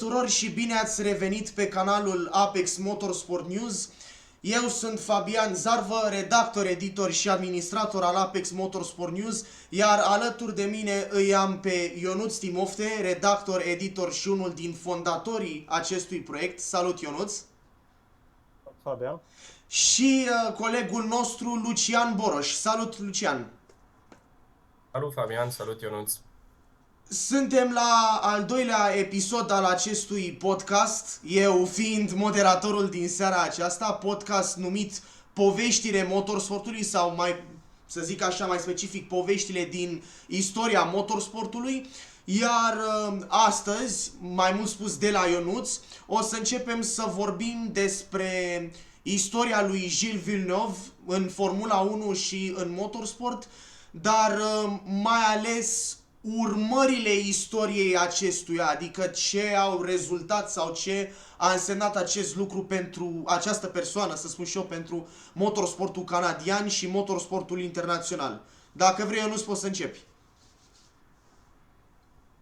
tuturor și bine ați revenit pe canalul Apex Motorsport News. Eu sunt Fabian Zarvă, redactor, editor și administrator al Apex Motorsport News, iar alături de mine îi am pe Ionuț Timofte, redactor, editor și unul din fondatorii acestui proiect. Salut, Ionuț! Fabian. Și colegul nostru Lucian Boroș. Salut, Lucian! Salut Fabian, salut Ionuț! Suntem la al doilea episod al acestui podcast, eu fiind moderatorul din seara aceasta, podcast numit Poveștile Motorsportului sau mai, să zic așa, mai specific, poveștile din istoria motorsportului. Iar astăzi, mai mult spus de la Ionuț, o să începem să vorbim despre istoria lui Gilles Villeneuve în Formula 1 și în motorsport, dar mai ales urmările istoriei acestuia, adică ce au rezultat sau ce a însemnat acest lucru pentru această persoană, să spun și eu, pentru motorsportul canadian și motorsportul internațional. Dacă vrei, eu nu-ți poți să începi.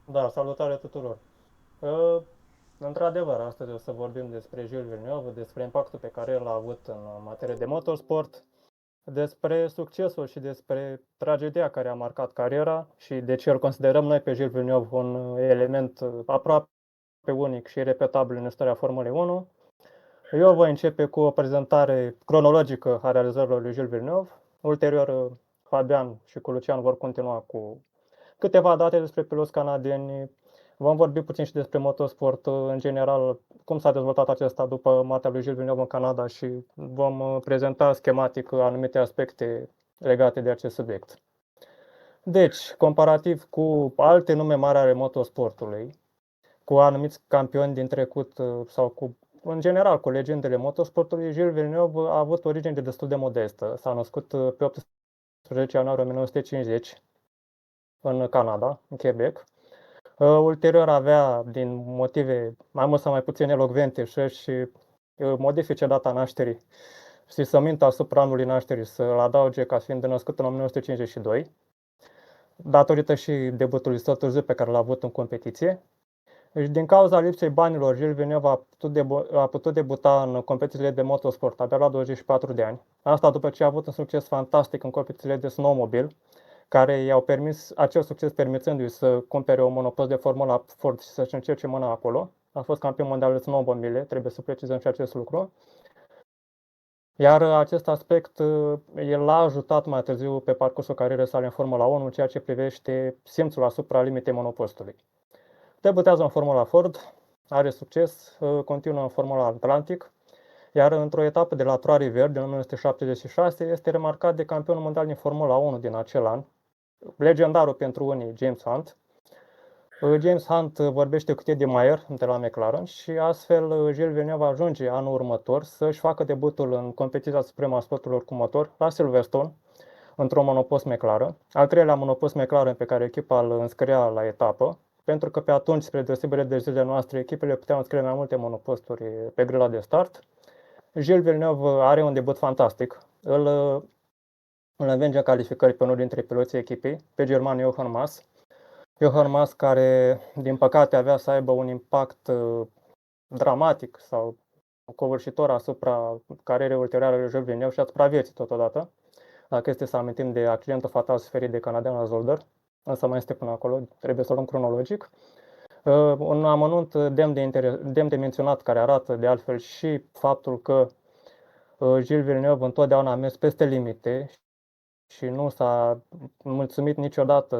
Da, salutare tuturor. Într-adevăr, astăzi o să vorbim despre Gilles Villeneuve, despre impactul pe care l-a avut în materie de motorsport, despre succesul și despre tragedia care a marcat cariera și de ce îl considerăm noi pe Gilles Villeneuve un element aproape unic și irepetabil în istoria Formulei 1. Eu voi începe cu o prezentare cronologică a realizărilor lui Gilles Villeneuve. Ulterior, Fabian și cu Lucian vor continua cu câteva date despre piloți canadieni. Vom vorbi puțin și despre motorsport în general, cum s-a dezvoltat acesta după moartea lui Gilles Villeneuve în Canada și vom prezenta schematic anumite aspecte legate de acest subiect. Deci, comparativ cu alte nume mari ale motorsportului, cu anumiți campioni din trecut sau cu, în general, cu legendele motorsportului, Gilles Villeneuve a avut origine destul de modestă. S-a născut pe 18 ianuarie 1950 în Canada, în Quebec. Ulterior avea, din motive mai mult sau mai puțin elocvente, și modifice data nașterii și să mintă asupra anului nașterii, să-l adauge ca fiind născut în 1952, datorită și debutului său târziu pe care l-a avut în competiție. Deci, din cauza lipsei banilor, Gilles Villeneuve a putut debuta în competițiile de motorsport abia la 24 de ani. Asta după ce a avut un succes fantastic în competițiile de snowmobile, care i-au permis, acel succes permițându-i să cumpere o monopost de Formula Ford și să-și încerce mâna acolo. A fost campion mondial de snowmobile, trebuie să precizăm și acest lucru. Iar acest aspect el l-a ajutat mai târziu pe parcursul carierei sale în Formula 1, în ceea ce privește simțul asupra limitei monopostului. Debutează în Formula Ford, are succes, continuă în Formula Atlantic, iar într-o etapă de la Trois-Rivières din 1976 este remarcat de campionul mondial din Formula 1 din acel an, legendarul pentru unii James Hunt. James Hunt vorbește cu Teddy Mayer de la McLaren și astfel Gilles Villeneuve ajunge anul următor să-și facă debutul în competiția supremă a sporturilor cu motor la Silverstone, într-un monopost McLaren, al treilea monopost McLaren pe care echipa îl înscria la etapă, pentru că pe atunci, spre deosebire de zilele noastre, echipele puteau înscrie mai multe monoposturi pe grila de start. Gilles Villeneuve are un debut fantastic. Îl învinge în calificări pe unul dintre piloții echipei, pe germanul Jochen Mass. Jochen Mass, care din păcate avea să aibă un impact dramatic sau covârșitor asupra carierei ulterioare lui Gilles Villeneuve și asupra vieții totodată, dacă este să amintim de accidentul fatal suferit de canadianul Zolder, însă mai este până acolo, trebuie să o luăm cronologic. Un amănunt demn de menționat, care arată de altfel și faptul că Gilles Villeneuve întotdeauna a mers peste limite și nu s-a mulțumit niciodată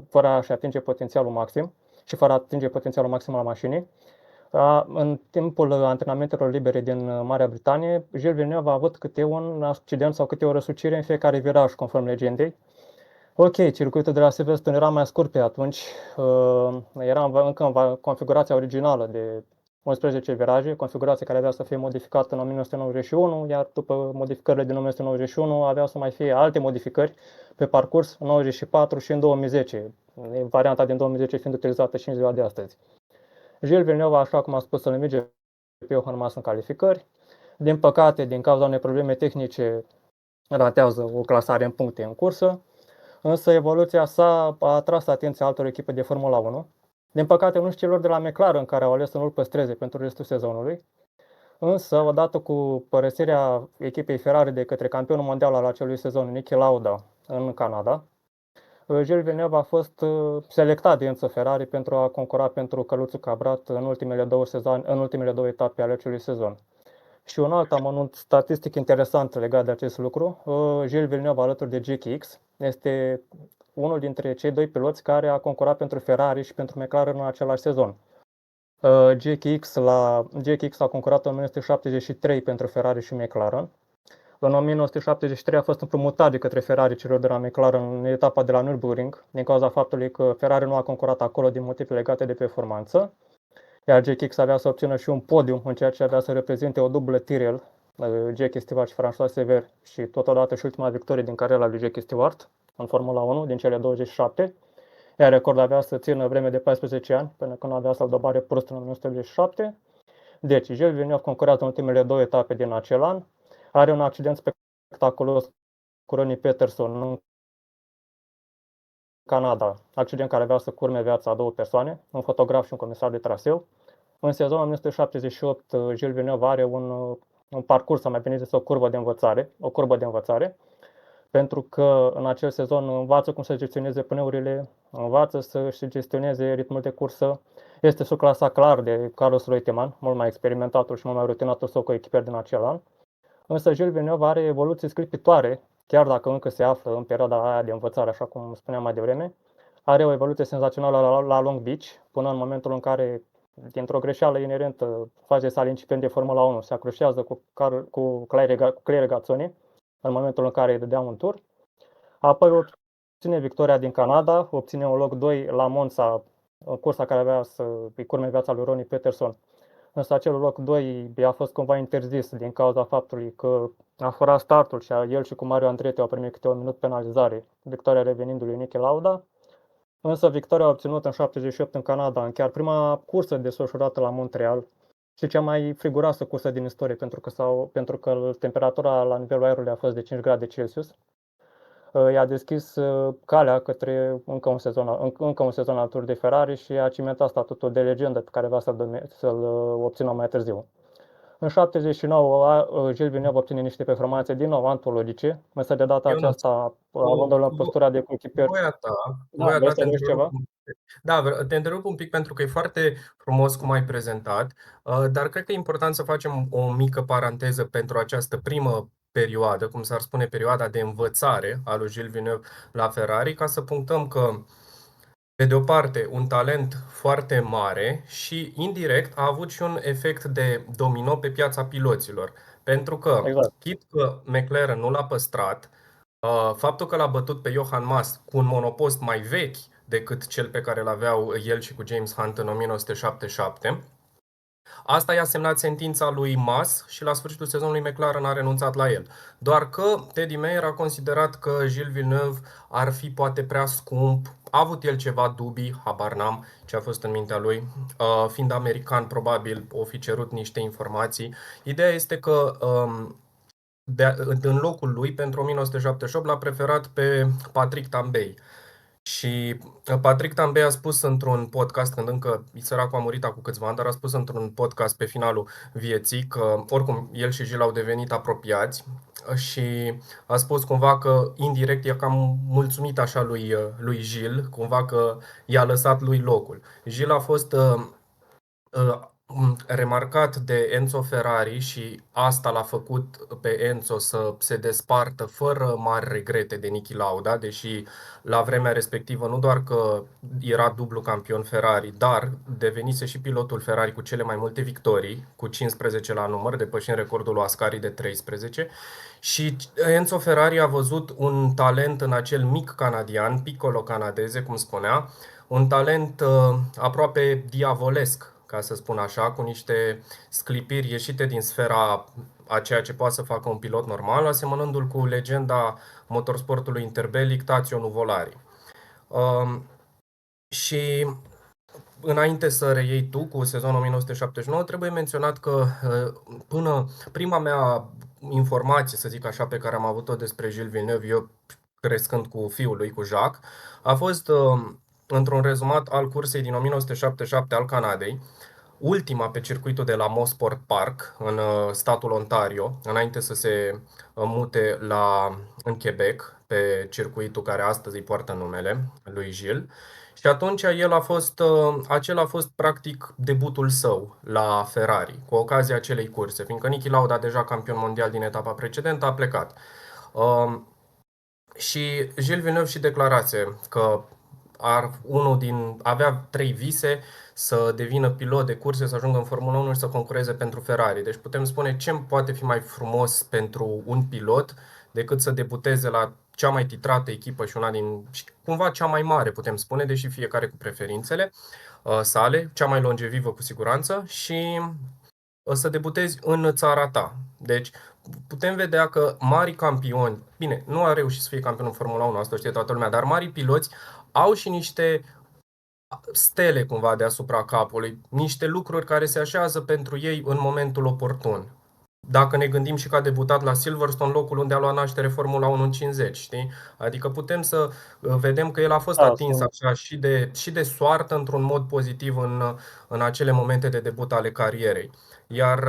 fără a-și atinge potențialul maxim și fără a atinge potențialul maxim al mașinii. În timpul antrenamentelor libere din Marea Britanie, Gilles Villeneuve a avut câte un accident sau câte o răsucire în fiecare viraj, conform legendei. Ok, circuitul de la Silverstone era mai scurt pe atunci, era încă în configurația originală de 11 viraje, configurație care avea să fie modificată în 1991, iar după modificările din 1991 aveau să mai fie alte modificări pe parcurs în 94 și în 2010, varianta din 2010 fiind utilizată și în ziua de astăzi. Gilles Villeneuve, așa cum a spus, să-l învinge pe Jochen Mass în calificări. Din păcate, din cauza unei probleme tehnice, ratează o clasare în puncte în cursă, însă evoluția sa a atras atenția altor echipe de Formula 1, Din păcate, nu și celor de la McLaren, care au ales să nu-l păstreze pentru restul sezonului. Însă, odată cu părăsirea echipei Ferrari de către campionul mondial al acelui sezon, Niki Lauda, în Canada, Gilles Villeneuve a fost selectat de Enzo Ferrari pentru a concura pentru căluțul cabrat în ultimele două etape ale acelui sezon. Și un alt amănunt statistic interesant legat de acest lucru, Gilles Villeneuve alături de GKX este unul dintre cei doi piloți care a concurat pentru Ferrari și pentru McLaren în același sezon. GKX a concurat în 1973 pentru Ferrari și McLaren. În 1973 a fost împrumutat de către Ferrari celor de la McLaren în etapa de la Nürburgring, din cauza faptului că Ferrari nu a concurat acolo din motive legate de performanță, iar GKX avea să obțină și un podium în ceea ce avea să reprezinte o dublă Tyrrell, Jackie Stewart și François Sever, și totodată și ultima victorie din cariera lui Jackie Stewart în Formula 1 din cele 27, iar recordul avea să țină vreme de 14 ani, până când avea să-l dobare Prost în 1987. Deci, Gilles Villeneuve concurează în ultimele două etape din acel an, are un accident spectaculos cu Ronnie Peterson în Canada, accident care avea să curme viața a două persoane, un fotograf și un comisar de traseu. În sezonul 1978, Gilles Villeneuve are un parcurs, sau mai bine zis, o curbă de învățare, pentru că în acel sezon învață cum să gestioneze pneurile, învață să-și gestioneze ritmul de cursă. Este subclasat clar de Carlos Reutemann, mult mai experimentatul și mult mai rutinatul său coechipier din acel an. Însă Gilles Villeneuve are evoluții sclipitoare, chiar dacă încă se află în perioada aia de învățare, așa cum spuneam mai devreme. Are o evoluție senzațională la Long Beach, până în momentul în care, dintr-o greșeală inerentă, face sal incipient de Formula 1, se acrușează cu Claire Regazzoni, în momentul în care îi dădea un tur. Apoi obține victoria din Canada, obține un loc 2 la Monza, în cursa care avea să îi curme viața lui Ronnie Peterson. Însă acel loc 2 a fost cumva interzis din cauza faptului că a furat startul și el și cu Mario Andretti au primit câte un minut penalizare, victoria revenind lui Niki Lauda. Însă victoria obținută în 78 în Canada, în chiar prima cursă desfășurată la Montreal și cea mai friguroasă cursă din istorie, pentru că temperatura la nivelul aerului a fost de 5 grade Celsius, i-a deschis calea către încă un sezon al Tour de Ferrari și a cimentat statutul de legendă pe care avea să-l obțină mai târziu. În 79, Gilles Villeneuve obține niște performanțe din nou antologice, însă de data aceasta având o postura de coechipier. Voia ta, te întrerup. Da, te întrerup un pic pentru că e foarte frumos cum ai prezentat, dar cred că e important să facem o mică paranteză pentru această primă perioadă, cum s-ar spune, perioada de învățare a lui Gilles Villeneuve la Ferrari, ca să punctăm că, pe de o parte, un talent foarte mare și, indirect, a avut și un efect de domino pe piața piloților. Pentru că, chit că McLaren nu l-a păstrat, faptul că l-a bătut pe Johan Mas cu un monopost mai vechi decât cel pe care îl aveau el și cu James Hunt în 1977, asta i-a semnat sentința lui Mas și la sfârșitul sezonului McLaren a renunțat la el. Doar că Teddy Mayer a considerat că Gilles Villeneuve ar fi poate prea scump, a avut el ceva dubii, habar n-am ce a fost în mintea lui, fiind american probabil o fi cerut niște informații. Ideea este că în locul lui, pentru 1978, l-a preferat pe Patrick Tambay. Și Patrick Tambay a spus într-un podcast, când încă săracul a murit acum câțiva ani, dar a spus într-un podcast pe finalul vieții că oricum el și Gilles au devenit apropiați și a spus cumva că indirect i-a cam mulțumit așa lui Gilles, cumva că i-a lăsat lui locul. Gilles a fost remarcat de Enzo Ferrari și asta l-a făcut pe Enzo să se despartă fără mari regrete de Niki Lauda, deși la vremea respectivă nu doar că era dublu campion Ferrari, dar devenise și pilotul Ferrari cu cele mai multe victorii, cu 15 la număr, depășind recordul lui Ascari de 13. Și Enzo Ferrari a văzut un talent în acel mic canadian, piccolo canadeze, cum spunea, un talent aproape diavolesc, ca să spun așa, cu niște sclipiri ieșite din sfera a ceea ce poate să facă un pilot normal, asemănându-l cu legenda motorsportului interbelic Tazio Nuvolari. Și înainte să reiei tu cu sezonul 1979, trebuie menționat că până prima mea informație, să zic așa, pe care am avut-o despre Gilles Villeneuve, eu crescând cu fiul lui, cu Jacques, a fost într-un rezumat al cursei din 1977 al Canadei, ultima pe circuitul de la Mosport Park, în statul Ontario, înainte să se mute în Quebec, pe circuitul care astăzi îi poartă numele lui Gilles. Și atunci acela a fost practic debutul său la Ferrari, cu ocazia acelei curse, fiindcă Niki Lauda, deja campion mondial din etapa precedentă, a plecat. Și Gilles Villeneuve și declarase că avea 3 vise: să devină pilot de curse, să ajungă în Formula 1 și să concureze pentru Ferrari. Deci putem spune, ce poate fi mai frumos pentru un pilot decât să debuteze la cea mai titrată echipă și cumva cea mai mare, putem spune, deși fiecare cu preferințele sale, cea mai longevivă cu siguranță, și să debutezi în țara ta. Deci putem vedea că mari campioni, bine, nu a reușit să fie campion în Formula 1, asta știe toată lumea, dar mari piloți au și niște stele cumva deasupra capului, niște lucruri care se așează pentru ei în momentul oportun. Dacă ne gândim și că a debutat la Silverstone, locul unde a luat naștere Formula 1 în 50, știi? Adică putem să vedem că el a fost atins așa și de soartă într-un mod pozitiv în acele momente de debut ale carierei. Iar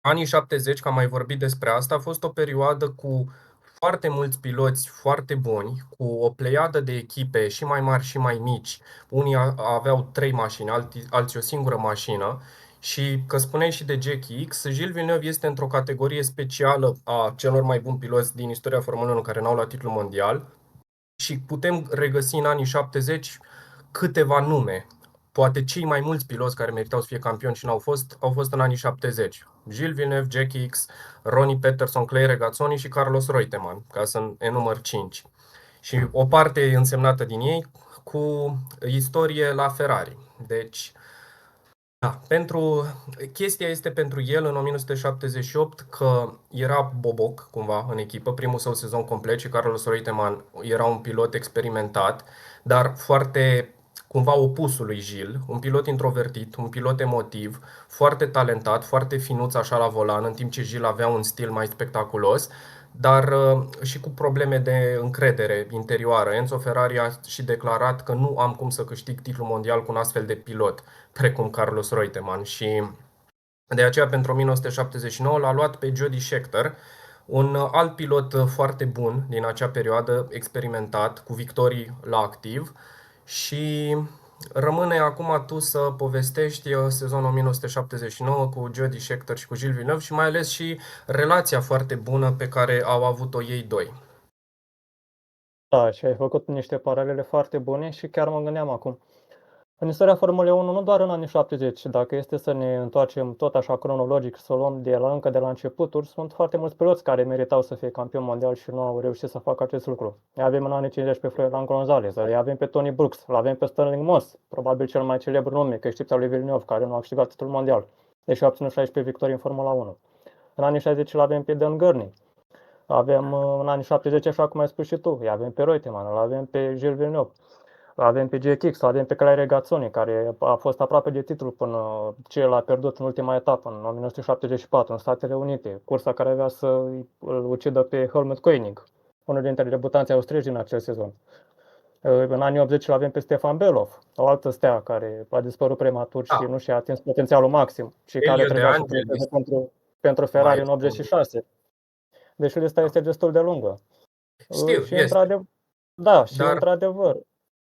anii 70, că am mai vorbit despre asta, a fost o perioadă cu foarte mulți piloți foarte buni, cu o pleiadă de echipe și mai mari și mai mici. Unii aveau 3 mașini, alții o singură mașină. Și că spuneai și de Jackie X, Gilles Villeneuve este într-o categorie specială a celor mai buni piloți din istoria Formulei 1 care n-au luat titlul mondial. Și putem regăsi în anii 70 câteva nume. Poate cei mai mulți piloți care meritau să fie campioni și au fost în anii 70. Gilles Villeneuve, Jackie X, Ronnie Peterson, Clay Regazzoni și Carlos Reutemann, ca să enumăr 5. Și o parte însemnată din ei cu istorie la Ferrari. Deci, da, chestia este pentru el în 1978 că era boboc cumva în echipă, primul său sezon complet, și Carlos Reutemann era un pilot experimentat, dar foarte cumva opusul lui Gilles, un pilot introvertit, un pilot emotiv, foarte talentat, foarte finuț așa la volan, în timp ce Gilles avea un stil mai spectaculos, dar și cu probleme de încredere interioară. Enzo Ferrari a și declarat că nu am cum să câștig titlul mondial cu un astfel de pilot, precum Carlos Reutemann, și de aceea pentru 1979 l-a luat pe Jody Scheckter, un alt pilot foarte bun din acea perioadă, experimentat, cu victorii la activ. Și rămâne acum tu să povestești sezonul 1979 cu Jody Scheckter și cu Gilles Villeneuve și mai ales și relația foarte bună pe care au avut-o ei doi. Da, și ai făcut niște paralele foarte bune și chiar mă gândeam acum. În istoria Formulei 1, nu doar în anii 70, dacă este să ne întoarcem tot așa cronologic, să o luăm încă de la începuturi, sunt foarte mulți piloți care meritau să fie campion mondial și nu au reușit să facă acest lucru. Ne avem în anii 50 pe Froilan González, îl avem pe Tony Brooks, îl avem pe Stirling Moss, probabil cel mai celebru nume, că excepția lui Villeneuve, care nu a câștigat titlul mondial, deși a obținut 16 victorii în Formula 1. În anii 60 îl avem pe Dan Gurney. Avem în anii 70, așa cum ai spus și tu, îl avem pe Reutemann, îl avem pe Gilles Villeneuve. Avem pe Jackie X, avem pe Clay Regazzoni, care a fost aproape de titlu până ce l-a pierdut în ultima etapă, în 1974, în Statele Unite, cursa care avea să îl ucidă pe Helmut Koenig, unul dintre debutanții austrieci din acel sezon. În anii 80 îl avem pe Stefan Belov, o altă stea care a dispărut prematur și nu și-a atins potențialul maxim și care trebuia să piloteze pentru Ferrari în 86. Deci lista este destul de lungă. Știu,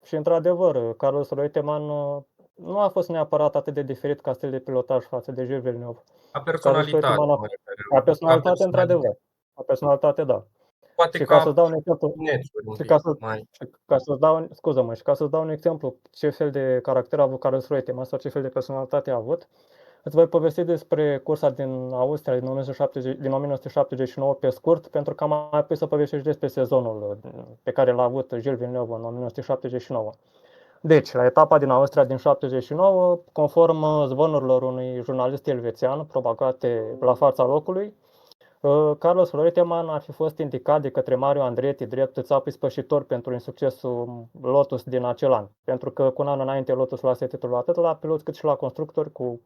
și într-adevăr, Carlos Reutemann nu a fost neapărat atât de diferit ca stil de pilotaj față de Gilles Villeneuve. A personalitate, ca personalitate, într-adevăr. Ca personalitate, da. Poate și ca să-ți dau un exemplu, ca să-ți dau un exemplu ce fel de caracter a avut Carlos Reutemann sau ce fel de personalitate a avut, îți voi povesti despre cursa din Austria din 1979 pe scurt, pentru că am mai apoi să povestești despre sezonul pe care l-a avut Gilles Villeneuve în 1979. Deci, la etapa din Austria din 79, conform zvonurilor unui jurnalist elvețian propagate la fața locului, Carlos Reutemann ar fi fost indicat de către Mario Andretti drept țap ispășitor pentru insuccesul Lotus din acel an, pentru că cu un an înainte Lotus luase titlul atât la pilot cât și la constructori, cu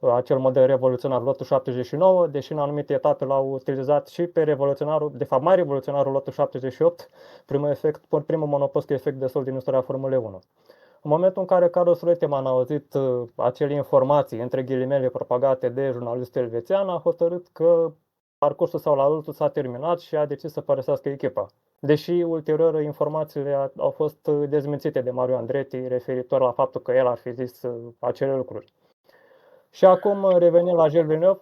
acel model revoluționar Lotus 79, deși în anumite etape l-au utilizat și pe revoluționarul, de fapt mai revoluționarul Lotus 78, primul monopost efect de sol din istoria Formulei 1. În momentul în care Carlos Reutemann a auzit acele informații, între ghilimele, propagate de jurnalistul elvețian, a hotărât că parcursul său la Lotus s-a terminat și a decis să părăsească echipa. Deși ulterior informațiile au fost dezmințite de Mario Andretti referitor la faptul că el ar fi zis acele lucruri. Și acum revenind la Gilles Villeneuve,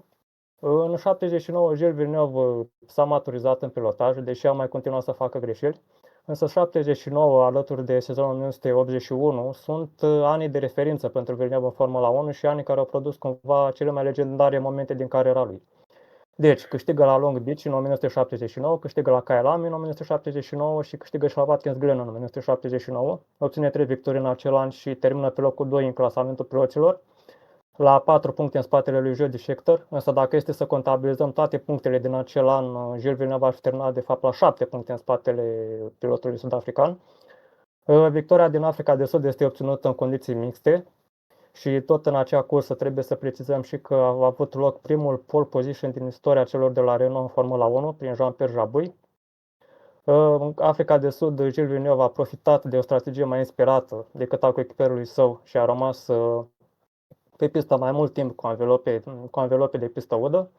în 79 Gilles Villeneuve s-a maturizat în pilotaj, deși a mai continuat să facă greșeli. Însă 79, alături de sezonul 1981, sunt anii de referință pentru Villeneuve în Formula 1 și anii care au produs cumva cele mai legendare momente din cariera lui. Deci, câștigă la Long Beach în 1979, câștigă la Kyalami în 1979 și câștigă și la Watkins Glen în 1979. Obține 3 victorii în acel an și termină pe locul 2 în clasamentul piloților, la 4 puncte în spatele lui Jody Scheckter, însă dacă este să contabilizăm toate punctele din acel an, Gilles Villeneuve ar fi terminat de fapt la 7 puncte în spatele pilotului sud-african. Victoria din Africa de Sud este obținută în condiții mixte și tot în acea cursă trebuie să precizăm și că a avut loc primul pole position din istoria celor de la Renault în Formula 1 prin Jean-Pierre Jabouille. În Africa de Sud, Gilles Villeneuve a profitat de o strategie mai inspirată decât a coechiperului său și a rămas pe pistă mai mult timp cu anvelope de pistă udă,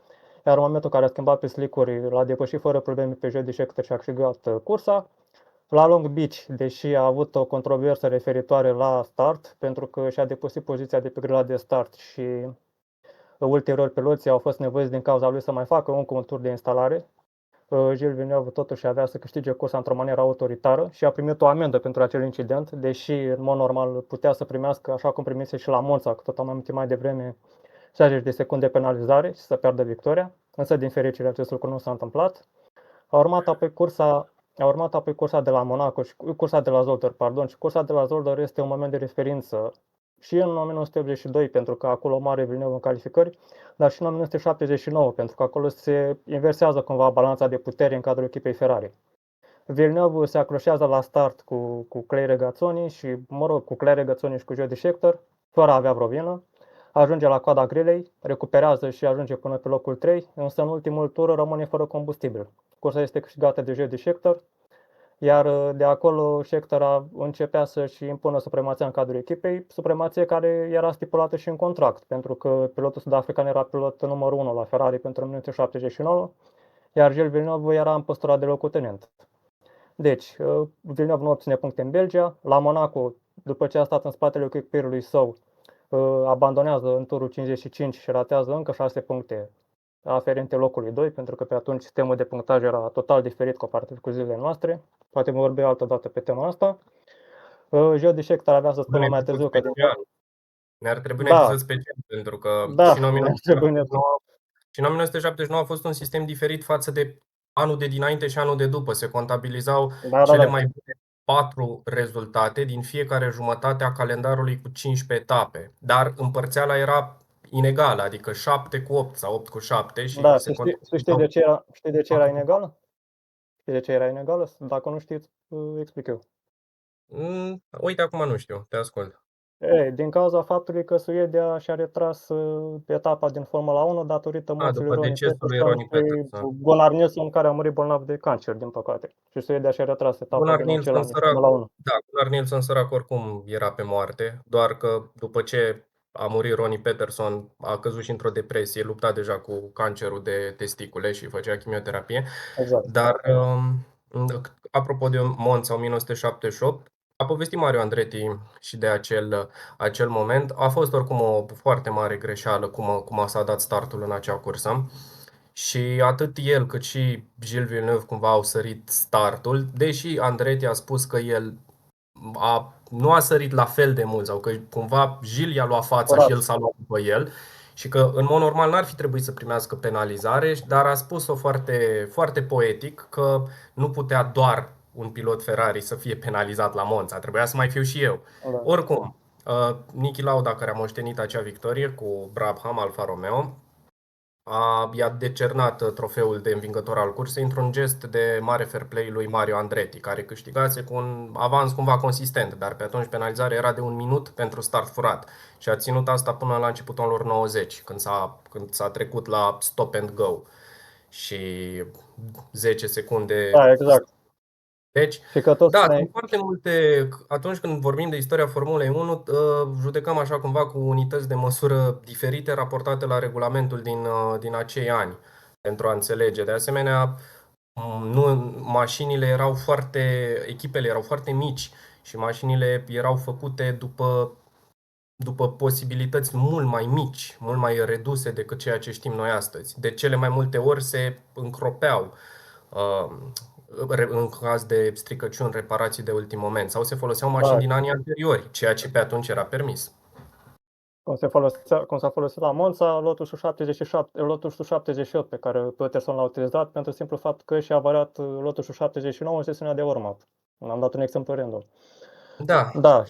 iar în momentul în care a schimbat pe slick-uri, l-a depășit fără probleme pe Jody Scheckter și a câștigat cursa. La Long Beach, deși a avut o controversă referitoare la start, pentru că și-a depășit poziția de pe grila de start și ulterior piloții au fost nevoiți din cauza lui să mai facă încă un tur de instalare, Gilles Villeneuve totuși avea să câștige cursa într-o manieră autoritară și a primit o amendă pentru acel incident, deși în mod normal putea să primească, așa cum primise și la Monza, că tot am amintit mai devreme, 60 de secunde penalizare și să piardă victoria, însă din fericire acest lucru nu s-a întâmplat. A urmat apoi cursa de la Monaco și cursa de la Zolder, și cursa de la Zolder este un moment de referință și în 1982, pentru că acolo mare Villeneuve în calificări, dar și în 1979, pentru că acolo se inversează cumva balanța de putere în cadrul echipei Ferrari. Villeneuve se acroșează la start cu Clay Regazzoni și, cu Clay Regazzoni și cu Jody Scheckter, fără a avea vreo vină. Ajunge la coada grilei, recuperează și ajunge până pe locul 3, însă în ultimul tur rămâne fără combustibil. Cursa este câștigată de Jody Scheckter, iar de acolo Scheckter începea să-și impună supremația în cadrul echipei, supremație care era stipulată și în contract, pentru că pilotul sud-african era pilot numărul 1 la Ferrari pentru 1979, iar Gilles Villeneuve era în postura de locotenent. Deci, Villeneuve nu obține puncte în Belgia, la Monaco, după ce a stat în spatele echipierului său, abandonează în turul 55 și ratează încă 6 puncte aferente locului 2, pentru că pe atunci sistemul de punctaj era total diferit comparativ cu zilele noastre. Poate mă vorbi altă dată pe tema asta. Jody Scheckter avea să spună mai târziu că... Ne-ar trebui un episod special, pentru că și în 1979 a fost un sistem diferit față de anul de dinainte și anul de după. Se contabilizau cele mai bune 4 rezultate din fiecare jumătate a calendarului cu 15 etape, dar împărțeala era inegală, adică 7 cu 8 sau 8 cu 7 și da, se știi de ce era inegală? Știi de ce era inegală? Dacă nu știți, explic eu. Uite, acum nu știu, te ascult. Din cauza faptului că Suedia și-a retras etapa din Formula 1 datorită morții lui Ronnie Peterson și Gunnar Nilsson, care a murit bolnav de cancer, din păcate. Și Suedia și-a retras etapa din acel an din Formula 1. Da, Gunnar Nilsson sărac oricum era pe moarte, doar că după ce a murit Ronnie Peterson, a căzut și într-o depresie, lupta deja cu cancerul de testicule și făcea chimioterapie. Exact. Dar, apropo de Monza 1978, a povestit Mario Andretti și de acel moment. A fost oricum o foarte mare greșeală cum s-a dat startul în acea cursă. Și atât el cât și Gilles Villeneuve cumva au sărit startul, deși Andretti a spus că el nu a sărit la fel de mult sau că cumva Gilles i-a luat fața și el s-a luat după el și că în mod normal n-ar fi trebuit să primească penalizare, dar a spus-o foarte, foarte poetic că nu putea doar un pilot Ferrari să fie penalizat la Monza, trebuia să mai fiu și eu. Oricum, Niki Lauda, care a moștenit acea victorie cu Brabham Alfa Romeo, i-a decernat trofeul de învingător al cursei într-un gest de mare fair play lui Mario Andretti, care câștigase cu un avans cumva consistent, dar pe atunci penalizarea era de 1 minut pentru start furat și a ținut asta până la începutul anilor 90, când s-a trecut la stop and go și 10 secunde. Da, exact. Deci, Și că tot da, spuneai, sunt foarte multe. Atunci când vorbim de istoria Formulei 1, judecăm așa cumva cu unități de măsură diferite raportate la regulamentul din acei ani, pentru a înțelege. De asemenea, echipele erau foarte mici și mașinile erau făcute după posibilități mult mai mici, mult mai reduse decât ceea ce știm noi astăzi. De cele mai multe ori se încropeau în caz de stricăciuni, reparații de ultim moment, sau se foloseau mașini din anii anteriori, ceea ce pe atunci era permis. cum s-a folosit la Monza, Lotusul 77, Lotusul 78 pe care Peterson l-a utilizat pentru simplu fapt că și-a variat Lotusul 79 în sesiunea de urmat. Am dat un exemplu random. Da,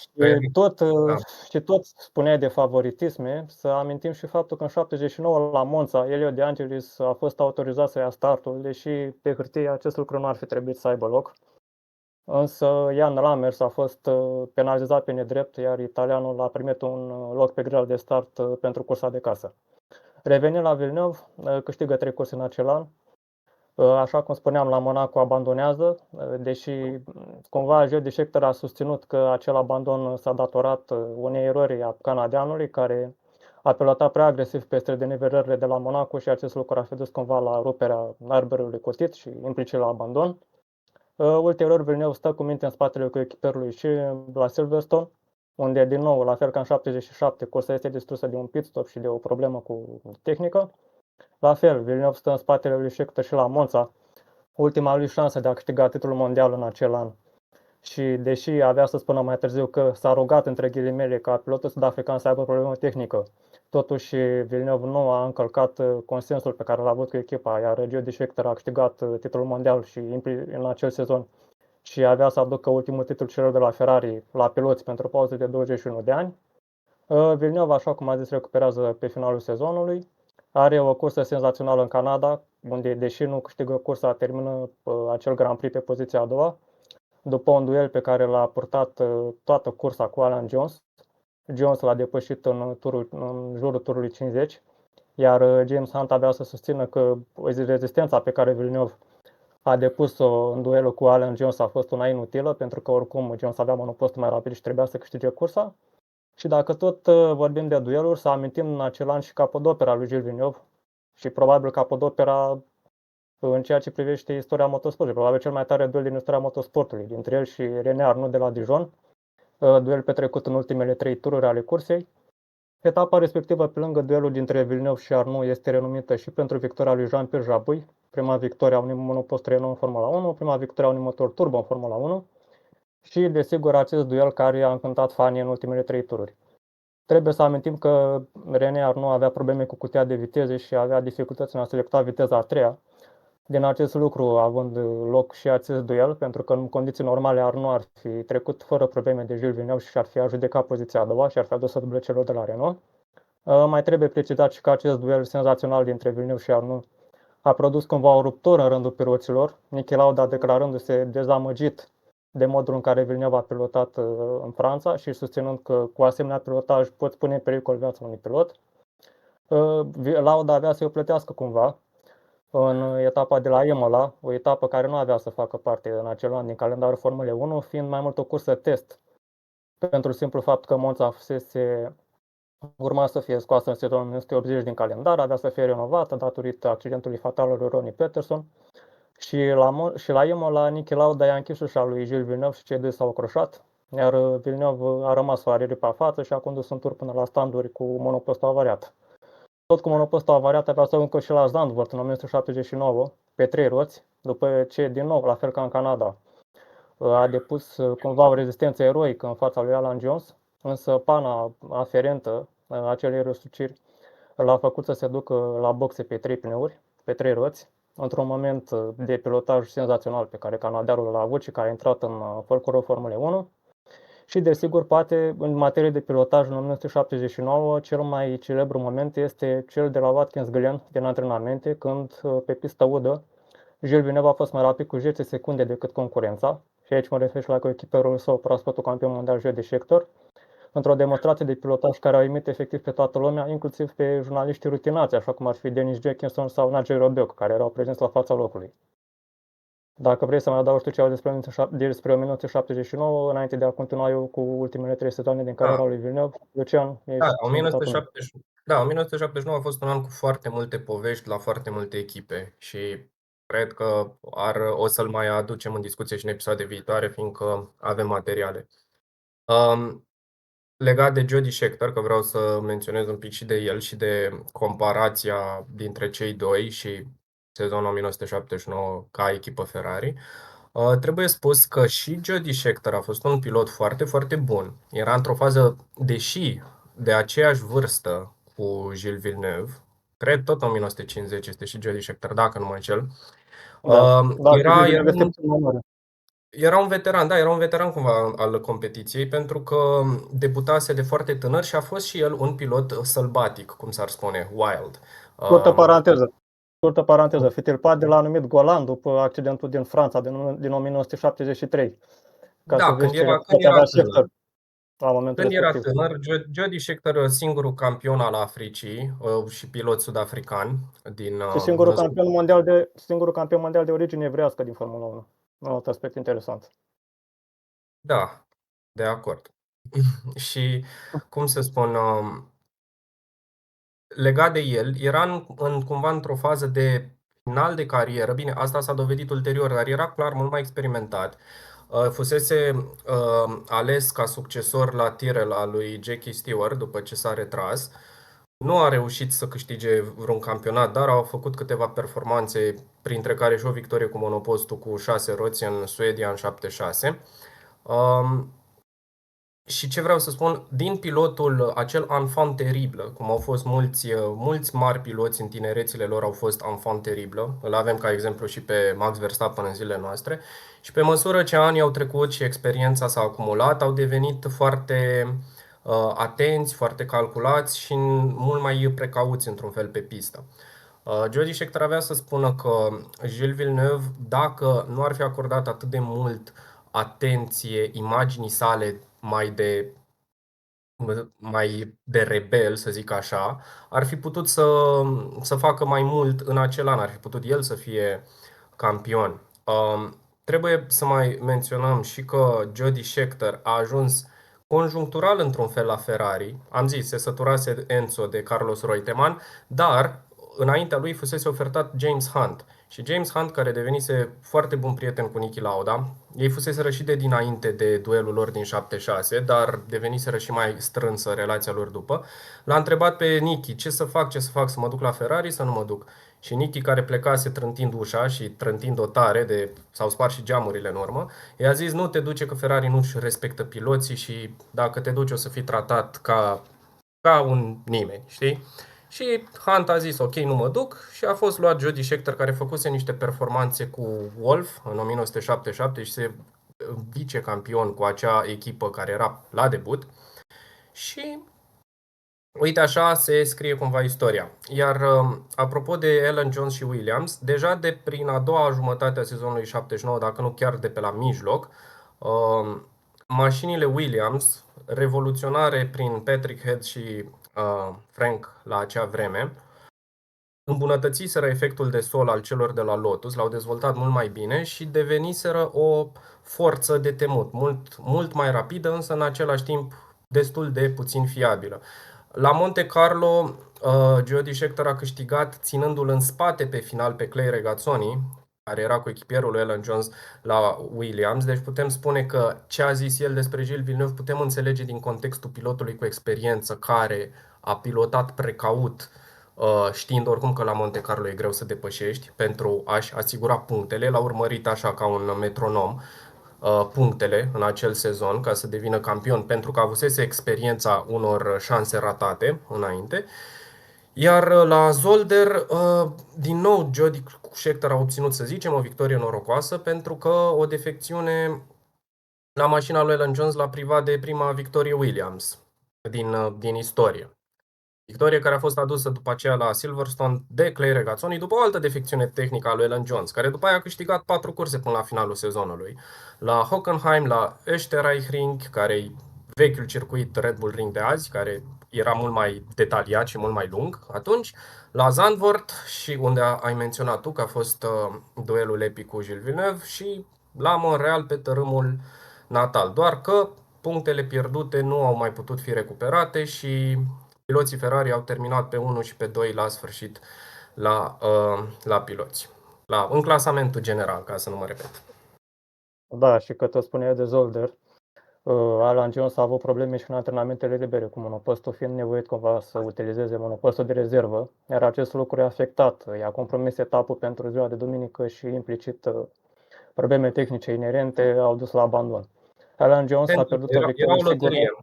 și tot spuneai de favoritisme, să amintim și faptul că în 79 la Monza, Elio De Angelis a fost autorizat să ia startul, deși pe hârtie acest lucru nu ar fi trebuit să aibă loc. Însă Jan Lammers a fost penalizat pe nedrept, iar italianul a primit un loc pe gril de start pentru cursa de casă. Revenind la Villeneuve, câștigă 3 curse în acel an. Așa cum spuneam, la Monaco abandonează, deși cumva Gilles de Scheckter a susținut că acel abandon s-a datorat unei erori a canadianului, care a pilotat prea agresiv peste denivelările de la Monaco și acest lucru a fi dus cumva la ruperea arberului cotit și implicit la abandon. Ulterior, Villeneuve stă cu minte în spatele coechiperului și la Silverstone, unde, din nou, la fel ca în 77, cursa este distrusă de un pit stop și de o problemă cu tehnică. La fel, Villeneuve stă în spatele lui Scheckter și la Monza, ultima lui șansă de a câștiga titlul mondial în acel an. Și deși avea să spună mai târziu că s-a rugat, între ghilimele, ca pilotul sud-african să aibă o problemă tehnică, totuși Villeneuve nu a încălcat consensul pe care l-a avut cu echipa, iar Gilles de Scheckter a câștigat titlul mondial și în acel sezon și avea să aducă ultimul titlu celor de la Ferrari la piloți pentru o pauză de 21 de ani. Villeneuve, așa cum a zis, recuperează pe finalul sezonului. Are o cursă senzațională în Canada, unde, deși nu câștigă cursa, termină acel Grand Prix pe poziția a doua, după un duel pe care l-a purtat toată cursa cu Alan Jones. Jones l-a depășit în jurul turului 50, iar James Hunt avea să susțină că rezistența pe care Villeneuve a depus-o în duelul cu Alan Jones a fost una inutilă, pentru că oricum Jones avea monopostul mai rapid și trebuia să câștige cursa. Și dacă tot vorbim de dueluri, să amintim în acel an și capodopera lui Gilles Villeneuve și probabil capodopera în ceea ce privește istoria motosportului, probabil cel mai tare duel din istoria motosportului, dintre el și René Arnoux de la Dijon, duel petrecut în ultimele 3 tururi ale cursei. Etapa respectivă, pe lângă duelul dintre Villeneuve și Arnoux, este renumită și pentru victoria lui Jean-Pierre Jabouille, prima victorie a unui monopost Renault în Formula 1, prima victorie a unui motor turbo în Formula 1 și, desigur, acest duel care a încântat fanii în ultimele 3 tururi. Trebuie să amintim că René Arnoux avea probleme cu cutia de viteze și avea dificultăți în a selecta viteza a treia. Din acest lucru având loc și acest duel, pentru că în condiții normale Arnoux ar fi trecut fără probleme de Gilles Villeneuve și ar fi adjudecat poziția a doua și ar fi adus să duble celor de la Renault. Mai trebuie precizat și că acest duel senzațional dintre Villeneuve și Arnoux a produs cumva o ruptură în rândul piloților, Niki Lauda declarându-se dezamăgit de modul în care Villeneuve a pilotat în Franța și susținând că cu asemenea pilotaj poți pune în pericol viața unui pilot. Lauda avea să o plătească cumva în etapa de la Imola, o etapă care nu avea să facă parte în acel an din calendarul Formulei 1, fiind mai mult o cursă test, pentru simplu fapt că Monza urma să fie scoasă în sezonul 1980 din calendar, avea să fie renovată datorită accidentului fatal al lui Ronnie Peterson. Și la Imola, Niki Lauda i-a închis ușa lui Gilles Villeneuve și cei doi s-au croșat, iar Villeneuve a rămas fără pe față și a condus în tur până la standuri cu monopostul avariat. Tot cu monopostul avariat avea să încă și la Zandvoort în 1979, pe 3 roți, după ce, din nou, la fel ca în Canada, a depus cumva o rezistență eroică în fața lui Alan Jones, însă pana aferentă acelei răsuciri l-a făcut să se ducă la boxe pe 3 pneuri, pe 3 roți, într-un moment de pilotaj senzațional pe care canadiarul l-a avut și care a intrat în folclorul Formulei 1. Și desigur, poate în materie de pilotaj în 1979, cel mai celebru moment este cel de la Watkins Glen din antrenamente, când pe pistă udă Gilles Villeneuve a fost mai rapid cu 10 secunde decât concurența, și aici mă refer și la coechiperul său, proaspătul campion mondial Jody Scheckter, într-o demonstrație de pilotaj care a uimit efectiv pe toată lumea, inclusiv pe jurnaliștii rutinați, așa cum ar fi Dennis Jackinson sau Nigel Robec, care erau prezenți la fața locului. Dacă vrei să mai adaug tu ceva despre 1979, înainte de a continua eu cu ultimele 3 sezoane din cariera lui Villeneuve, Lucian, Da, ești invitatul meu. 1979 a fost un an cu foarte multe povești la foarte multe echipe și cred că o să-l mai aducem în discuție și în episoade viitoare, fiindcă avem materiale. Legat de Jody Scheckter, că vreau să menționez un pic și de el și de comparația dintre cei doi și sezonul 1979 ca echipă Ferrari, trebuie spus că și Jody Scheckter a fost un pilot foarte, foarte bun. Era într-o fază, deși de aceeași vârstă cu Gilles Villeneuve, cred tot 1950 este și Jody Scheckter, dacă nu mă înșel. Da, Era un veteran, da, era un veteran cumva al competiției, pentru că debutase de foarte tânăr și a fost și el un pilot sălbatic, cum s-ar spune, wild. Scurtă paranteză, Fittipaldi l-a numit Golan după accidentul din Franța din 1973. Ca Da, să când vezi ce era reputație avea tânăr. Scheckter la momentul Când era respectiv. tânăr, Jody Scheckter, singurul campion al Africii și pilot sud-african din Și singurul campion mondial de origine evrească din Formula 1. Un alt aspect interesant. Da, de acord. Și, cum să spun, legat de el, era cumva într-o fază de final de carieră. Bine, asta s-a dovedit ulterior, dar era clar mult mai experimentat. Fusese ales ca succesor la Tyrrell al lui Jackie Stewart după ce s-a retras. Nu a reușit să câștige vreun campionat, dar au făcut câteva performanțe, printre care și o victorie cu monopostul cu 6 roți în Suedia în 76. Și ce vreau să spun, din pilotul acel enfant teribil, cum au fost mulți mari piloți în tinerețile lor au fost enfant teribil, îl avem ca exemplu și pe Max Verstappen în zilele noastre, și pe măsură ce anii au trecut și experiența s-a acumulat, au devenit foarte atenți, foarte calculați și mult mai precauți într-un fel pe pistă. Jody Scheckter avea să spună că Gilles Villeneuve, dacă nu ar fi acordat atât de mult atenție imaginii sale mai de rebel, să zic așa, ar fi putut să facă mai mult în acel an, ar fi putut el să fie campion. Trebuie să mai menționăm și că Jody Scheckter a ajuns conjunctural într-un fel la Ferrari. Am zis, se săturase Enzo de Carlos Reutemann, dar înaintea lui fusese ofertat James Hunt. Și James Hunt, care devenise foarte bun prieten cu Niki Lauda, ei fuseseră și de dinainte de duelul lor din 76, dar deveniseră și mai strânsă relația lor după. L-a întrebat pe Niki ce să fac, să mă duc la Ferrari, să nu mă duc. Și Niki, care plecase trântind ușa și trântind-o tare, s-au spart și geamurile în urmă, i-a zis: nu te duce, că Ferrari nu-și respectă piloții și dacă te duci o să fii tratat ca un nimeni, știi? Și Hunt a zis: ok, nu mă duc, și a fost luat Jody Scheckter, care făcuse niște performanțe cu Wolf în 1977 și se vicecampion cu acea echipă care era la debut. Și uite, așa se scrie cumva istoria. Iar apropo de Alan Jones și Williams, deja de prin a doua jumătate a sezonului 79, dacă nu chiar de pe la mijloc, mașinile Williams, revoluționare prin Patrick Head și Frank la acea vreme, îmbunătățiseră efectul de sol al celor de la Lotus, l-au dezvoltat mult mai bine și deveniseră o forță de temut, mult mai rapidă, însă în același timp destul de puțin fiabilă. La Monte Carlo, Jody Scheckter a câștigat ținându-l în spate pe final pe Clay Regazzoni, care era cu echipierul lui Alan Jones la Williams. Deci putem spune că ce a zis el despre Gilles Villeneuve putem înțelege din contextul pilotului cu experiență care a pilotat precaut, știind oricum că la Monte Carlo e greu să depășești, pentru a-și asigura punctele. L-a urmărit așa ca un metronom punctele în acel sezon ca să devină campion, pentru că avusese experiența unor șanse ratate înainte. Iar la Zolder, din nou, Jody Scheckter a obținut, să zicem, o victorie norocoasă, pentru că o defecțiune la mașina lui Alan Jones l-a privat de prima victorie Williams din istorie. Victorie care a fost adusă după aceea la Silverstone de Clay Regazzoni după o altă defecțiune tehnică a lui Alan Jones, care după aia a câștigat 4 curse până la finalul sezonului. La Hockenheim, la Österreichring, care e vechiul circuit Red Bull Ring de azi, care era mult mai detaliat și mult mai lung atunci, la Zandvoort, și unde ai menționat tu că a fost duelul epic cu Gilles Villeneuve, și la Montreal pe tărâmul natal. Doar că punctele pierdute nu au mai putut fi recuperate și piloții Ferrari au terminat pe 1 și pe 2 la sfârșit la piloți. În clasamentul general, ca să nu mă repet. Da, și că tot spunea de Zolder, Alan Jones a avut probleme și în antrenamentele libere, cu monopostul fiind nevoit cumva să utilizeze monopostul de rezervă, iar acest lucru i-a afectat, i-a compromis etapul pentru ziua de duminică și implicit probleme tehnice inerente au dus la abandon. Alan Jones a pierdut o victorie Era o sigură. loterie.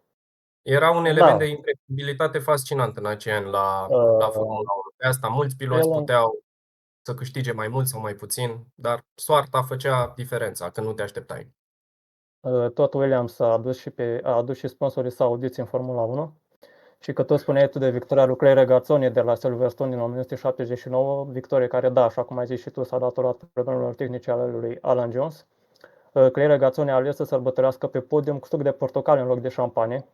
Era un element de imprevizabilitate fascinant în acei ani la Formula 1. De asta mulți piloți puteau să câștige mai mult sau mai puțin, dar soarta făcea diferența când nu te așteptai. Tot Williams a adus și sponsorii saudiți în Formula 1 și că tot spuneai tu de victoria lui Clay Regazzoni de la Silverstone din 1979, victorie care, da, așa cum ai zis și tu, s-a datorat problemelor tehnice ale lui Alan Jones. Clay Regazzoni a ales să sărbătorească pe podium cu suc de portocale în loc de șampanie,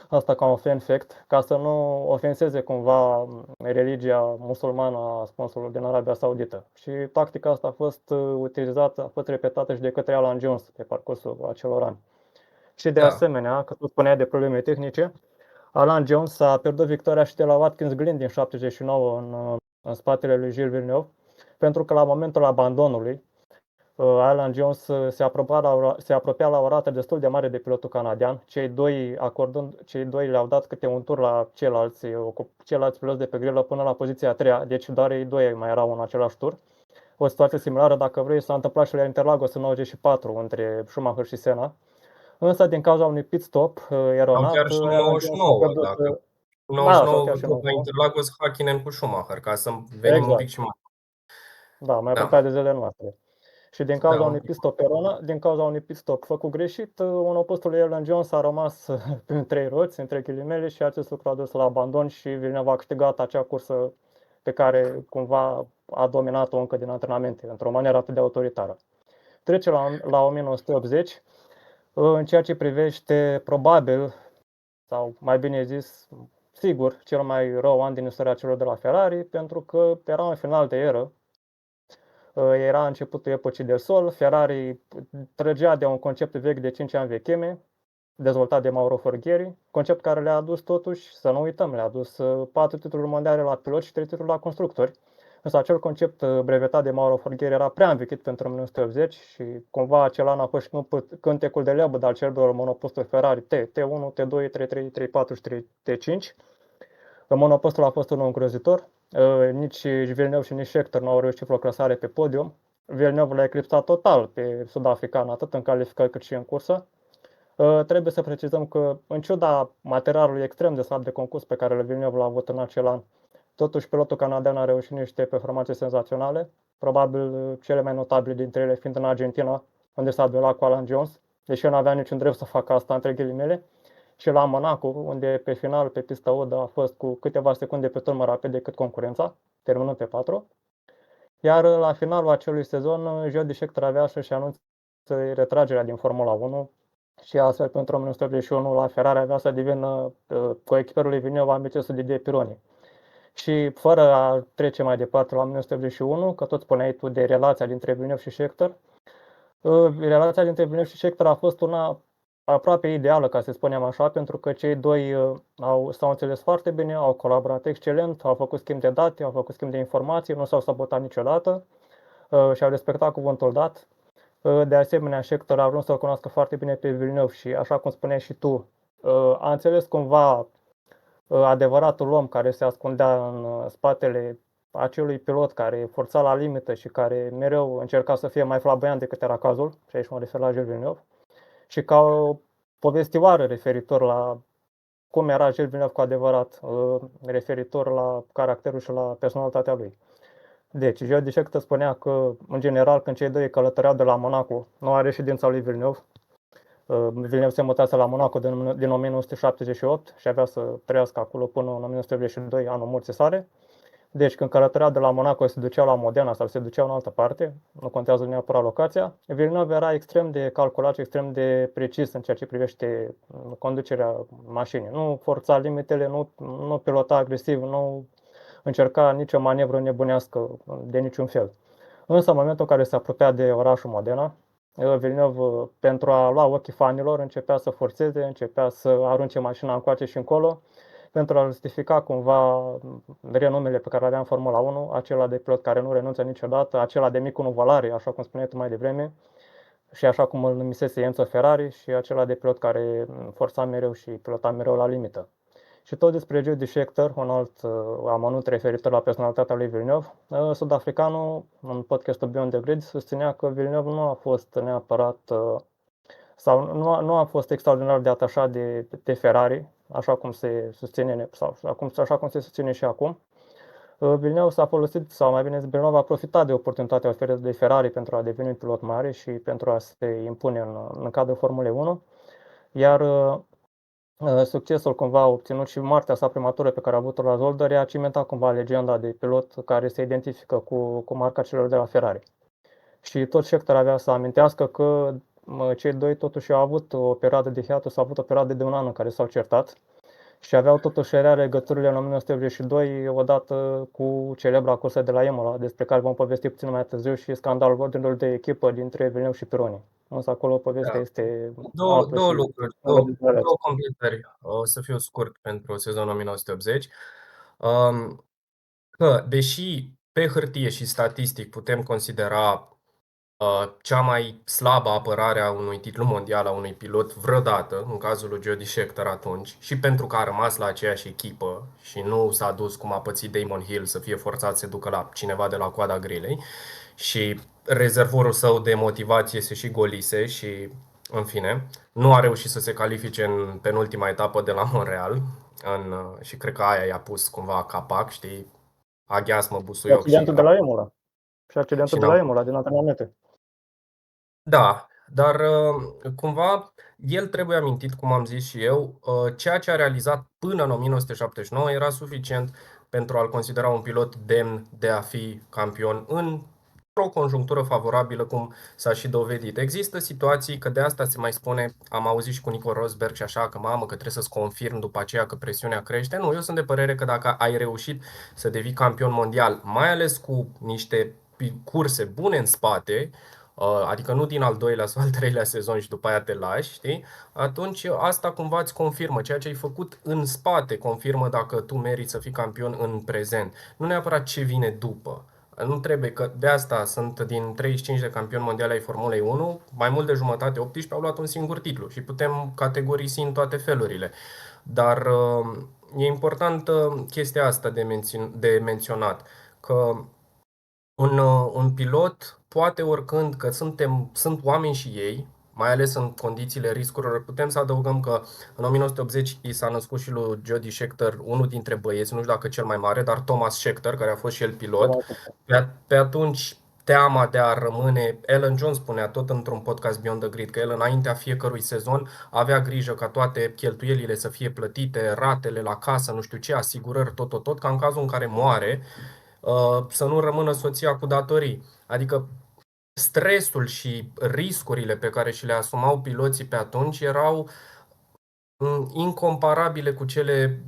asta ca un fun fact, ca să nu ofenseze cumva religia musulmană a sponsorului din Arabia Saudită. Și tactica asta a fost utilizată, a fost repetată și de către Alan Jones pe parcursul acelor ani. Și de asemenea, că tu spuneai de probleme tehnice, Alan Jones a pierdut victoria și de la Watkins Glen din 79 în spatele lui Gilles Villeneuve, pentru că la momentul abandonului, Alan Jones se apropia la o rată destul de mare de pilotul canadian, cei doi le-au dat câte un tur la ceilalți piloți de pe grilă până la poziția a treia, deci doar ei doi mai erau în același tur. O situație similară, dacă vrei, s-a întâmplat și la Interlagos în 94 între Schumacher și Senna. Însă, din cauza unui pit stop eronat, chiar și 99, dacă 99 la Interlagos, Hakkinen cu Schumacher, ca să venim un pic și mai. Da, mai aproape de zilele noastre. Și din cauza unui pit stop făcut greșit, monopostul lui Alan Jones a rămas în 3 roți, între ghilimele, și acest lucru a dus la abandon și Villeneuve a câștigat acea cursă pe care cumva a dominat-o încă din antrenamente, într-o manieră atât de autoritară. Trece la 1980, în ceea ce privește probabil, sau mai bine zis, sigur, cel mai rău an din istoria celor de la Ferrari, pentru că era un final de eră. Era începutul epocii de sol, Ferrari trăgea de un concept vechi de 5 ani vechime, dezvoltat de Mauro Forghieri, concept care le-a adus totuși, să nu uităm, le-a adus 4 titluri mondiale la piloți și 3 titluri la constructori. Însă acel concept brevetat de Mauro Forghieri era prea învechit pentru 1980 și cumva acel an a fost nu cântecul de leabăd al celor monoposturi Ferrari T1, T2, T3, T4 și T5. Monopostul a fost unul îngrozitor. Nici Villeneuve și nici Scheckter nu au reușit vreo clasare pe podium. Villeneuve l-a eclipsat total pe sud-african, atât în calificări cât și în cursă. Trebuie să precizăm că, în ciuda materialului extrem de slab de concurs pe care Villeneuve l-a avut în acel an, totuși pilotul canadian a reușit niște performanțe senzaționale, probabil cele mai notabile dintre ele fiind în Argentina, unde s-a duelat cu Alan Jones, deși el nu avea niciun drept să facă asta, între ghilimele, și la Monaco, unde pe final, pe pista udă, a fost cu câteva secunde pe turn mai rapid decât concurența, terminând pe 4. Iar la finalul acelui sezon, Jody Scheckter avea să-și anunțe retragerea din Formula 1 și astfel pentru 1981 la Ferrari avea să devină coechiperul lui Villeneuve ambițiosul Didier Pironi. Și fără a trece mai departe la 1981, că tot spuneai tu de relația dintre Villeneuve și Scheckter, relația dintre Villeneuve și Scheckter a fost una aproape ideală, ca să spunem așa, pentru că cei doi s-au înțeles foarte bine, au colaborat excelent, au făcut schimb de date, au făcut schimb de informații, nu s-au sabotat niciodată și au respectat cuvântul dat. De asemenea, Scheckter a ajuns să-l cunoască foarte bine pe Villeneuve și, așa cum spuneai și tu, a înțeles cumva adevăratul om care se ascundea în spatele acelui pilot care forța la limită și care mereu încerca să fie mai flamboiant decât era cazul, și aici mă refer la Gilles Villeneuve, și ca o povestioară referitor la cum era Gilles Villeneuve cu adevărat, referitor la caracterul și la personalitatea lui. Deci, Jody Scheckter spunea că, în general, când cei doi călătoreau de la Monaco, noua reședință a lui Villeneuve, Villeneuve se mutase la Monaco din 1978 și avea să trăiască acolo până în 1982, anul morții sale. Deci când călătorea de la Monaco se ducea la Modena sau se ducea în altă parte, nu contează neapărat locația, Villeneuve era extrem de calculat și extrem de precis în ceea ce privește conducerea mașinii. Nu forța limitele, nu pilota agresiv, nu încerca nicio manevră nebunească de niciun fel. Însă în momentul în care se apropia de orașul Modena, Villeneuve, pentru a lua ochii fanilor, începea să forțeze, începea să arunce mașina încoace și încolo, pentru a justifica cumva renumele pe care le avea în Formula 1, acela de pilot care nu renunță niciodată, acela de mic valare, așa cum spuneai tu mai devreme, și așa cum îl numisese Enzo Ferrari, și acela de pilot care forța mereu și pilota mereu la limită. Și tot despre Jody Scheckter, un alt amănunt referitor la personalitatea lui Villeneuve, sud-africanul, în podcastul Beyond the Grid, susținea că Villeneuve nu a fost neapărat sau nu a fost extraordinar de atașat de Ferrari, așa cum se susține, sau așa cum se susține și acum. Villeneuve s-a folosit, sau mai bine zis, Villeneuve a profitat de oportunitatea oferită de Ferrari pentru a deveni un pilot mare și pentru a se impune în cadrul Formulei 1, iar succesul cumva obținut și moartea sa prematură pe care a avut-o la Zolder a cimentat cumva legenda de pilot care se identifică cu marca celor de la Ferrari. Și tot Scheckter avea să amintească că cei doi totuși au avut o perioadă de hiatus, au avut o perioadă de un an în care s-au certat și aveau totuși rea legăturile în 1982 odată cu celebra cursă de la Imola, despre care vom povesti puțin mai târziu, și scandalul ordinilor de echipă dintre Villeneuve și Pironi. Însă acolo povestea este două lucruri, două completări. O să fiu scurt pentru sezonul 1980. Că, deși pe hârtie și statistic putem considera cea mai slabă apărare a unui titlu mondial a unui pilot vreodată, în cazul lui Jody Scheckter atunci, și pentru că a rămas la aceeași echipă și nu s-a dus cum a pățit Damon Hill să fie forțat să se ducă la cineva de la coada grilei și rezervorul său de motivație se și golise și, în fine, nu a reușit să se califice în penultima etapă de la Montreal și cred că aia i-a pus cumva capac, știi, aghiasmă, busuioc și accidentul de la Imola. Și accidentul de la Imola din antrenamente. Da, dar cumva el trebuie amintit, cum am zis și eu, ceea ce a realizat până în 1979 era suficient pentru a-l considera un pilot demn de a fi campion într-o conjunctură favorabilă, cum s-a și dovedit. Există situații, că de asta se mai spune, am auzit și cu Nico Rosberg și așa, că mamă, că trebuie să-ți confirm după aceea că presiunea crește. Nu, eu sunt de părere că dacă ai reușit să devii campion mondial, mai ales cu niște curse bune în spate, adică nu din al doilea sau al treilea sezon și după aia te lași, știi? Atunci asta cumva îți confirmă ceea ce ai făcut în spate, confirmă dacă tu meriți să fii campion în prezent. Nu neapărat ce vine după. Nu trebuie, că de asta sunt din 35 de campioni mondiali ai Formulei 1, mai mult de jumătate, 18, au luat un singur titlu și putem categorisi în toate felurile. Dar e importantă chestia asta de menționat, că un pilot poate oricând, că sunt oameni și ei, mai ales în condițiile riscurilor. Putem să adăugăm că în 1980 i s-a născut și lui Jody Scheckter, unul dintre băieți, nu știu dacă cel mai mare, dar Thomas Scheckter, care a fost și el pilot. Pe atunci teama de a rămâne, Alan Jones spunea tot într-un podcast Beyond the Grid că el înaintea fiecărui sezon avea grijă ca toate cheltuielile să fie plătite, ratele la casă, nu știu ce, asigurări, tot, ca în cazul în care moare să nu rămână soția cu datorii. Adică stresul și riscurile pe care și le asumau piloții pe atunci erau incomparabile cu cele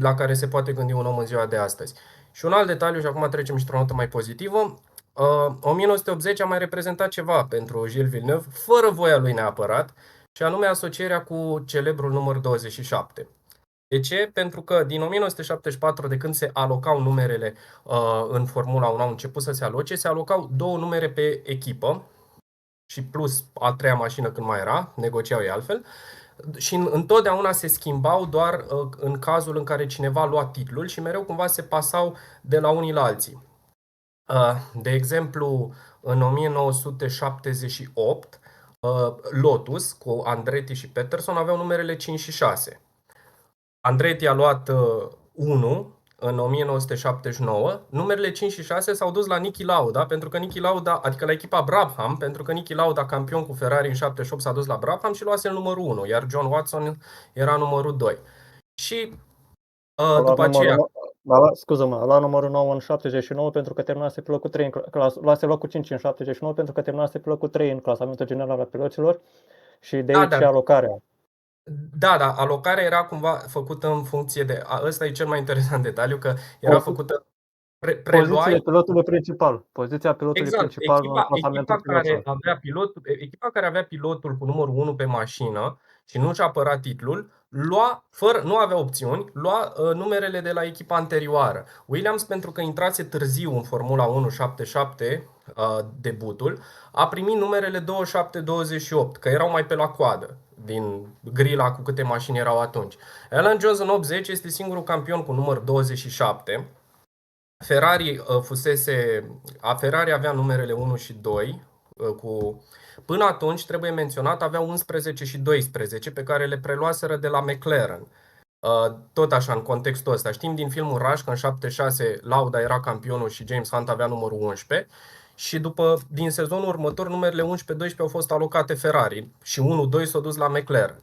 la care se poate gândi un om în ziua de astăzi. Și un alt detaliu, și acum trecem și într-o notă mai pozitivă, 1980 a mai reprezentat ceva pentru Gilles Villeneuve, fără voia lui neapărat, și anume asocierea cu celebrul număr 27. De ce? Pentru că din 1974, de când se alocau numerele în Formula 1, au început să se aloce, se alocau 2 numere pe echipă și plus a 3-a mașină când mai era, negociau ei altfel, și întotdeauna se schimbau doar în cazul în care cineva lua titlul și mereu cumva se pasau de la unii la alții. De exemplu, în 1978, Lotus cu Andretti și Peterson aveau numerele 5 și 6. Andretti a luat 1, în 1979, numerele 5 și 6 s-au dus la Niki Lauda, pentru că Niki Lauda, adică la echipa Brabham, pentru că Niki Lauda, campion cu Ferrari în 78, s-a dus la Brabham și luase numărul 1, iar John Watson era numărul 2. Și A luat după aceea, numărul, scuză-mă, a luat numărul 9 în 79 pentru că terminase pe locul 3 în luase locul 5 în 79 pentru că terminase pe locul 3 în clasamentul general al piloților și de aici alocarea. Da, alocarea era cumva făcută în funcție de... Ăsta e cel mai interesant detaliu, că era făcută... Poziția pilotului principal. Poziția pilotului principal în clasamentul piloților. Echipa care avea pilotul cu numărul 1 pe mașină și nu și-a apărat titlul, nu avea opțiuni, lua numerele de la echipa anterioară. Williams, pentru că intrase târziu în Formula 1 77, debutul, a primit numerele 27-28, că erau mai pe la coadă din grila cu câte mașini erau atunci. Alan Jones în 80 este singurul campion cu număr 27. Ferrari avea numerele 1 și 2 până atunci, trebuie menționat, avea 11 și 12 pe care le preluaseră de la McLaren. Tot așa, în contextul ăsta. Știm din filmul Rush că în 76 Lauda era campionul și James Hunt avea numărul 11 și din sezonul următor numerele 11-12 au fost alocate Ferrari și 1-2 s-au dus la McLaren.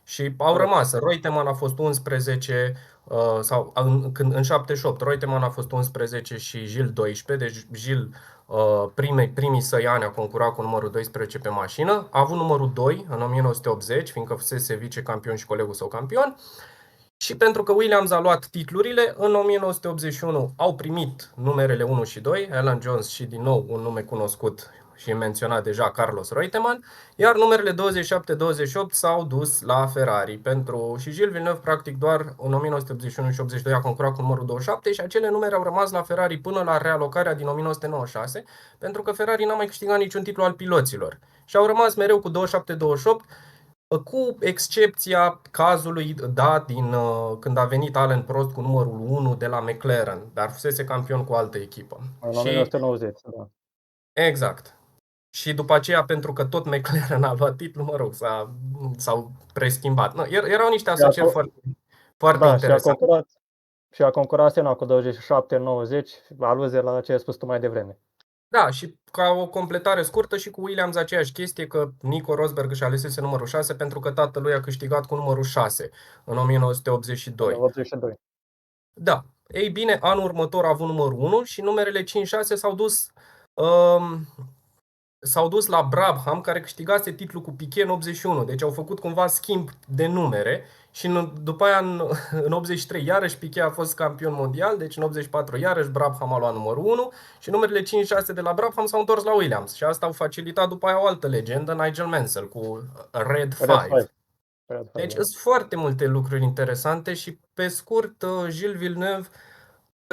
Și au rămas. Reutemann a fost 11 în 78. Reutemann a fost 11 și Gilles 12. Deci Gilles primii săi ani a concurat cu numărul 12 pe mașină. A avut numărul 2 în 1980, fiindcă fusese vicecampion și colegul său campion. Și pentru că Williams a luat titlurile, în 1981 au primit numerele 1 și 2, Alan Jones și din nou un nume cunoscut și menționat deja, Carlos Reutemann, iar numerele 27-28 s-au dus la Ferrari. Și Gilles Villeneuve, practic, doar în 1981 și 82 a concurat cu numărul 27 și acele numere au rămas la Ferrari până la realocarea din 1996, pentru că Ferrari n-a mai câștigat niciun titlu al piloților. Și au rămas mereu cu 27-28, cu excepția cazului dat când a venit Alain Prost cu numărul 1 de la McLaren, dar fusese campion cu altă echipă. În 1990, da. Exact. Și după aceea, pentru că tot McLaren a luat titlul, mă rog, s-au preschimbat. No, erau niște asocieri foarte interesante. Și a concurat Senna cu 27 în 90, aluzie la ce ai spus tu mai devreme. Da, și ca o completare scurtă și cu Williams aceeași chestie, că Nico Rosberg își alesese numărul 6 pentru că tatălui a câștigat cu numărul 6 în 1982. 82. Da. Ei bine, anul următor a avut numărul 1 și numerele 5-6 s-au dus la Brabham, care câștigase titlul cu Piquet în 81. Deci au făcut cumva schimb de numere și după aia în 83 iarăși Piquet a fost campion mondial, deci în 84 iarăși Brabham a luat numărul 1 și numerele 5-6 de la Brabham s-au întors la Williams. Și asta au facilitat după aia o altă legendă, Nigel Mansell, cu Red 5. Deci sunt foarte multe lucruri interesante și pe scurt, Gilles Villeneuve,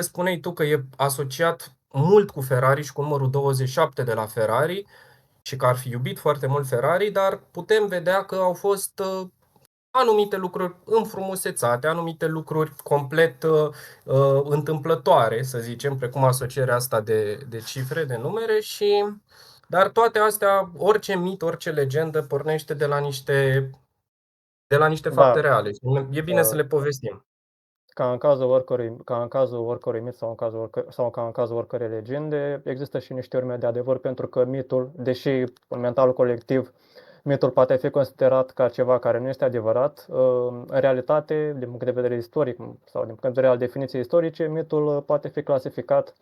spuneai tu că e asociat mult cu Ferrari și cu numărul 27 de la Ferrari și că ar fi iubit foarte mult Ferrari, dar putem vedea că au fost anumite lucruri înfrumusețate, anumite lucruri complet întâmplătoare, să zicem, precum asocierea asta de cifre, de numere, dar toate astea, orice mit, orice legendă pornește de la niște fapte reale. E bine să le povestim. Ca în cazul oricărui mit sau ca în cazul oricărei legende, există și niște urme de adevăr, pentru că mitul, deși în mentalul colectiv mitul poate fi considerat ca ceva care nu este adevărat, în realitate, din punct de vedere istoric sau din punct de vedere al definiției istorice, mitul poate fi clasificat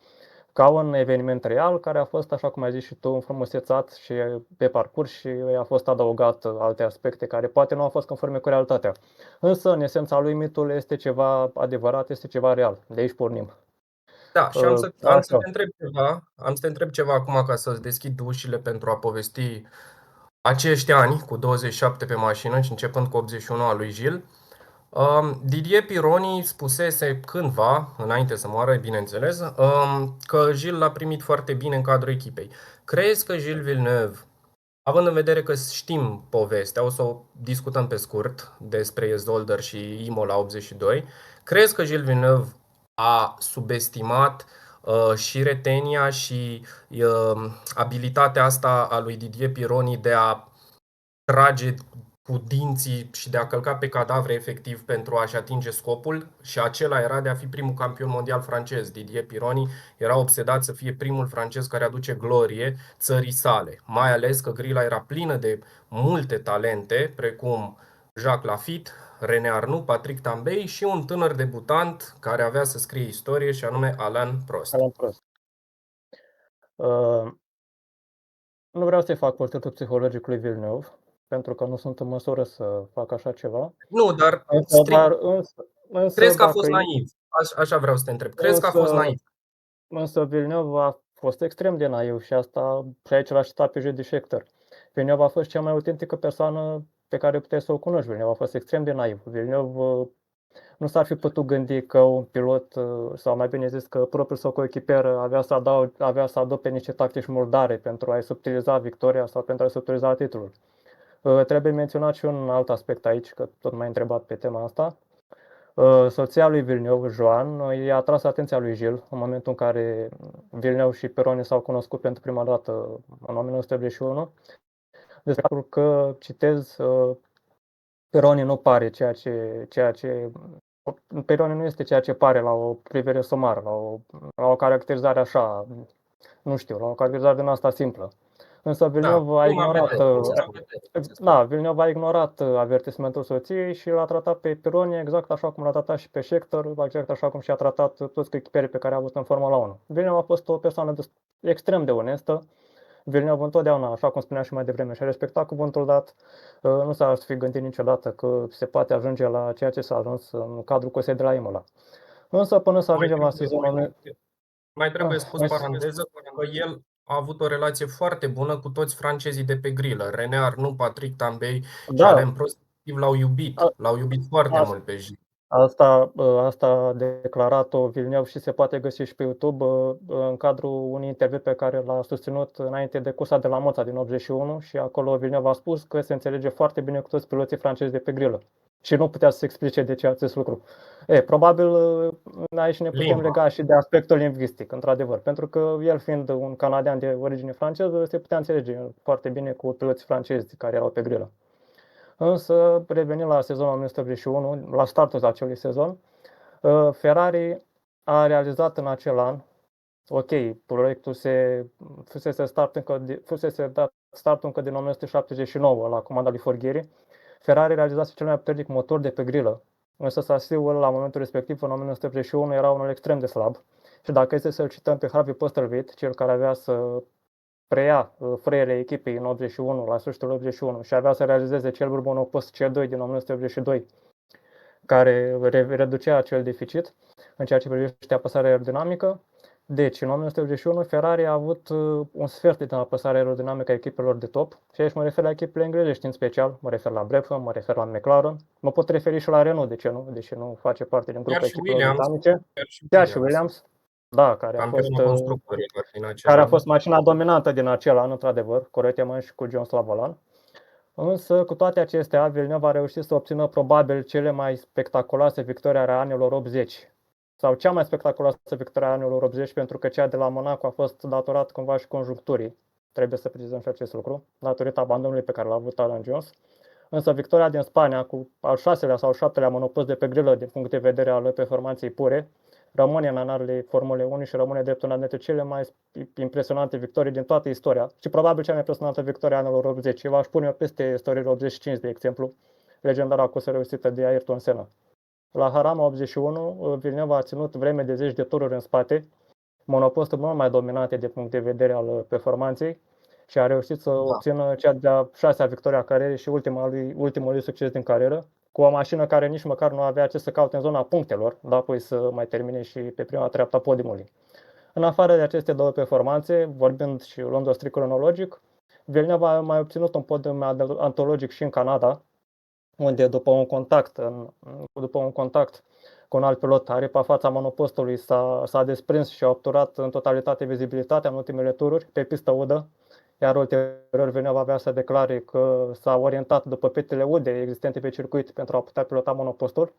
ca un eveniment real care a fost, așa cum ai zis și tu, înfrumusețat și pe parcurs și a fost adăugat alte aspecte care poate nu au fost conforme cu realitatea. Însă, în esența lui, mitul este ceva adevărat, este ceva real. De aici pornim. Da, și am să te întreb ceva acum ca să-ți deschid ușile pentru a povesti acești ani cu 27 pe mașină și începând cu 81 al lui Gilles. Didier Pironi spusese cândva, înainte să moară, bineînțeles, că Gilles l-a primit foarte bine în cadrul echipei. Crezi că Gilles Villeneuve, având în vedere că știm povestea, o să o discutăm pe scurt despre Zolder și Imola 82, crezi că Gilles Villeneuve a subestimat și retenia și abilitatea asta a lui Didier Pironi de a trage cu dinții și de a călca pe cadavre efectiv pentru a-și atinge scopul și acela era de a fi primul campion mondial francez. Didier Pironi era obsedat să fie primul francez care aduce glorie țării sale, mai ales că grila era plină de multe talente, precum Jacques Lafitte, René Arnoux, Patrick Tambay și un tânăr debutant care avea să scrie istorie și anume Alain Prost. Alain Prost. Nu vreau să-i fac portretul psihologic lui Villeneuve, pentru că nu sunt în măsură să fac așa ceva. Nu, dar Însă, strict, însă crezi că a dacă fost naiv? Așa vreau să te întreb. Crezi că a fost naiv? Însă Villeneuve a fost extrem de naiv și aici l-aș cita pe Judy Scheckter. Villeneuve a fost cea mai autentică persoană pe care puteai să o cunoști. Villeneuve a fost extrem de naiv. Villeneuve nu s-ar fi putut gândi că un pilot, sau mai bine zis că propriul său coechipier avea să adopte niște tactici murdare pentru a-i subtiliza victoria sau pentru a-i subtiliza titlul. Trebuie menționat și un alt aspect aici, că tot m-ai întrebat pe tema asta. Soția lui Villeneuve, Joan, i-a atras atenția lui Gilles în momentul în care Villeneuve și Pironi s-au cunoscut pentru prima dată în 1981, despre faptul că, citez, Pironi nu pare Pironi nu este ceea ce pare la o privire sumară, la o caracterizare așa, nu știu, la o caracterizare din asta simplă. Însă Villeneuve Villeneuve a ignorat avertismentul soției și l-a tratat pe Pironi exact așa cum l-a tratat și pe Scheckter, exact așa cum și-a tratat toți echipierii pe care a avut în Formula 1. Villeneuve a fost o persoană extrem de onestă. Villeneuve întotdeauna, așa cum spunea și mai devreme, și-a respectat cuvântul dat. Nu s-a fi gândit niciodată că se poate ajunge la ceea ce s-a ajuns în cadrul Cosei de la Imola. Însă până să ajungem la sezonul... Mai trebuie spus paranteză că el a avut o relație foarte bună cu toți francezii de pe grilă. René Arnoux, Patrick Tambay și Alain Prost l-au iubit foarte mult pe Gilles. Asta a declarat-o Villeneuve și se poate găsi și pe YouTube în cadrul unui interviu pe care l-a susținut înainte de cursa de la Monza din 81 și acolo Villeneuve a spus că se înțelege foarte bine cu toți piloții francezi de pe grilă și nu putea să se explice de ce acest lucru. Probabil aici ne putem lega și de aspectul lingvistic, într-adevăr, pentru că el fiind un canadian de origine franceză, se putea înțelege foarte bine cu piloții francezi care erau pe grilă. Însă, revenind la sezonul 1981, la startul acelui sezon, Ferrari a realizat în acel an, proiectul fusese dat startul încă din 1979 la comanda lui Forghieri. Ferrari realizase cel mai puternic motor de pe grilă, însă sasiul la momentul respectiv, în 1981, era unul extrem de slab. Și dacă este să-l cităm pe Harvey Postlethwaite, cel care avea să preia frâiele echipei în 81, la sfârșitul 81 și avea să realizeze cel monopost C2 din 1982, care reducea acel deficit în ceea ce privește apăsarea aerodinamică. Deci, în 1981, Ferrari a avut un sfert din apăsarea aerodinamică a echipelor de top și aici mă refer la echipele englezești în special, mă refer la Brabham, mă refer la McLaren, mă pot referi și la Renault, de ce nu? Deși nu face parte din grupul echipelor britanice. Chiar și Williams. Da, care a fost mașina dominantă din acel an, într-adevăr, corectement și cu John Slavolan. Însă, cu toate acestea, Villeneuve a reușit să obțină probabil cele mai spectaculoase victorii ale anilor 80. Sau cea mai spectaculoasă victorie a anilor 80, pentru că cea de la Monaco a fost datorat cumva și conjuncturii. Trebuie să precizăm și acest lucru, datorită abandonului pe care l-a avut Alan Jones. Însă victoria din Spania, cu al 6-lea sau 7-lea monopost de pe grilă din punct de vedere al performanței pure, rămâne în anarele Formule 1 și rămâne drept una dintre cele mai impresionante victorii din toată istoria și probabil cea mai impresionantă victorie a anilor 80. Eu aș pune peste istoriile 85, de exemplu, legendara cursă reușită de Ayrton Senna. La Jarama 81, Villeneuve a ținut vreme de 10 de tururi în spate, monopostul mult mai dominante de punct de vedere al performanței și a reușit să obțină cea de-a 6-a victorie a carierei și ultimul lui succes din carieră, cu o mașină care nici măcar nu avea ce să caute în zona punctelor, dar apoi să mai termine și pe prima treaptă a podiumului. În afară de aceste două performanțe, vorbind și luând-o strict cronologic, Villeneuve a mai obținut un podium antologic și în Canada, unde după un contact cu un alt pilot, aripa fața monopostului s-a desprins și a obturat în totalitate vizibilitatea în ultimele tururi pe pistă udă, iar ulterior Villeneuve avea să declare că s-a orientat după petele ude existente pe circuit pentru a putea pilota monopostul.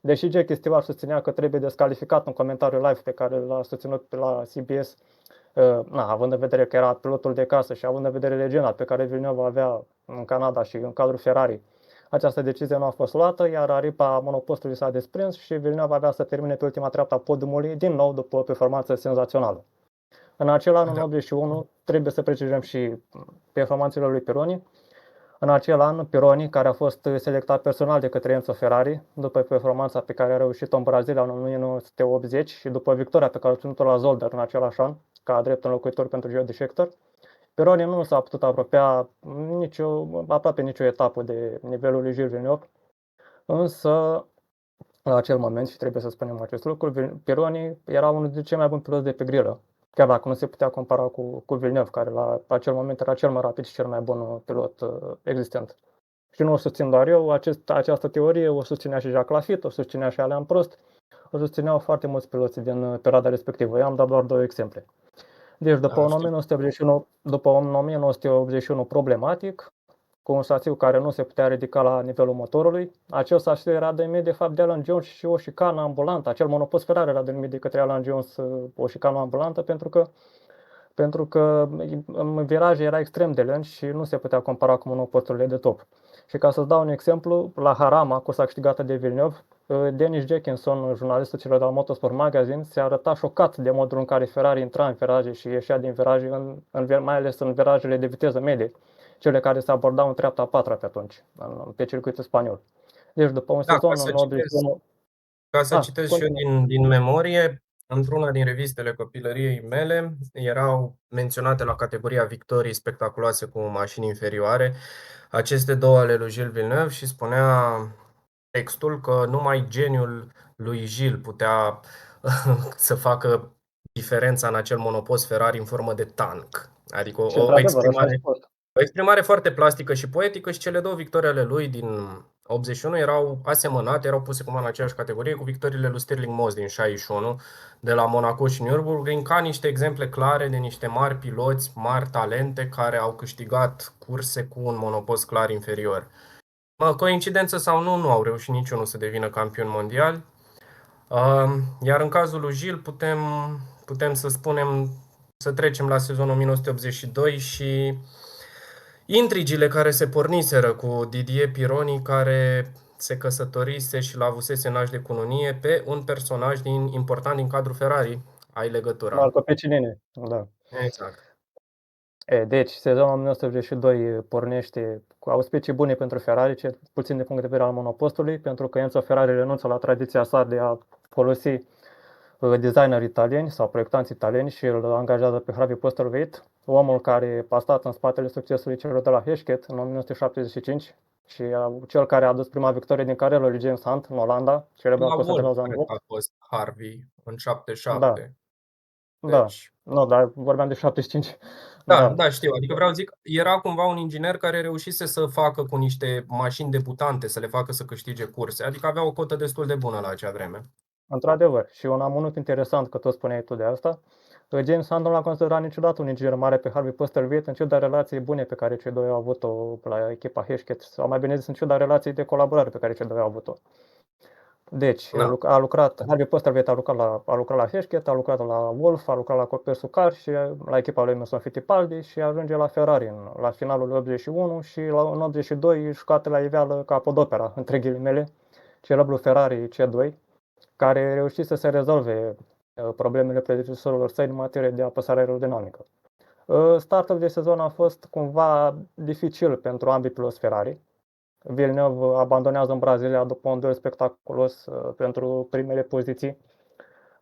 Deși Jackie Stewart susținea că trebuie descalificat în comentariul live pe care l-a susținut la CBS, având în vedere că era pilotul de casă și având în vedere legenda pe care Villeneuve avea în Canada și în cadrul Ferrari, Această decizie nu a fost luată, iar aripa monopostului s-a desprins și Villeneuve avea să termine pe ultima treaptă a podiumului, din nou după o performanță senzațională. În acel an, în Da. 81, trebuie să precizăm și performanțele lui Pironi. În acel an, Pironi, care a fost selectat personal de către Enzo Ferrari, după performanța pe care a reușit-o în Brazilia în 1980 și după victoria pe care a obținut-o la Zolder în același an, ca drept înlocuitor pentru Jody Scheckter, Pironi nu s-a putut apropia aproape nicio etapă de nivelul lui Gilles Villeneuve, însă la acel moment, și trebuie să spunem acest lucru, Pironi era unul dintre cei mai buni piloți de pe grilă, chiar dacă nu se putea compara cu Villeneuve, care la acel moment era cel mai rapid și cel mai bun pilot existent. Și nu o susțin doar eu, această teorie o susținea și Jacques Lafitte, o susținea și Alain Prost, o susțineau foarte mulți piloți din perioada respectivă. Eu am dat doar 2 exemple. Deci după un 1981 problematic, cu un șasiu care nu se putea ridica la nivelul motorului, acel șasiu era denumit de fapt de Alan Jones și o șicană ambulantă. Acel monopost Ferrari era denumit de către Alan Jones o șicană ambulantă pentru că în viraje era extrem de lent și nu se putea compara cu monoposturile de top. Și ca să-ți dau un exemplu, la Harama, cursa câștigată de Villeneuve, Dennis Jackinson, jurnalistul celor de la Motorsport Magazine, se arăta șocat de modul în care Ferrari intra în viraje și ieșea din viraje, mai ales în virajele de viteză medie, cele care se abordau în treapta a patra pe atunci, pe circuitul spaniol. Deci după un sezon în 81... Ca să citesc și eu din memorie, într-una din revistele copilăriei mele erau menționate la categoria victorii spectaculoase cu mașini inferioare aceste două ale lui Gilles Villeneuve și spunea textul că numai geniul lui Gilles putea să facă diferența în acel monopost Ferrari în formă de tank. Adică o exprimare foarte plastică și poetică și cele două victorii ale lui din 81 erau asemănate, erau puse cumva în aceeași categorie cu victoriile lui Stirling Moss din 61 de la Monaco și Nürburgring, ca niște exemple clare de niște mari piloți, mari talente care au câștigat curse cu un monopost clar inferior. Coincidență sau nu, nu au reușit niciunul să devină campion mondial. Iar în cazul lui Gilles putem să spunem, să trecem la sezonul 1982 și intrigile care se porniseră cu Didier Pironi, care se căsătorise și l-avusese naș de cununie pe un personaj important din cadrul Ferrari. Ai legătura. Marco Peccinini, da. Exact. Deci, sezonul 1982 pornește cu auspicii bune pentru Ferrari, cel puțin de punct de vedere al monopostului, pentru că Enzo Ferrari renunță la tradiția sa de a folosi designeri italieni sau proiectanți italieni și îl angajează pe Harvey Postlethwaite, omul care a stat în spatele succesului celor de la Hesketh în 1975 și cel care a adus prima victorie din carieră lui James Hunt în Olanda, celebra cursă de la Zandvoort. A fost Harvey în 77. Da. Deci... Da, nu, dar vorbeam de 75. Da, știu. Adică vreau să zic, era cumva un inginer care reușise să facă cu niște mașini debutante, să le facă să câștige curse. Adică avea o cotă destul de bună la acea vreme. Într-adevăr. Și un amănunt interesant, că tot spuneai tu de asta, James Hunt nu l-a considerat niciodată un inginer mare pe Harvey Postlethwaite, în ciuda relației bune pe care cei doi au avut-o la echipa Hesketh, sau mai bine zis, în ciuda relației de colaborare pe care cei doi au avut-o. Deci, Harvey Postlethwaite a lucrat la Hesketh, a lucrat la Wolf, a lucrat la Copper Car și la echipa lui Emerson Fittipaldi și ajunge la Ferrari la finalul 81 și în 82 își scoate la iveală capodopera, între ghilimele, celebrul Ferrari C2, care reușit să se rezolve problemele predecesorilor săi în materie de apăsare aerodinamică. Startul de sezon a fost cumva dificil pentru ambii piloți Ferrari. Villeneuve abandonează în Brazilia după un duel spectaculos pentru primele poziții.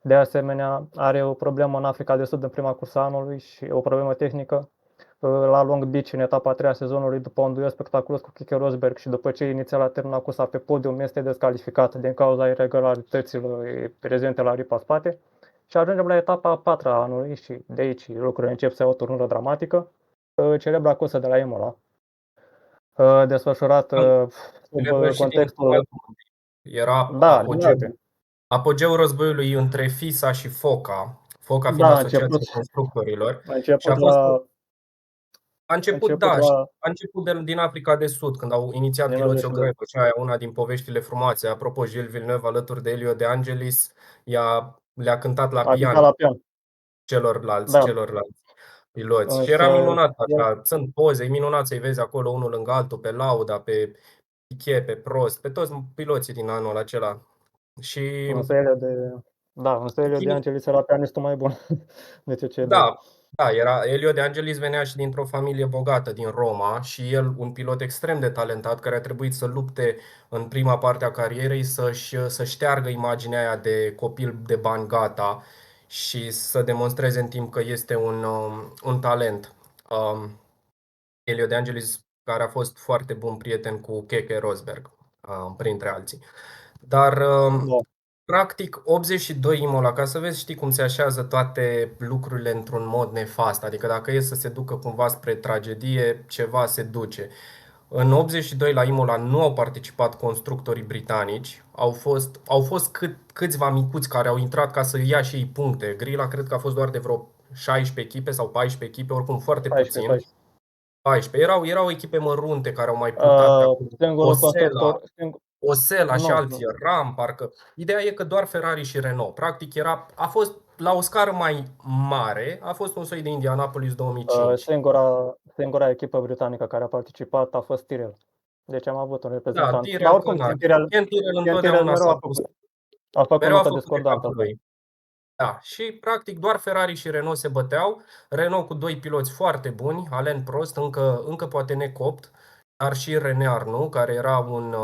De asemenea, are o problemă în Africa de Sud în prima cursă anului și o problemă tehnică la Long Beach în etapa a treia sezonului după un duel spectaculos cu Keke Rosberg și după ce inițial a terminat cursa pe podium, este descalificat din cauza irregularităților prezente la aripa spate și ajungem la etapa a patra anului și de aici lucrurile încep să iau o turnură dramatică, celebra cursă de la Imola, desfășurată sub contextul... Era apogeul războiului între FISA și FOCA. FOCA fiind Asociația Constructorilor. A început din Africa de Sud, când au inițiat piloții o grevă și aia, una din poveștile frumoase. Apropo, Gilles Villeneuve, alături de Elio De Angelis, le-a cântat la pian celorlalți piloți. Și era minunat așa. Sunt poze, e minunat să-i vezi acolo unul lângă altul, pe lauda, pe Piquet, pe Prost, pe toți piloții din anul acela. Și Însă Elio De Angelis era pianistul mai bun de cei doi. da, Elio De Angelis venea și dintr-o familie bogată din Roma și el, un pilot extrem de talentat, care a trebuit să lupte în prima parte a carierei să șteargă imaginea aia de copil de bani gata și să demonstreze în timp că este un talent. Elio De Angelis, care a fost foarte bun prieten cu Keke Rosberg, printre alții. Dar Da. practic 82 Imola, ca să vezi, știi cum se așează toate lucrurile într-un mod nefast. Adică dacă e să se ducă cumva spre tragedie, ceva se duce. În 82 la Imola nu au participat constructorii britanici, au fost câțiva micuți care au intrat ca să ia și ei puncte. Grila cred că a fost doar de vreo 16 echipe sau 14 echipe, oricum foarte 14, puțin. 14. Erau echipe mărunte care au mai 14. punctat pe acolo. Singurul constructor, Osela și nu, alții, Ram, parcă. Ideea e că doar Ferrari și Renault. Practic a fost la o scară mai mare, a fost un soi de Indianapolis 2005. singura echipă britanică care a participat a fost Tyrrell. Deci am avut un Da, reprezentant. Tyrrell, Dar oricum, Ken Tyrrell întotdeauna mereu s-a pus, a făcut mereu a notă făcut de capul discordantă. lui. Da, și practic doar Ferrari și Renault se băteau. Renault cu doi piloți foarte buni, Alain Prost, încă poate necopt, dar și René Arnoux, care era un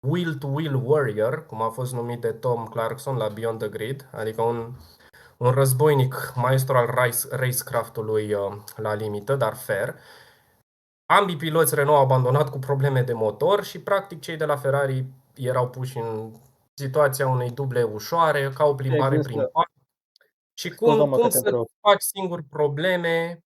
wheel-to-wheel warrior, cum a fost numit de Tom Clarkson la Beyond the Grid, adică un războinic maestru al racecraft-ului la limită, dar fair. Ambii piloți Renault au abandonat cu probleme de motor și practic cei de la Ferrari erau puși în situația unei duble ușoare, ca o plimbare prin parc. Și cum să faci singur probleme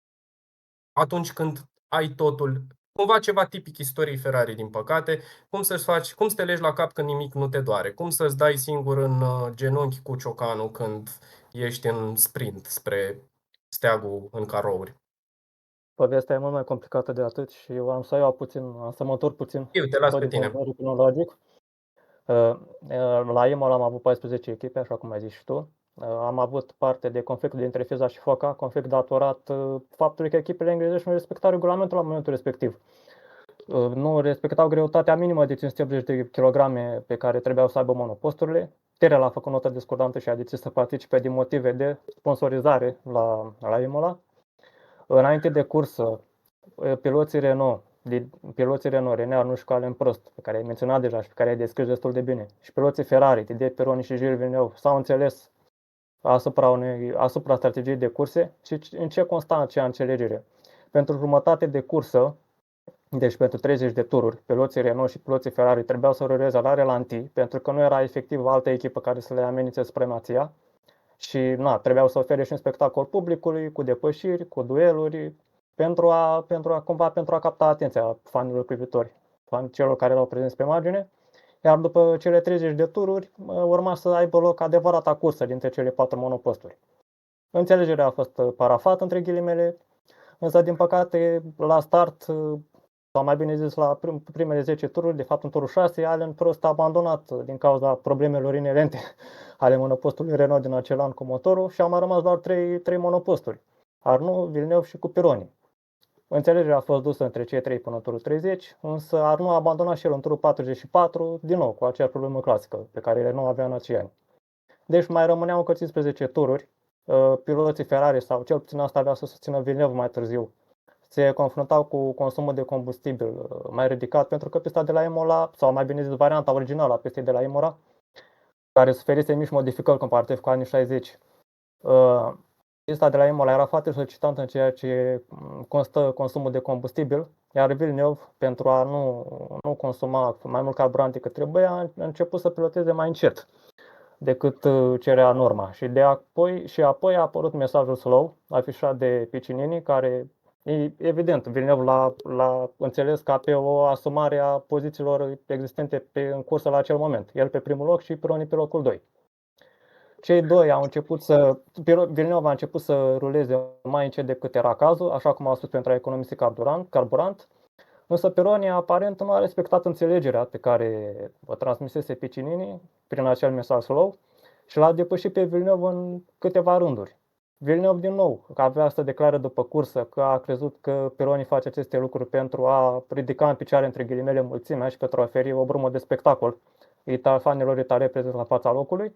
atunci când ai totul? Cumva ceva tipic istoriei Ferrari, din păcate. Cum să te legi la cap când nimic nu te doare? Cum să-ți dai singur în genunchi cu ciocanul când ești în sprint spre steagul în carouri? Povestea e mult mai complicată de atât și eu am să mă întorc puțin Eu te las tot pe din tine. punct de vedere cronologic. La Imola am avut 14 echipe, așa cum ai zis și tu. Am avut parte de conflictul dintre FISA și FOCA, conflict datorat faptului că echipele englezești nu respectau regulamentul la momentul respectiv. Nu respectau greutatea minimă de 580 de kg pe care trebuiau să aibă monoposturile. Tyrrell a făcut notă discordantă și a decis să participe din motive de sponsorizare la Imola. Înainte de cursă, piloții Renault, René Arnoux și Alain Prost, pe care ai menționat deja și pe care ai descris destul de bine, și piloții Ferrari, Didier Pironi și Gilles Villeneuve, s-au înțeles asupra strategiei de curse și în ce consta acea înțelegere. Pentru jumătate de cursă, deci pentru 30 de tururi, piloții Renault și piloții Ferrari trebuiau să ruleze la relanti, pentru că nu era efectiv altă echipă care să le amenințe supremația și trebuiau să ofere și un spectacol publicului, cu depășiri, cu dueluri, pentru a capta atenția fanilor privitori, celor care erau prezenți pe margine. Iar după cele 30 de tururi, urma să aibă loc adevărata cursă dintre cele 4 monoposturi. Înțelegerea a fost parafată, între ghilimele, însă, din păcate, la start, sau mai bine zis, la primele 10 tururi, de fapt în turul 6, Alain Prost a abandonat din cauza problemelor inerente ale monopostului Renault din acel an cu motorul și au mai rămas doar 3 monoposturi, Arnoux, Villeneuve și cu Pironi. Înțelegerea a fost dusă între cei 3 până în turul 30, însă Arnoux a abandonat și el în turul 44, din nou cu acea problemă clasică pe care Renault avea în acei ani. Deci mai rămâneau încă 15 tururi. Piloții Ferrari, sau cel puțin asta avea să susțină Villeneuve mai târziu, se confruntau cu consumul de combustibil mai ridicat, pentru că pista de la Imola, sau mai bine zis varianta originală a pistei de la Imola, care suferise mici modificări comparativ cu anii 60, pista de la Imola era foarte solicitantă în ceea ce constă consumul de combustibil, iar Villeneuve, pentru a nu consuma mai mult carburant decât trebuia, a început să piloteze mai încet decât cerea norma. Și apoi a apărut mesajul slow, afișat de Piccinini, care, evident, Villeneuve l-a înțeles ca pe o asumare a pozițiilor existente în cursă la acel moment. El pe primul loc și Pironi pe locul 2. Cei doi Villeneuve a început să ruleze mai încet decât era cazul, așa cum a spus, pentru a economisi carburant, însă Pironi aparent nu a respectat înțelegerea pe care o transmisese Piccinini prin acel mesaj slow și l-a depășit pe Villeneuve în câteva rânduri. Villeneuve din nou avea să declare după cursă că a crezut că Pironi face aceste lucruri pentru a ridica în picioare între ghilimele mulțimea și pentru a oferi o brumă de spectacol fanilor italeni prezenți la fața locului.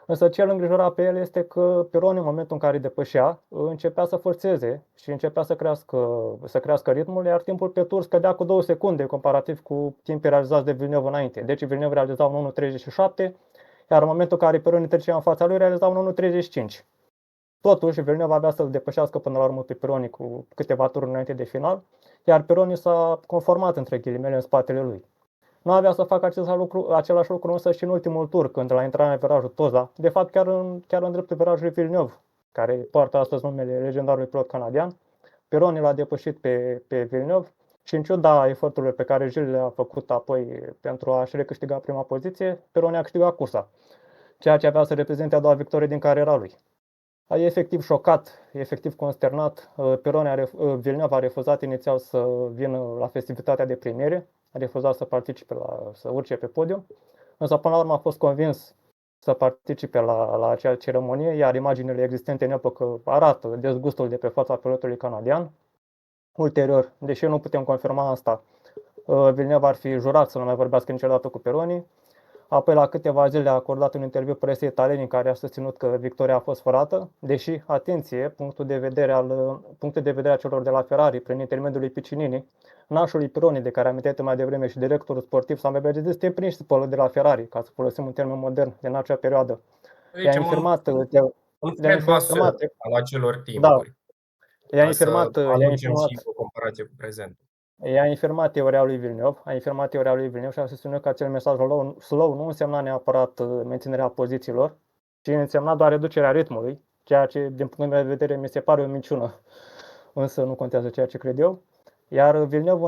Însă ce îl îngrijora pe el este că Pironi, în momentul în care îi depășea, începea să forțeze și începea să crească ritmul, iar timpul pe tur scădea cu 2 secunde comparativ cu timpii realizați de Villeneuve înainte. Deci Villeneuve realiza un 1.37, iar în momentul în care Pironi trecea în fața lui, realiza un 1.35. Totuși, Villeneuve avea să-l depășească până la urmă pe Pironi cu câteva tururi înainte de final, iar Pironi s-a conformat între ghilimele în spatele lui. Nu avea să facă același lucru însă și în ultimul tur, când la intrarea în virajul Toza, de fapt chiar în dreptul virajului Villeneuve, care poartă astăzi numele legendarului pilot canadian. Pironi l-a depășit pe Villeneuve și în ciuda eforturilor pe care Gilles le-a făcut apoi pentru a-și recâștiga prima poziție, Pironi a câștigat cursa, ceea ce avea să reprezinte a doua victorie din cariera lui. E efectiv șocat, efectiv consternat. Villeneuve a refuzat inițial să vină la festivitatea de premiere, a refuzat să participe să urce pe podium, însă până la urmă a fost convins să participe la acea ceremonie, iar imaginile existente în epocă arată dezgustul de pe fața pilotului canadian. Ulterior, deși nu putem confirma asta, Villeneuve ar fi jurat să nu mai vorbească niciodată cu Pironi. Apoi, la câteva zile, a acordat un interviu presei italiene în care a susținut că victoria a fost furată, deși, atenție, punctul de vedere a celor de la Ferrari, prin intermediul lui Piccinini, nașul lui Pironi, de care am amintit mai devreme, și directorul sportiv sau mai zis, este principul de la Ferrari, ca să folosim un termen modern din acea perioadă. I-a infirmat al acelor timpuri. I-a infirmat și o comparație cu prezentul. I-a infirmat teoria lui Villeneuve și a susținut că acel mesaj slow nu însemna neapărat menținerea pozițiilor, ci însemna doar reducerea ritmului, ceea ce, din punctul meu de vedere, mi se pare o minciună, însă nu contează ceea ce cred eu. Iar Villeneuve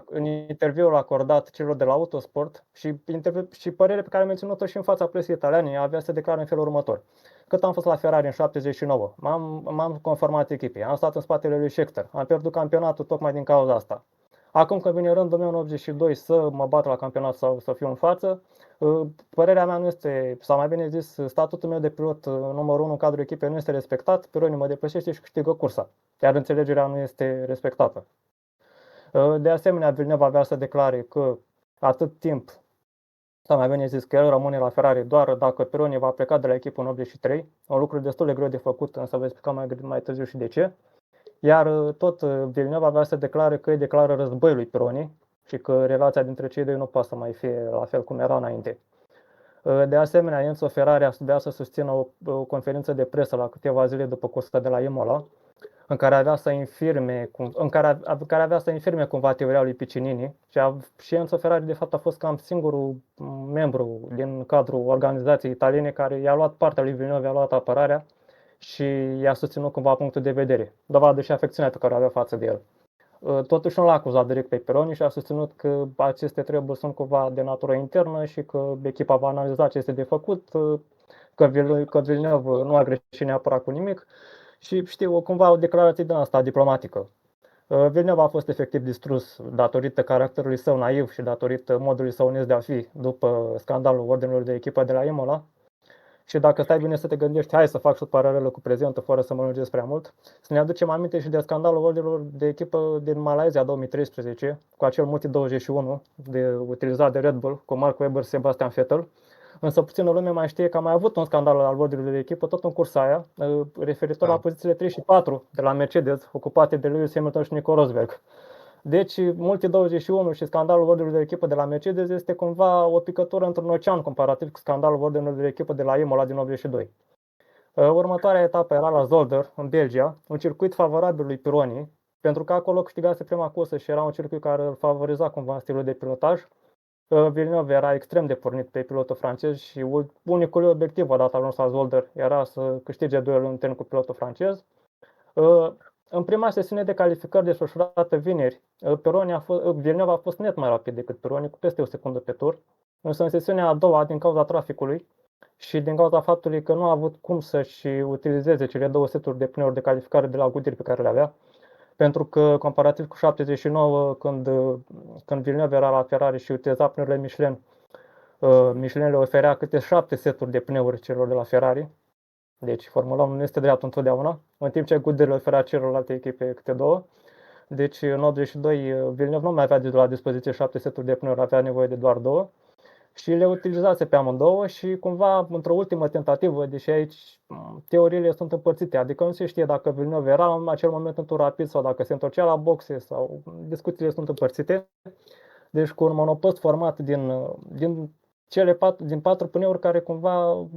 în interviul acordat celor de la Autosport și părerea pe care a menționat-o și în fața presei italiane, avea să declare în felul următor. Cât am fost la Ferrari în 79, m-am conformat echipei, am stat în spatele lui Scheckter, am pierdut campionatul tocmai din cauza asta. Acum când vine rândul meu în 82 să mă bat la campionat sau să fiu în față, părerea mea nu este, sau mai bine zis, statutul meu de pilot numărul 1 în cadrul echipei nu este respectat, Pironi mă depășește și câștigă cursa, iar înțelegerea nu este respectată. De asemenea, Villeneuve avea să declare că atât timp, sau mai bine zis, că el rămâne la Ferrari doar dacă Pironi va pleca de la echipă în 83, un lucru destul de greu de făcut, însă vă explica mai târziu și de ce. Iar tot Villeneuve avea să declare că îi declară război lui Pironi și că relația dintre cei doi nu poate să mai fie la fel cum era înainte. De asemenea, Enzo Ferrari avea să susțină o conferință de presă la câteva zile după cursa de la Imola, în care avea să infirme cumva teoria lui Piccinini și Enzo Ferrari de fapt a fost cam singurul membru din cadrul organizației italiene care i-a luat partea lui Villeneuve, i-a luat apărarea și i-a susținut cumva punctul de vedere, dovadă și afecțiunea pe care o avea față de el. Totuși nu l-a acuzat direct pe Pironi și a susținut că aceste treburi sunt cumva de natură internă și că echipa va analiza ce este de făcut, că Villeneuve nu a greșit neapărat cu nimic. Și știu, cumva o declarație din asta diplomatică. Villeneuve a fost efectiv distrus datorită caracterului său naiv și datorită modului său onest de a fi după scandalul ordinelor de echipă de la Imola. Și dacă stai bine să te gândești, hai să fac și o paralelă cu prezentul fără să mă lungesc prea mult, să ne aducem aminte și de scandalul ordinelor de echipă din Malaysia 2013, cu acel Multi21 utilizat de Red Bull, cu Mark Webber și Sebastian Vettel. Însă puțină lume mai știe că a mai avut un scandal al ordirilor de echipă, tot în cursa aia, referitor la pozițiile 3 și 4 de la Mercedes, ocupate de Lewis Hamilton și Nico Rosberg. Deci, Multi21 și scandalul ordirilor de echipă de la Mercedes este cumva o picătură într-un ocean comparativ cu scandalul ordirilor de echipă de la Imola din 82. Următoarea etapă era la Zolder, în Belgia, un circuit favorabil lui Pironi, pentru că acolo câștigase prima cursă și era un circuit care îl favoriza cumva stilul de pilotaj. Villeneuve era extrem de pornit pe pilotul francez și unicul obiectiv odată ajuns la Zolder era să câștige duelul intern cu pilotul francez. În prima sesiune de calificări desfășurată vineri, Villeneuve a fost net mai rapid decât Pironi, cu peste o secundă pe tur, însă în sesiunea a doua, din cauza traficului și din cauza faptului că nu a avut cum să-și utilizeze cele 2 seturi de pneuri de calificare de la Goodyear pe care le avea, pentru că comparativ cu 79, când Villeneuve era la Ferrari și utiliza pneurile Michelin, Michelin le oferea câte 7 seturi de pneuri celor de la Ferrari. Deci Formula 1 nu este dreaptă întotdeauna, în timp ce Goodyear le oferea celorlalte echipe câte 2. Deci în 82 Villeneuve nu mai avea la dispoziție 7 seturi de pneuri, avea nevoie de doar 2 și le utilizase pe amândouă și cumva într-o ultimă tentativă, deși aici teoriile sunt împărțite, adică nu se știe dacă Villeneuve era în acel moment într-un rapid sau dacă se întorcea la boxe sau discuțiile sunt împărțite. Deci cu un monopost format din din 4 pneuri care cumva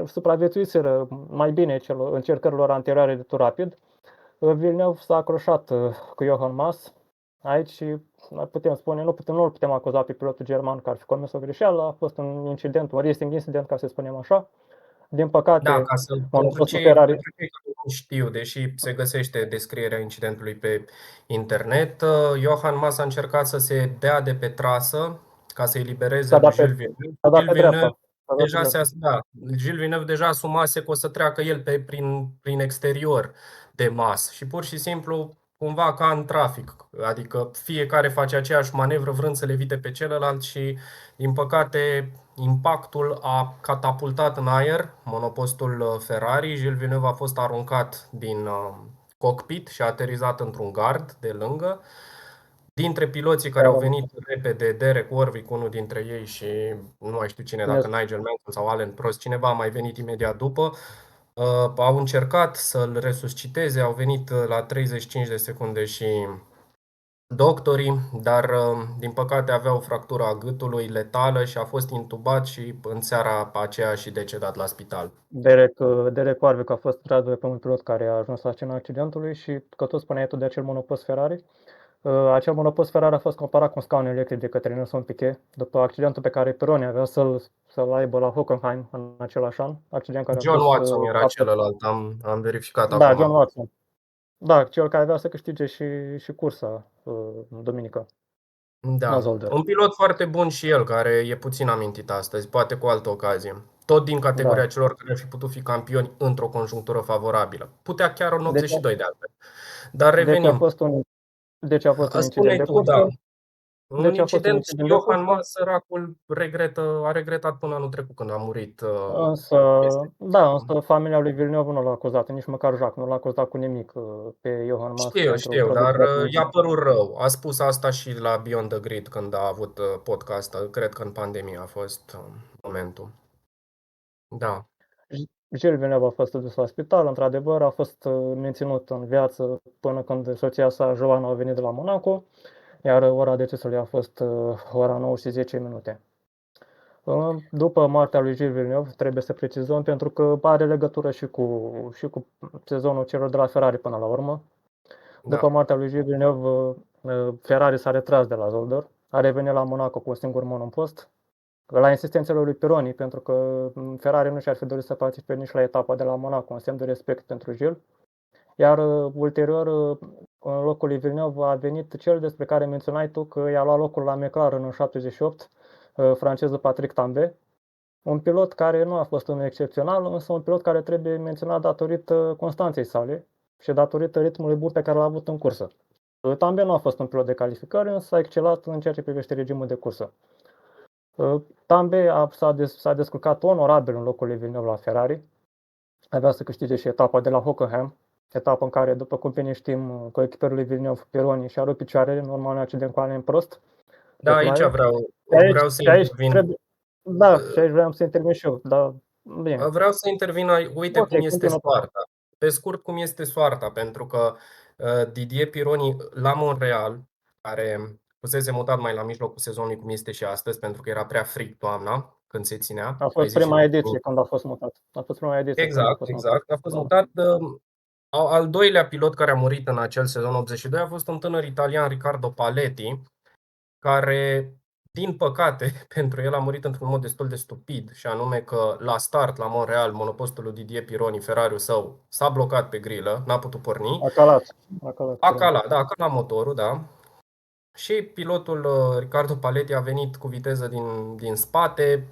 supraviețuiseră mai bine încercărilor anterioare de tur rapid, Villeneuve s-a acroșat cu Johan Mass aici și putem spune, nu-l putem acuza pe pilotul german că ar fi comis o greșeală, a fost un incident, un racing incident, ca să spunem așa. Din păcate, Da, pentru cei Ferrari. care nu știu, deși se găsește descrierea incidentului pe internet, Johan Mas a încercat să se dea de pe trasă ca să elibereze lui Gilles Villeneuve. Gilles Villeneuve deja asumase că o să treacă el prin exterior de Mas și pur și simplu cumva ca în trafic, adică fiecare face aceeași manevră vrând să le evite pe celălalt și din păcate impactul a catapultat în aer monopostul Ferrari. Gilles Villeneuve a fost aruncat din cockpit și a aterizat într-un gard de lângă. Dintre piloții care au venit repede, Derek Warwick, unul dintre ei, și nu mai știu cine, dacă Nigel Mansell sau Alain Prost, cineva a mai venit imediat după, au încercat să-l resusciteze, au venit la 35 de secunde și doctorii, dar din păcate avea o fractură a gâtului letală și a fost intubat și în seara aceea și decedat la spital. Derek Warwick a fost graduat pe un pilot care a ajuns la scena accidentului și că tot spuneai tu de acel monopost Ferrari. Acel monopost Ferrari a fost comparat cu un scaun electric de către Nelson Piquet după accidentul pe care Pironi avea să-l aibă la Hockenheim în același an. Accident care John Watson era celălalt, am verificat acum. Da, John Watson. Da, cel care avea să câștige și cursa duminică. Da, un pilot foarte bun și el, care e puțin amintit astăzi, poate cu altă ocazie. Tot din categoria celor care ar fi putut fi campioni într-o conjunctură favorabilă. Putea chiar în 82 de altfel. Dar revenim. Deci a fost un incident de cursă. Da. Un incident și Johan Mas, săracul, a regretat până anul trecut când a murit. Însă familia lui Villeneuve nu l-a acuzat, nici măcar Jacques nu l-a acuzat cu nimic pe Johan Mas. Știu, dar i-a părut rău. A spus asta și la Beyond the Grid când a avut podcast. Cred că în pandemie a fost momentul. Da. Gilles Villeneuve a fost dus la spital, într-adevăr, a fost menținut în viață până când soția sa, Joana, a venit de la Monaco, iar ora decesului a fost ora 9 și 10 minute. După moartea lui Gilles Villeneuve, trebuie să precizăm, pentru că are legătură și cu sezonul celor de la Ferrari până la urmă. După moartea lui Gilles Villeneuve, Ferrari s-a retras de la Zolder, a revenit la Monaco cu un singur monopost, la insistențele lui Pironi, pentru că Ferrari nu și-ar fi dorit să participe nici la etapa de la Monaco, un semn de respect pentru Gilles. Iar ulterior, în locul lui Villeneuve a venit cel despre care menționai tu că i-a luat locul la McLaren în 78, francezul Patrick Tambay, un pilot care nu a fost unul excepțional, însă un pilot care trebuie menționat datorită constanței sale și datorită ritmului bun pe care l-a avut în cursă. Tambay nu a fost un pilot de calificări, însă a excelat în ceea ce privește regimul de cursă. Tambay s-a descurcat onorabil în locul lui Villeneuve la Ferrari. Avea să câștige și etapa de la Hockenheim, etapă în care, după cum bine știm, coechiperul lui Villeneuve, Pironi, și-a rupt picioarele în urma unui accident cu Alain Prost. Da, aici vreau să intervin. Da, și aici vreau să intervin și eu, dar bine. Vreau să intervin, uite cum este soarta. Pe scurt, cum este soarta, pentru că Didier Pironi la Montreal, care fusese mutat mai la mijlocul sezonului, cum este și astăzi, pentru că era prea frig toamna când se ținea. A fost prima ediție când a fost mutat. Exact. A fost mutat. Al doilea pilot care a murit în acel sezon 82 a fost un tânăr italian, Riccardo Paletti, care, din păcate, pentru el a murit într-un mod destul de stupid, și anume că la start, la Montreal, monopostul lui Didier Pironi, Ferrariul său, s-a blocat pe grilă, n-a putut porni. A calat motorul, da. Și pilotul Riccardo Paletti a venit cu viteză din spate,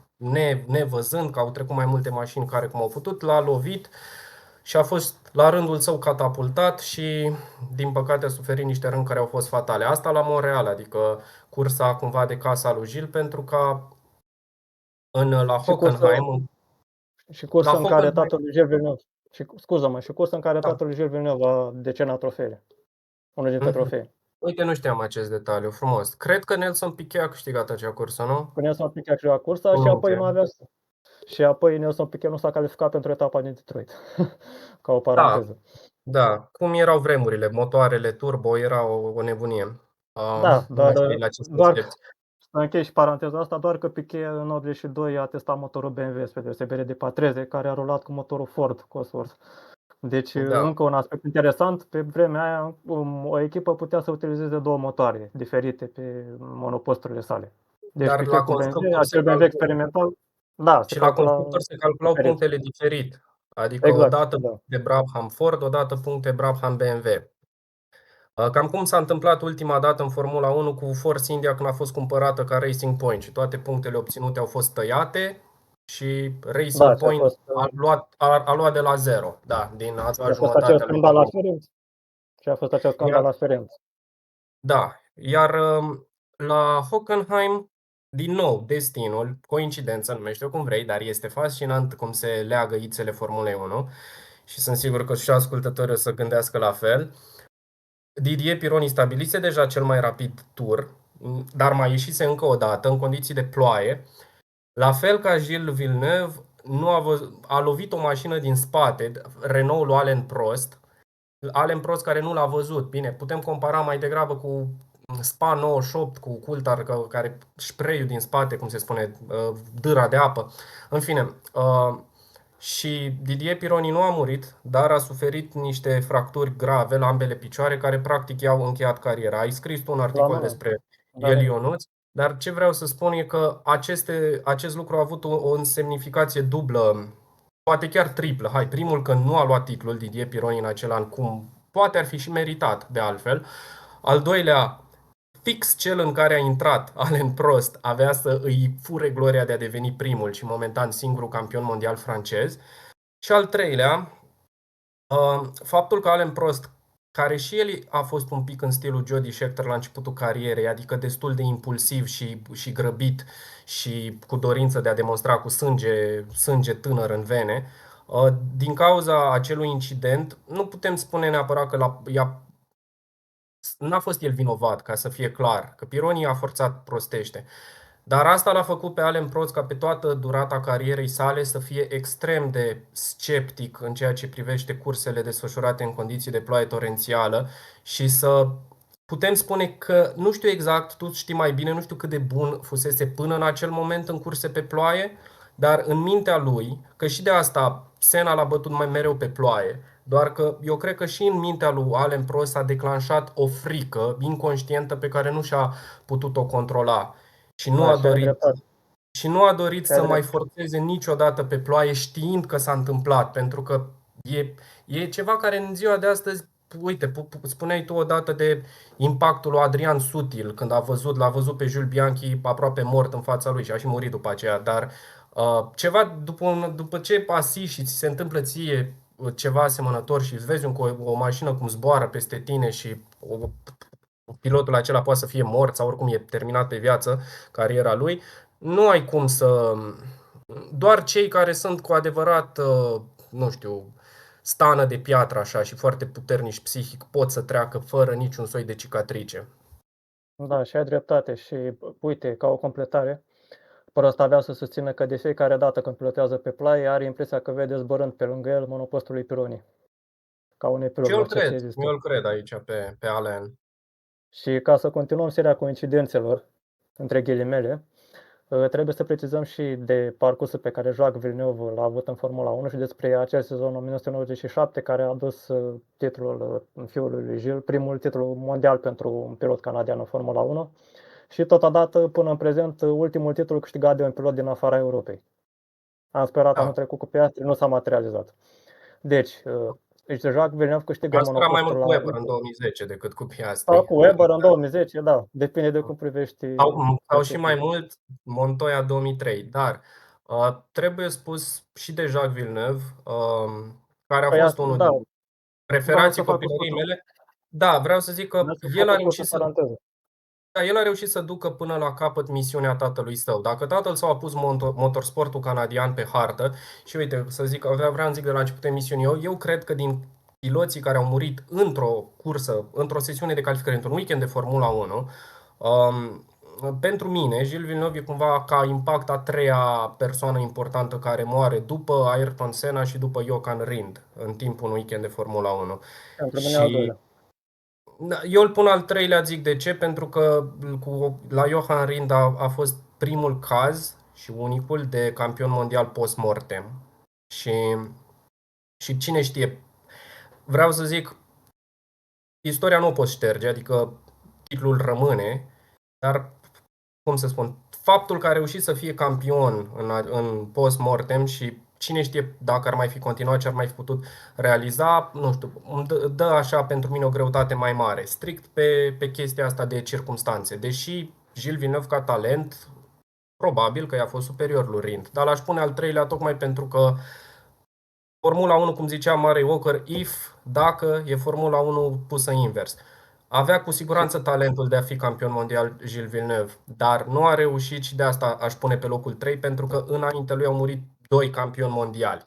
nevăzând că au trecut mai multe mașini care cum au putut, l-a lovit și a fost la rândul său catapultat și din păcate a suferit niște răni care au fost fatale. Asta la Montreal, adică cursa cumva de casa lui Gilles, pentru ca La Și cursă, Hockenheim, și la cursă în care Hockenheim, tatăl lui Gilles Villeneuve, și cursă în care da. tatăl lui Gilles Villeneuve a decernat trofeele. Unul dintre Mhm. trofee. Uite, nu știam acest detaliu, frumos. Cred că Nelson Piquet a câștigat acea cursă, nu? Cu Nelson Piquet a câștigat cursa și apoi nu Înainte. avea. Și apoi Nelson Piquet nu s-a calificat pentru etapa din Detroit. Ca o Da, paranteză. da. Cum erau vremurile, motoarele turbo era o nebunie. Da, În aceste doar excepții. să închei și paranteza asta, doar că Piquet în 82 a testat motorul BMW spre deosebire de Patrese, care a rulat cu motorul Ford Cosworth. Deci, Da. încă un aspect interesant, pe vremea aia o echipă putea să utilizeze două motoare diferite pe monoposturile sale. Deci Dar Piquet la cu BMW, constructor se acel BMW calcula. experimental, da, se Și la calcula constructor se calculau diferit. punctele diferit. Adică Exact, odată da. de Brabham Ford, odată puncte Brabham BMW. Cam cum s-a întâmplat ultima dată în Formula 1 cu Force India când a fost cumpărată ca Racing Point și toate punctele obținute au fost tăiate și Da, Racing și a Point fost, a luat de la zero, da, din a și doua a fost acel jumătate a lui scandal la 2000. Ferenc. Și a fost acel scandal Iar, la Ferenc. da, iar la Hockenheim, din nou, destinul, coincidență, numește-o cum vrei, dar este fascinant cum se leagă ițele Formulei 1 și sunt sigur că și ascultătorii o să gândească la fel. Didier Pironi stabilise deja cel mai rapid tur, dar mai ieșise încă o dată în condiții de ploaie. La fel ca Gilles Villeneuve, nu a lovit o mașină din spate, Renault-ul lui Alain Prost. Alain Prost care nu l-a văzut. Bine, putem compara mai degrabă cu Spa 98, cu Coulthard, care spray-ul din spate, cum se spune, dâra de apă. În fine, și Didier Pironi nu a murit, dar a suferit niște fracturi grave la ambele picioare, care practic i-au încheiat cariera. Ai scris tu un La articol mână. despre Da, el, da. Ionuț, dar ce vreau să spun e că acest lucru a avut o semnificație dublă, poate chiar triplă. Hai, primul că nu a luat titlul Didier Pironi în acel an, cum poate ar fi și meritat de altfel. Al doilea, fix cel în care a intrat Alain Prost avea să îi fure gloria de a deveni primul și momentan singurul campion mondial francez. Și al treilea, faptul că Alain Prost, care și el a fost un pic în stilul Jody Scheckter la începutul carierei, adică destul de impulsiv și grăbit și cu dorință de a demonstra cu sânge tânăr în vene, din cauza acelui incident, nu putem spune neapărat că n-a fost el vinovat, ca să fie clar, că Pironi a forțat prostește. Dar asta l-a făcut pe Alain Prost ca pe toată durata carierei sale să fie extrem de sceptic în ceea ce privește cursele desfășurate în condiții de ploaie torențială și să putem spune că, nu știu exact, tu știi mai bine, nu știu cât de bun fusese până în acel moment în curse pe ploaie, dar în mintea lui, că și de asta Senna l-a bătut mai mereu pe ploaie, doar că eu cred că și în mintea lui Alain Prost a declanșat o frică inconștientă pe care nu și-a putut-o controla. Și nu Da, a și ai dorit, dreptate. și nu a dorit Și ai să mai drept. forțeze niciodată pe ploaie știind că s-a întâmplat, pentru că e ceva care în ziua de astăzi, uite, spuneai tu odată de impactul lui Adrian Sutil când l-a văzut pe Jules Bianchi aproape mort în fața lui și a și murit după aceea, dar ceva după ce asisti și ți se întâmplă ție ceva asemănător și îți vezi o mașină cum zboară peste tine și pilotul acela poate să fie mort sau oricum e terminat pe viață cariera lui, nu ai cum să. Doar cei care sunt cu adevărat, nu știu, stană de piatră așa și foarte puternici psihic pot să treacă fără niciun soi de cicatrice. Da, și ai dreptate. Și uite, ca o completare, Prost avea să susțină că de fiecare dată când pilotează pe ploaie are impresia că vede zburând pe lângă el monopostul lui Pironi, ca unui pilot, Și orice ce există. eu îl cred aici pe Alain. Și ca să continuăm seria coincidențelor, între ghilimele, trebuie să precizăm și de parcursul pe care Jacques Villeneuve l-a avut în Formula 1 și despre acel sezon 1997 care a adus titlul fiului lui Gilles, primul titlu mondial pentru un pilot canadian în Formula 1 și totodată până în prezent ultimul titlu câștigat de un pilot din afara Europei. Am sperat anul Da. trecut cu Piastri, nu s-a materializat. Deci Jacques Villeneuve câștigă Am sperat mai monopostul mult cu la Weber în 2010 decât cu Piastri. cu Weber în 2010, da, depinde de cum privești Sau și acest mai titlu. mult Montoya 2003, dar trebuie spus și de Jacques Villeneuve, care a Păi fost asta, unul da, din vreau preferații să fac o copilăriei scurtă, mele. Da, vreau să zic că vreau să el fac o a scurtă reușit să. paranteză. Da, el a reușit să ducă până la capăt misiunea tatălui său. Dacă tatăl său a pus motorsportul canadian pe hartă, și uite, să zic, vreau să zic de la începutul emisiunii, eu cred că din piloții care au murit într-o cursă, într-o sesiune de calificări, într-un weekend de Formula 1, pentru mine, Gilles Villeneuve e cumva ca impact a treia persoană importantă care moare după Ayrton Senna și după Jochen Rindt în timpul unui weekend de Formula 1. Pentru mine al Și doilea. eu îl pun al treilea, zic de ce, pentru că la Johan Rindt a fost primul caz și unicul de campion mondial post-mortem. Și, și cine știe, vreau să zic, istoria nu o poți șterge, adică titlul rămâne, dar, cum să spun, faptul că a reușit să fie campion în post-mortem și cine știe dacă ar mai fi continuat, ce ar mai fi putut realiza, nu știu, îmi dă așa pentru mine o greutate mai mare, strict pe chestia asta de circumstanțe. Deși Gilles Villeneuve ca talent, probabil că i-a fost superior lui Rindt, dar l-aș pune al treilea tocmai pentru că Formula 1, cum zicea Murray Walker, dacă e Formula 1 pusă invers. Avea cu siguranță talentul de a fi campion mondial Gilles Villeneuve, dar nu a reușit și de asta aș pune pe locul 3, pentru că înainte lui au murit doi campioni mondiali.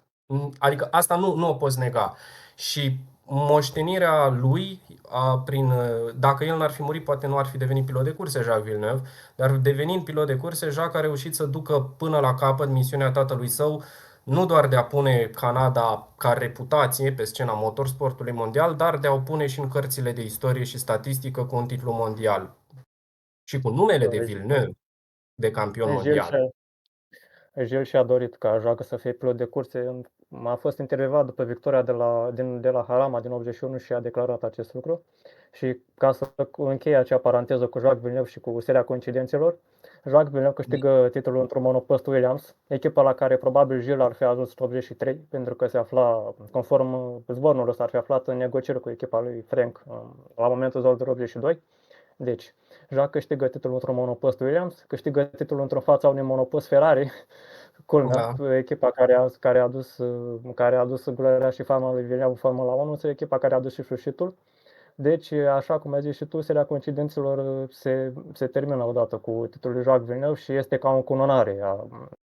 Adică asta nu o poți nega. Și moștenirea lui, dacă el n-ar fi murit, poate nu ar fi devenit pilot de curse Jacques Villeneuve, dar devenind pilot de curse, Jacques a reușit să ducă până la capăt misiunea tatălui său, nu doar de a pune Canada ca reputație pe scena motorsportului mondial, dar de a o pune și în cărțile de istorie și statistică cu un titlu mondial și cu numele de Villeneuve de campion Gilles mondial. Gilles și-a dorit ca Joacă să fie pilot de curse. A fost intervievat după victoria de la Harama din 81 și a declarat acest lucru. Și ca să încheie acea paranteză cu Jacques Villeneuve și cu seria coincidențelor, Jacques Villeneuve câștigă titlul într-un monopost Williams, echipa la care probabil Gilles ar fi ajuns în 83, pentru că se afla, conform zborului ăsta, ar fi aflat în negocieri cu echipa lui Frank la momentul zilor de 82. Deci, Jacques câștigă titlul într-un monopost Williams, câștigă titlul într-o fața unui monopost Ferrari, culmea, Da. echipa care a adus gloria și fama lui Villeneuve în Formula 1, este echipa care a adus și sfârșitul. Deci, așa cum ai zis și tu, seria coincidențelor se termină odată cu titlul lui Jacques Villeneuve și este ca o încununare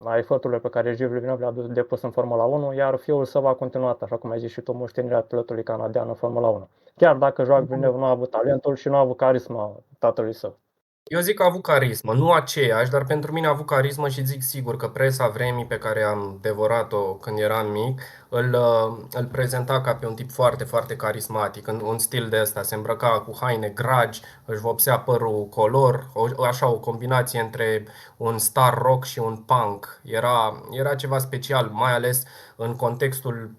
a eforturilor pe care Gilles Villeneuve le-a depus în Formula 1, iar fiul său a continuat, așa cum ai zis și tu, moștenirea pilotului canadian în Formula 1. Chiar dacă Jacques Villeneuve nu a avut talentul și nu a avut carisma tatălui său. Eu zic că a avut carismă, nu aceeași, dar pentru mine a avut carismă și zic sigur că presa vremii pe care am devorat-o când eram mic îl prezenta ca pe un tip foarte, foarte carismatic, în un stil de ăsta, se îmbrăca cu haine gragi, își vopsea părul color, așa o combinație între un star rock și un punk. Era ceva special, mai ales în contextul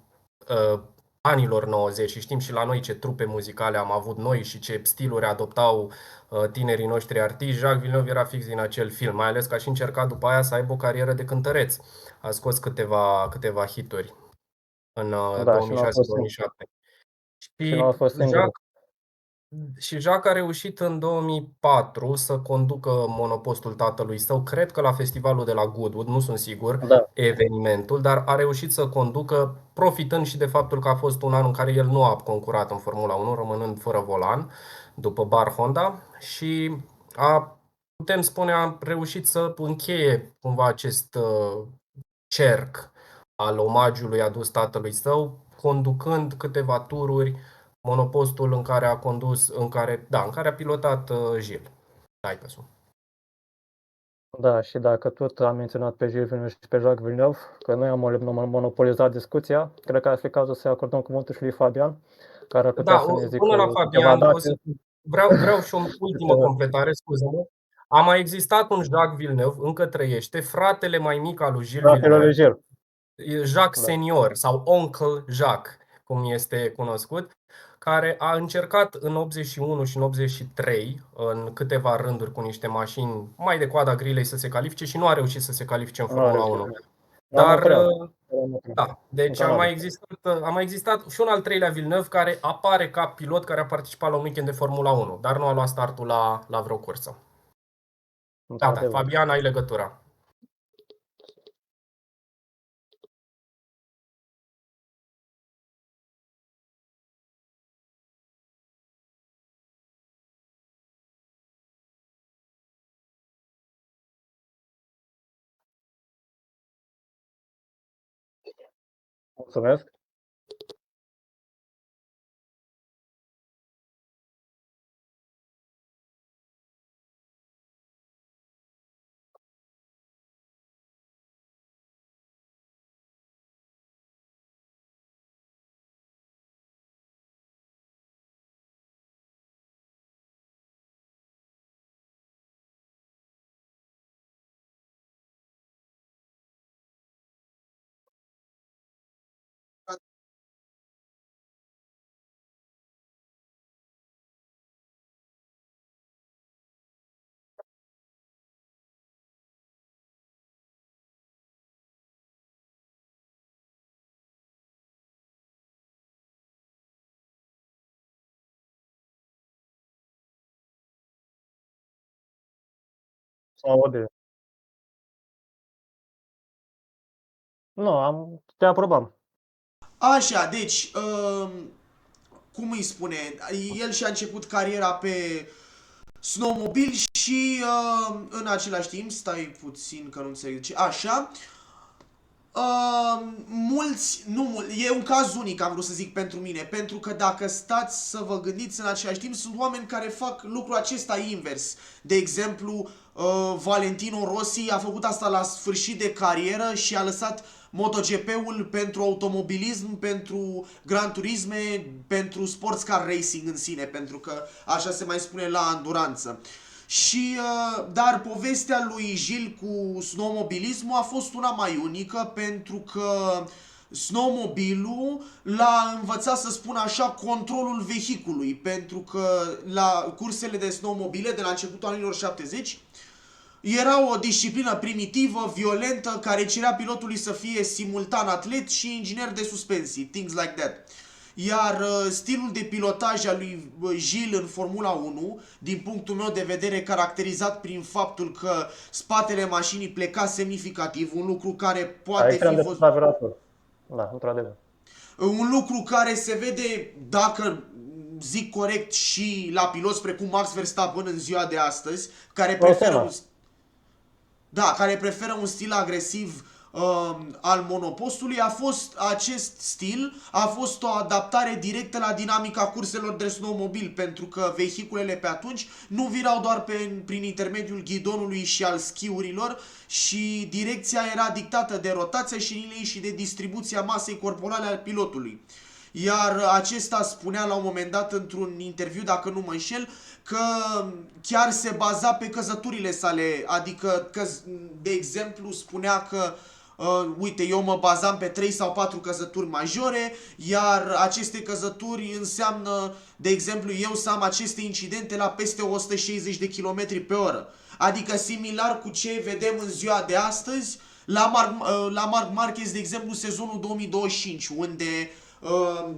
uh, anilor 90 și știm și la noi ce trupe muzicale am avut noi și ce stiluri adoptau tinerii noștri artiști. Jacques Villeneuve era fix din acel film, mai ales că a și încercat după aia să aibă o carieră de cântăreț. A scos câteva hituri în Da, și nu a fost, 2006-2007. și nu a fost singurul. Jacques a reușit în 2004 să conducă monopostul tatălui său, cred că la festivalul de la Goodwood, nu sunt sigur, Da, evenimentul, dar a reușit să conducă, profitând și de faptul că a fost un an în care el nu a concurat în Formula 1, rămânând fără volan, după Bar Honda, și putem spune, a reușit să încheie cumva acest cerc al omagiului adus tatălui său, conducând câteva tururi monopostul în care a condus, în care a pilotat Gilles. Taică-su. da, și dacă tot am menționat pe Gilles Villeneuve și pe Jacques Villeneuve, că noi am monopolizat discuția, cred că ar fi cazul să acordăm cuvântul și lui Fabian, care ar putea Da, să ne până la zică câteva Fabian, date. vreau și o ultimă completare, scuză-mă. A mai existat un Jacques Villeneuve, încă trăiește, fratele mai mic al lui Gilles Fratele lui Villeneuve, Gilles. Jacques Da. Senior sau Uncle Jacques, cum este cunoscut, care a încercat în 81 și în 83, în câteva rânduri cu niște mașini mai de coada grilei să se califice și nu a reușit să se califice în Nu a Formula reușit. 1. La Dar Montreal. da, deci Încă n-a reușit. a mai existat și un al treilea Villeneuve care apare ca pilot care a participat la un weekend de Formula 1, dar nu a luat startul la vreo cursă. Gata, Într-adevăr. Fabian, ai legătura. Mulțumesc. Se aude. Nu, te aprobam. Așa, deci, cum îi spune, el și-a început cariera pe snowmobil și în același timp, stai puțin că nu înțeleg ce, așa, e un caz unic, am vrut să zic pentru mine, pentru că dacă stați să vă gândiți în același timp, sunt oameni care fac lucrul acesta invers. De exemplu, Valentino Rossi a făcut asta la sfârșit de carieră și a lăsat MotoGP-ul pentru automobilism, pentru Gran Turisme, pentru sports car racing în sine, pentru că așa se mai spune la anduranță. Și, dar povestea lui Gilles cu snowmobilismul a fost una mai unică pentru că snowmobilul l-a învățat, să spun așa, controlul vehiculului, pentru că la cursele de snowmobile de la începutul anilor 70 era o disciplină primitivă, violentă, care cerea pilotului să fie simultan atlet și inginer de suspensii, things like that. Iar stilul de pilotaj al lui Gilles în Formula 1, din punctul meu de vedere caracterizat prin faptul că spatele mașinii pleca semnificativ, un lucru care poate fi văzut... Da, într-adevăr. Un lucru care se vede, dacă zic corect, și la piloți precum Max Verstappen în ziua de astăzi, care preferă un stil agresiv al monopostului. Acest stil a fost o adaptare directă la dinamica curselor de snowmobil, pentru că vehiculele pe atunci nu virau doar prin intermediul ghidonului și al schiurilor și direcția era dictată de rotația șirilei și de distribuția masei corporale al pilotului. Iar acesta spunea la un moment dat într-un interviu, dacă nu mă înșel, că chiar se baza pe căzăturile sale, adică că, de exemplu, spunea că uite, eu mă bazam pe 3 sau 4 căzături majore, iar aceste căzături înseamnă, de exemplu, eu să am aceste incidente la peste 160 de km pe oră. Adică similar cu ce vedem în ziua de astăzi la Marc Marquez, de exemplu, sezonul 2025, unde,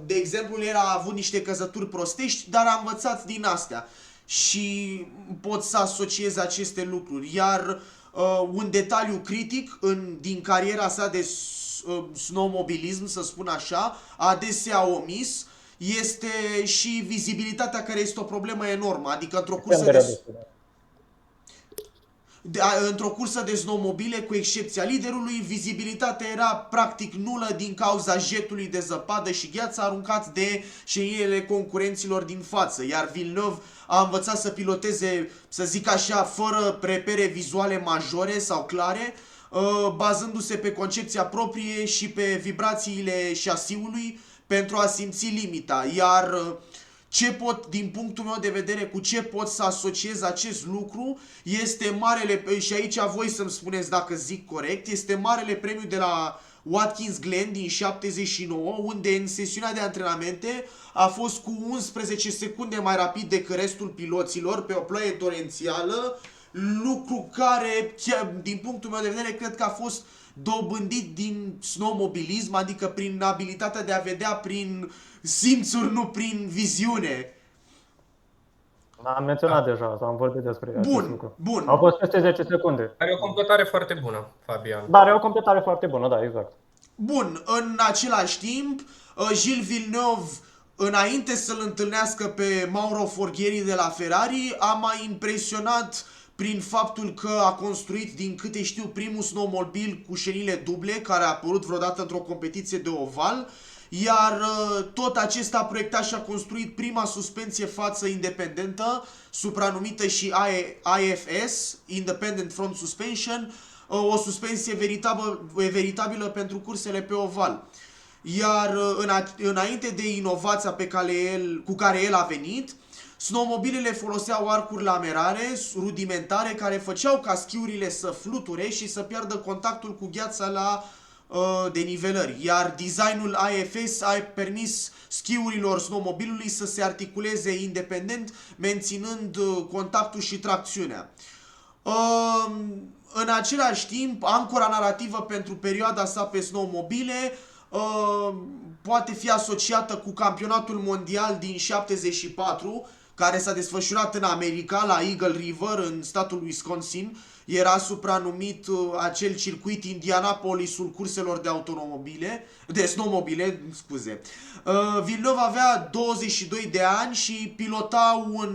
de exemplu, el a avut niște căzături prostești, dar a învățat din astea. Și pot să asociez aceste lucruri. Iar un detaliu critic din cariera sa de snowmobilism, să spun așa, adesea omis, este și vizibilitatea, care este o problemă enormă. Adică într-o cursă de snowmobile, cu excepția liderului, vizibilitatea era practic nulă din cauza jetului de zăpadă și gheață aruncat de șeinile concurenților din față. Iar Villeneuve a învățat să piloteze, să zic așa, fără repere vizuale majore sau clare, bazându-se pe concepția proprie și pe vibrațiile șasiului pentru a simți limita. Iar din punctul meu de vedere, cu ce pot să asociez acest lucru, este marele, și aici voi să-mi spuneți dacă zic corect, este marele premiu de la Watkins Glen din 79, unde în sesiunea de antrenamente a fost cu 11 secunde mai rapid decât restul piloților pe o ploaie torențială, lucru care, din punctul meu de vedere, cred că a fost dobândit din snowmobilism, adică prin abilitatea de a vedea prin simțuri, nu prin viziune. Am menționat deja, am vorbit despre acest lucru. Bun. Au fost peste 10 secunde. Are o completare foarte bună, Fabian. Da, are o completare foarte bună, da, exact. Bun, în același timp, Gilles Villeneuve, înainte să-l întâlnească pe Mauro Forghieri de la Ferrari, a mai impresionat prin faptul că a construit, din câte știu, primul snowmobil cu șenile duble care a apărut vreodată într-o competiție de oval, iar tot acesta a proiectat și a construit prima suspensie față independentă, supranumită și IFS, Independent Front Suspension, o suspensie veritabilă pentru cursele pe oval. Iar înainte de inovația cu care el a venit, snowmobilele foloseau arcuri lamerare, rudimentare, care făceau ca schiurile să fluture și să piardă contactul cu gheața la denivelări. Iar designul IFS a permis schiurilor snowmobilului să se articuleze independent, menținând contactul și tracțiunea. În același timp, ancora narrativă pentru perioada sa pe snowmobile poate fi asociată cu campionatul mondial din 74, care s-a desfășurat în America, la Eagle River, în statul Wisconsin. Era supranumit acel circuit Indianapolisul curselor de snowmobile, scuze. Villeneuve avea 22 de ani și pilota un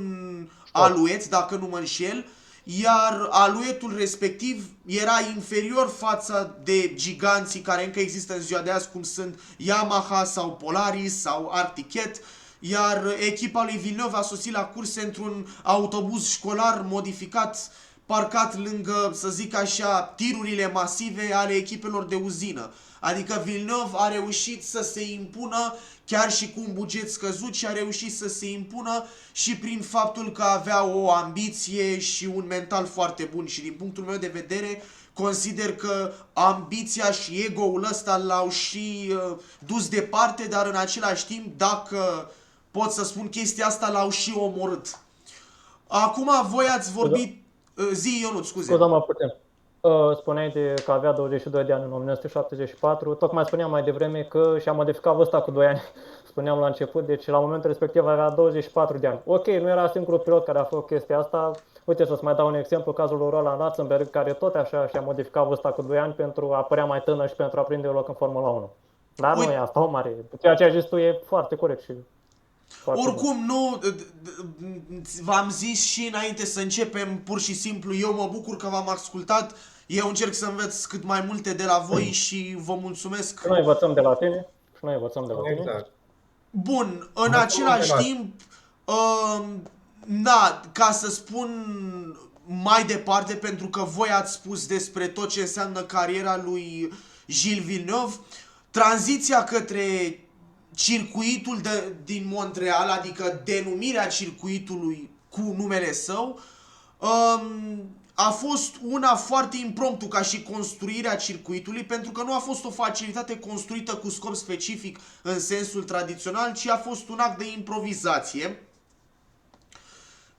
aluet, dacă nu mă înșel, iar aluetul respectiv era inferior față de giganții care încă există în ziua de azi, cum sunt Yamaha sau Polaris sau Arctic Cat, iar echipa lui Villeneuve a sosit la curse într-un autobuz școlar modificat, parcat lângă, să zic așa, tirurile masive ale echipelor de uzină. Adică Villeneuve a reușit să se impună chiar și cu un buget scăzut și a reușit să se impună și prin faptul că avea o ambiție și un mental foarte bun. Și din punctul meu de vedere, consider că ambiția și ego-ul ăsta l-au și dus departe, dar în același timp, dacă pot să spun chestia asta, l-au și omorât. Acum voi ați vorbit... Zi, Ionut, scuze. Scuză-mă puțin. Spuneai că avea 22 de ani în 1974. Tocmai spuneam mai devreme că și-a modificat vârsta cu 2 ani. Spuneam la început, deci la momentul respectiv avea 24 de ani. Ok, nu era singurul pilot care a făcut chestia asta. Uite, să-ți mai dau un exemplu, cazul lui Roland Ratzenberger, care tot așa și-a modificat vârsta cu 2 ani pentru a părea mai tânăr și pentru a prinde un loc în Formula 1. Dar nu e asta o mare. Ceea ce ai zis tu e foarte corect și... Oricum, nu, v-am zis și înainte să începem, pur și simplu, eu mă bucur că v-am ascultat, eu încerc să învăț cât mai multe de la voi și vă mulțumesc. Și noi învățăm de la tine. Exact. Bun, în același timp, ca să spun mai departe, pentru că voi ați spus despre tot ce înseamnă cariera lui Gilles Villeneuve, tranziția către circuitul din Montreal, adică denumirea circuitului cu numele său, a fost una foarte impromptu ca și construirea circuitului, pentru că nu a fost o facilitate construită cu scop specific în sensul tradițional, ci a fost un act de improvizație.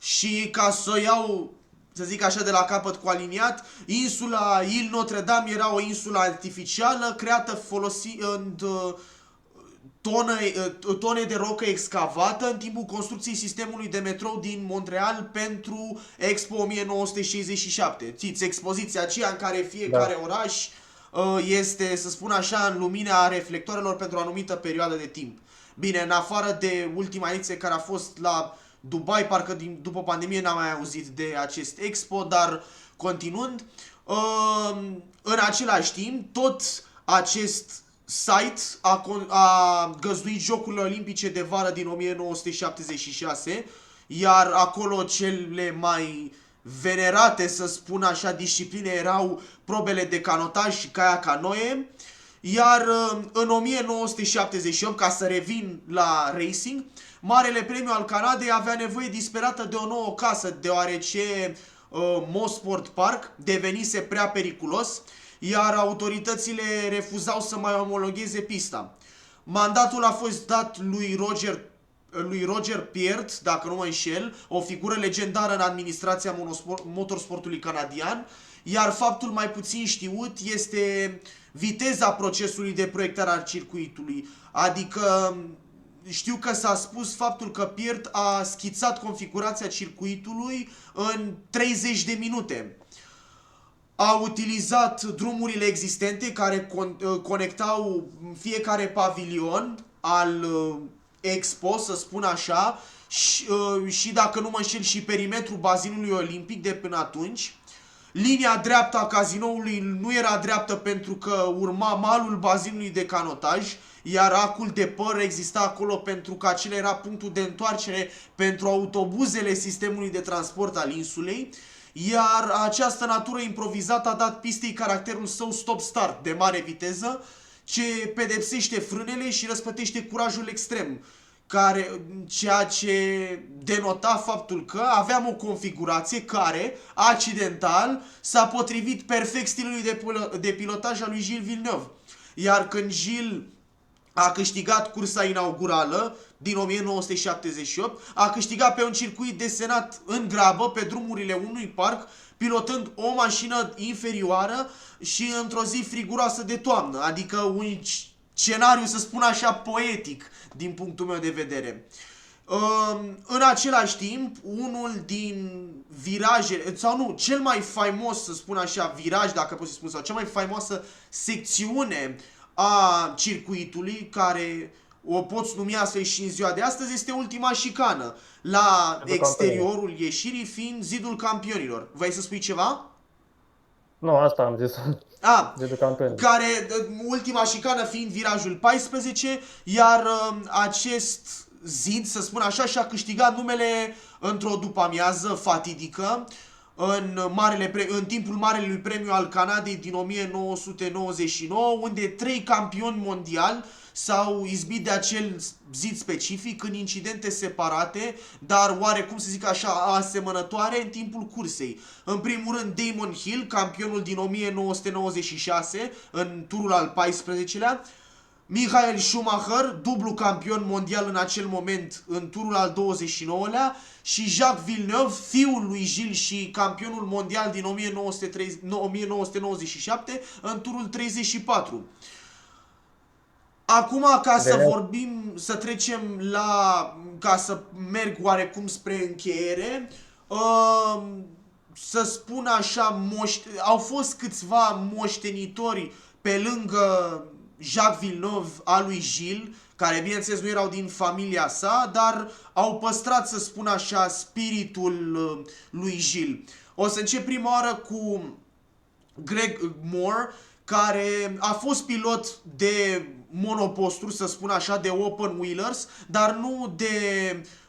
Și ca să o iau, să zic așa, de la capăt cu aliniat, insula Île Notre-Dame era o insulă artificială creată folosind tone de rocă excavată în timpul construcției sistemului de metrou din Montreal pentru Expo 1967. Țiți expoziția aceea în care fiecare oraș este, să spun așa, în lumina reflectoarelor pentru o anumită perioadă de timp. Bine, în afară de ultima ediție care a fost la Dubai, parcă după pandemie n-am mai auzit de acest Expo, dar continuând, în același timp, tot acest site a găzduit Jocurile Olimpice de vară din 1976, iar acolo cele mai venerate, să spun așa, discipline erau probele de canotaj și kayak-canoe, iar în 1978, ca să revin la racing, Marele Premiu al Canadei avea nevoie disperată de o nouă casă, deoarece Mosport Park devenise prea periculos, iar autoritățile refuzau să mai omologheze pista. Mandatul a fost dat lui Roger Peart, dacă nu mă înșel, o figură legendară în administrația motorsportului canadian, iar faptul mai puțin știut este viteza procesului de proiectare al circuitului. Adică știu că s-a spus faptul că Peart a schițat configurația circuitului în 30 de minute. A utilizat drumurile existente care conectau fiecare pavilion al Expo, să spun așa, și dacă nu mă înșel și perimetrul bazinului olimpic de până atunci. Linia dreaptă a cazinoului nu era dreaptă pentru că urma malul bazinului de canotaj, iar acul de păr exista acolo pentru că acela era punctul de întoarcere pentru autobuzele sistemului de transport al insulei, iar această natură improvizată a dat pistei caracterul său stop-start de mare viteză, ce pedepsește frânele și răspătește curajul extrem, ceea ce denota faptul că aveam o configurație care, accidental, s-a potrivit perfect stilului de pilotaj al lui Gilles Villeneuve. Iar când Gilles a câștigat cursa inaugurală din 1978, a câștigat pe un circuit desenat în grabă pe drumurile unui parc, pilotând o mașină inferioară și într-o zi friguroasă de toamnă, adică un scenariu, să spun așa, poetic din punctul meu de vedere. În același timp, unul din viraje, sau nu, cel mai faimos, să spun așa, viraj, dacă pot să spun, sau cea mai faimoasă secțiune a circuitului, care o poți numi astfel și în ziua de astăzi, este ultima șicană, la exteriorul ieșirii fiind Zidul Campionilor. Vrei să spui ceva? Nu, asta am zis. Care, ultima șicană fiind virajul 14, iar acest zid, să spun așa, și-a câștigat numele într-o după-amiază fatidică în timpul Marelui Premiu al Canadei din 1999, unde 3 campioni mondiali s-au izbit de acel zid specific în incidente separate, dar oarecum să zic așa asemănătoare în timpul cursei. În primul rând Damon Hill, campionul din 1996 în turul al 14-lea, Michael Schumacher, dublu campion mondial în acel moment în turul al 29-lea, și Jacques Villeneuve, fiul lui Gilles și campionul mondial din 1997 în turul 34. Acum, ca să vorbim, să trecem ca să merg oarecum spre încheiere, să spun așa, au fost câțiva moștenitori pe lângă Jacques Villeneuve a lui Gilles, care bineînțeles nu erau din familia sa, dar au păstrat, să spun așa, spiritul lui Gilles. O să încep prima oară cu Greg Moore, care a fost pilot de monoposturi, să spun așa, de open wheelers, dar nu de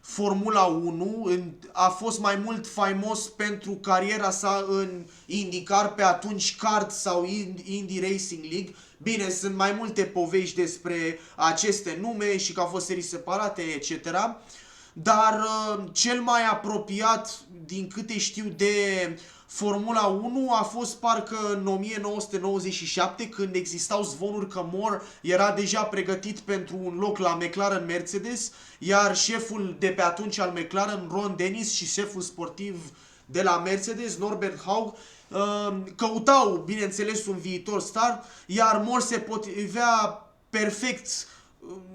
Formula 1, a fost mai mult faimos pentru cariera sa în IndyCar, pe atunci kart sau Indy Racing League. Bine, sunt mai multe povești despre aceste nume și că au fost serii separate, etc. Dar cel mai apropiat, din câte știu, de Formula 1 a fost parcă în 1997, când existau zvonuri că Moore era deja pregătit pentru un loc la McLaren Mercedes, iar șeful de pe atunci al McLaren, Ron Dennis, și șeful sportiv de la Mercedes, Norbert Haug, căutau, bineînțeles, un viitor star, iar Moore se potrivea perfect,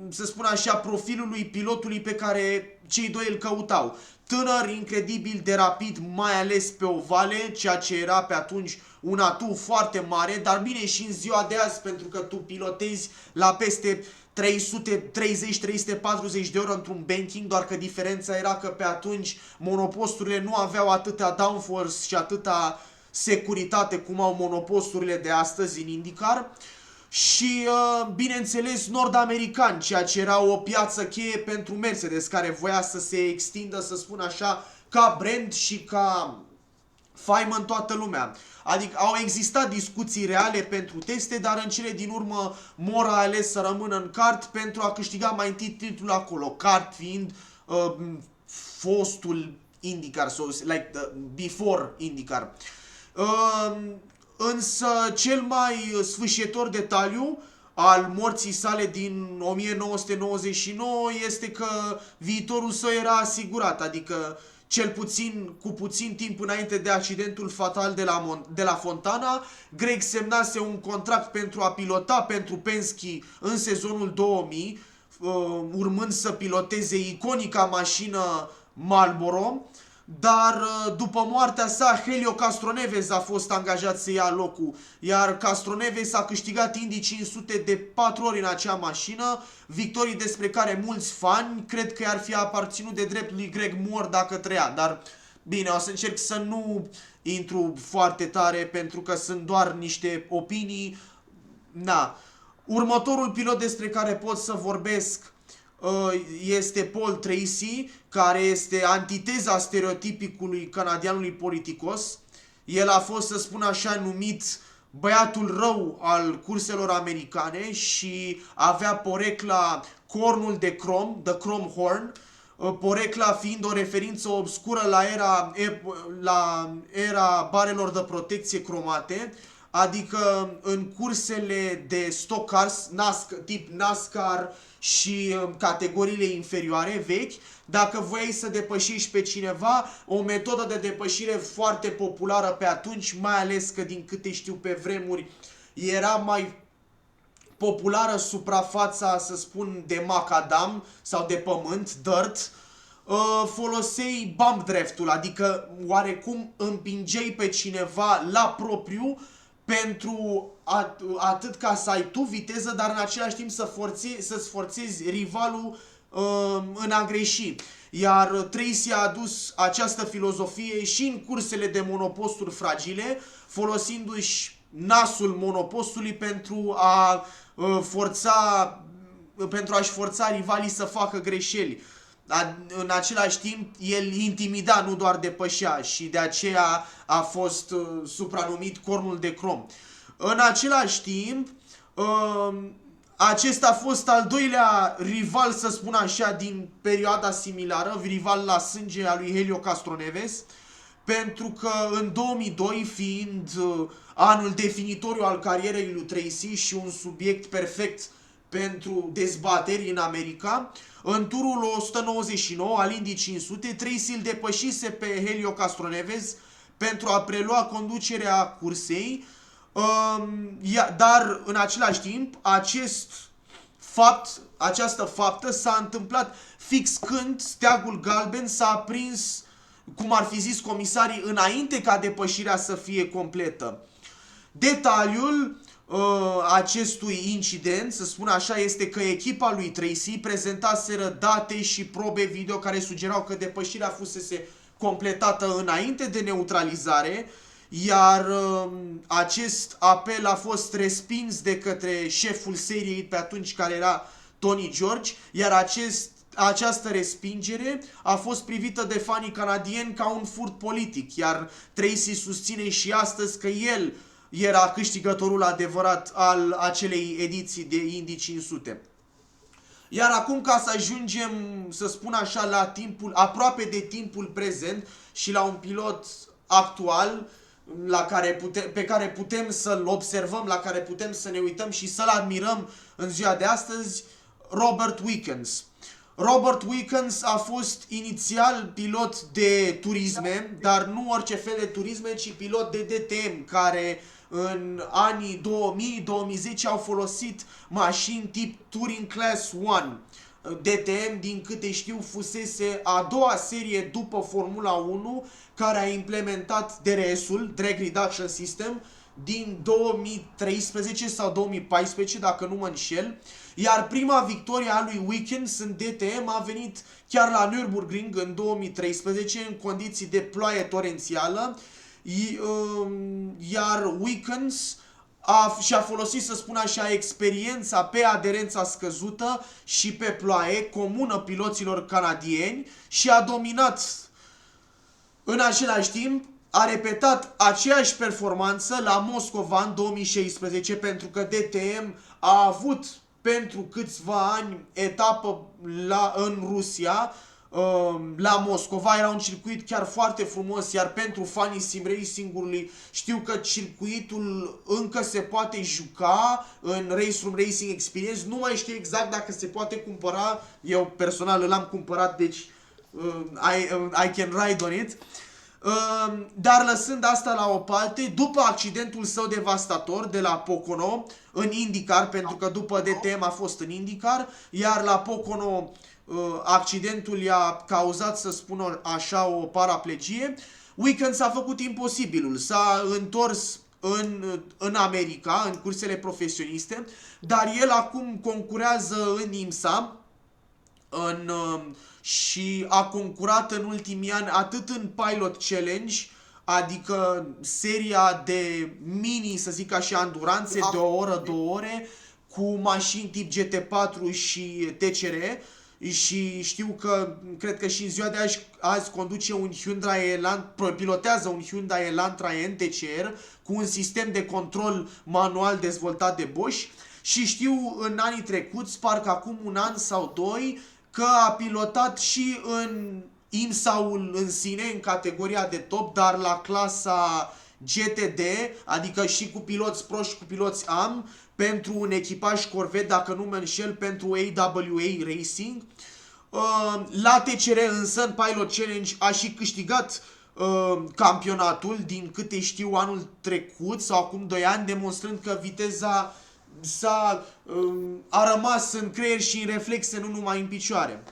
să spun așa, profilului pilotului pe care cei doi îl căutau. Tânăr, incredibil de rapid, mai ales pe ovale, ceea ce era pe atunci un atu foarte mare, dar bine și în ziua de azi, pentru că tu pilotezi la peste 330-340 de ore într-un banking, doar că diferența era că pe atunci monoposturile nu aveau atâta downforce și atâta securitate cum au monoposturile de astăzi în IndyCar. Și, bineînțeles, nord-american, ceea ce era o piață cheie pentru Mercedes, care voia să se extindă, să spun așa, ca brand și ca faimă în toată lumea. Adică au existat discuții reale pentru teste, dar în cele din urmă Moore a ales să rămână în kart pentru a câștiga mai întâi titlul acolo, kart fiind fostul IndyCar, so, like before IndyCar. Însă cel mai sfâșietor detaliu al morții sale din 1999 este că viitorul său era asigurat, adică cel puțin cu puțin timp înainte de accidentul fatal de la Fontana, Greg semnase un contract pentru a pilota pentru Penske în sezonul 2000, urmând să piloteze iconica mașină Marlboro, dar după moartea sa, Helio Castroneves a fost angajat să ia locul, iar Castroneves a câștigat Indy 500 de 4 ori în acea mașină, victorii despre care mulți fani cred că ar fi aparținut de drept lui Greg Moore dacă trăia, dar bine, o să încerc să nu intru foarte tare pentru că sunt doar niște opinii. Na. Următorul pilot despre care pot să vorbesc este Paul Tracy, care este antiteza stereotipicului canadianului politicos. El a fost, să spun așa, numit băiatul rău al curselor americane și avea porecla cornul de crom, the Chrome Horn, porecla fiind o referință obscură la era barelor de protecție cromate, adică în cursele de stock cars, tip NASCAR și categoriile inferioare vechi, dacă voiai să depășești pe cineva, o metodă de depășire foarte populară pe atunci, mai ales că din câte știu pe vremuri era mai populară suprafața, să spun, de macadam sau de pământ, dirt, folosei bump draft-ul, adică oarecum împingeai pe cineva la propriu pentru atât ca să ai tu viteză, dar în același timp să-ți forțezi rivalul în a greși. Iar Tracy a adus această filozofie și în cursele de monoposturi fragile, folosindu-și nasul monopostului pentru a-și forța rivalii să facă greșeli. În același timp, el intimida, nu doar depășea, și de aceea a fost supranumit cornul de crom. În același timp, acesta a fost al doilea rival, să spun așa, din perioada similară, rival la sânge al lui Helio Castroneves, pentru că în 2002, fiind anul definitoriu al carierei lui Tracy și un subiect perfect pentru dezbateri în America, în turul 199 al Indy 500, Tracy îl depășise pe Helio Castroneves pentru a prelua conducerea cursei, dar în același timp această faptă s-a întâmplat fix când steagul galben s-a aprins, cum ar fi zis comisarii, înainte ca depășirea să fie completă. Detaliul acestui incident, să spun așa, este că echipa lui Tracy prezentaseră date și probe video care sugerau că depășirea fusese completată înainte de neutralizare, iar acest apel a fost respins de către șeful seriei pe atunci, care era Tony George, iar această respingere a fost privită de fanii canadieni ca un furt politic, iar Tracy susține și astăzi că el era câștigătorul adevărat al acelei ediții de Indy 500. Iar acum, ca să ajungem, să spun așa, la aproape de timpul prezent și la un pilot actual pe care putem să-l observăm, la care putem să ne uităm și să-l admirăm în ziua de astăzi, Robert Wickens. Robert Wickens a fost inițial pilot de turisme, dar nu orice fel de turisme, ci pilot de DTM, care în anii 2000-2010 au folosit mașini tip Touring Class 1. DTM, din câte știu, fusese a doua serie după Formula 1 care a implementat DRS-ul, Drag Reduction System, din 2013 sau 2014, dacă nu mă înșel. Iar prima victorie a lui Wickens în DTM a venit chiar la Nürburgring în 2013, în condiții de ploaie torențială, iar Wickens și-a folosit, să spun așa, experiența pe aderența scăzută și pe ploaie, comună piloților canadieni, și a dominat. În același timp, a repetat aceeași performanță la Moscova în 2016, pentru că DTM a avut pentru câțiva ani etapă în Rusia, la Moscova. Era un circuit chiar foarte frumos, iar pentru fanii sim racing-ului știu că circuitul încă se poate juca în Race Room Racing Experience. Nu mai știu exact dacă se poate cumpăra, eu personal l-am cumpărat, deci I can ride on it. Dar lăsând asta la o parte, după accidentul său devastator de la Pocono în IndyCar, pentru că după DTM a fost în IndyCar, iar la Pocono accidentul i-a cauzat, să spun așa, o paraplegie, Weekend s-a făcut imposibilul. S-a întors în America, în cursele profesioniste, dar el acum concurează în IMSA și a concurat în ultimii ani atât în Pilot Challenge, adică seria de mini, să zic așa, anduranțe de o oră, 2 ore, cu mașini tip GT4 și TCR. Și știu că, cred că și în ziua de azi conduce un Hyundai pilotează un Hyundai Elantra NTCR cu un sistem de control manual dezvoltat de Bosch. Și știu în anii trecuți, parcă acum un an sau 2, că a pilotat și în IMSA-ul în sine, în categoria de top, dar la clasa GTD, adică și cu piloți pro și cu piloți AM, pentru un echipaj Corvette, dacă nu mă înșel, pentru AWA Racing. La TCR însă, în Pilot Challenge, a și câștigat campionatul, din câte știu, anul trecut sau acum 2 ani, demonstrând că viteza a rămas în creier și în reflexe, nu numai în picioare.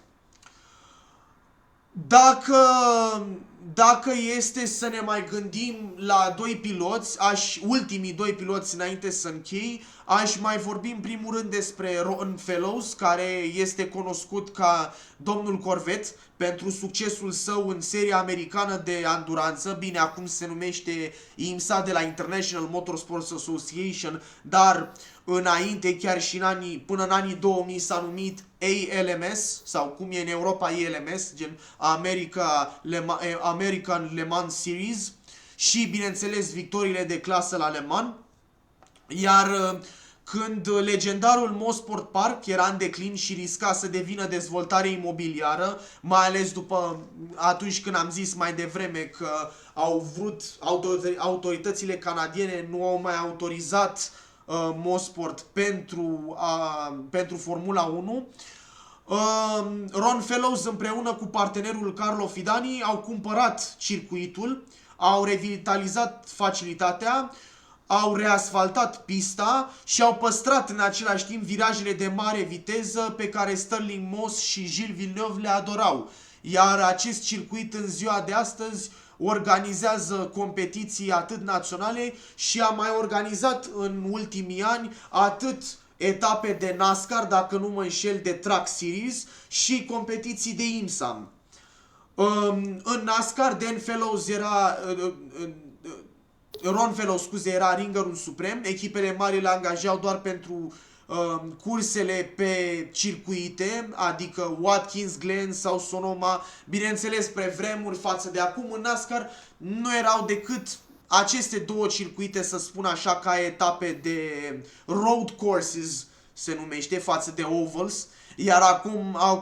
Dacă este să ne mai gândim la doi piloți, ultimii 2 piloți înainte să închei, aș mai vorbi în primul rând despre Ron Fellows, care este cunoscut ca domnul Corvette pentru succesul său în seria americană de anduranță, bine, acum se numește IMSA, de la International Motorsports Association, dar înainte, chiar și până în anii 2000 s-a numit ALMS, sau cum e în Europa ALMS, gen American Le Mans Series, și bineînțeles victoriile de clasă la Le Mans. Iar când legendarul Mosport Park era în declin și risca să devină dezvoltare imobiliară, mai ales după atunci când am zis mai devreme că autoritățile canadiene nu au mai autorizat Mosport pentru Formula 1, Ron Fellows împreună cu partenerul Carlo Fidani au cumpărat circuitul, au revitalizat facilitatea, au reasfaltat pista și au păstrat în același timp virajele de mare viteză pe care Stirling Moss și Gilles Villeneuve le adorau. Iar acest circuit în ziua de astăzi organizează competiții atât naționale și a mai organizat în ultimii ani atât etape de NASCAR, dacă nu mă înșel, de Truck Series și competiții de IMSA. În NASCAR, Ron Fellows, era ringerul suprem. Echipele mari le angajau doar pentru cursele pe circuite, adică Watkins Glen sau Sonoma. Bineînțeles, spre vremuri față de acum, în NASCAR nu erau decât aceste 2 circuite, să spun așa, ca etape de road courses, se numește, față de ovals. Iar acum a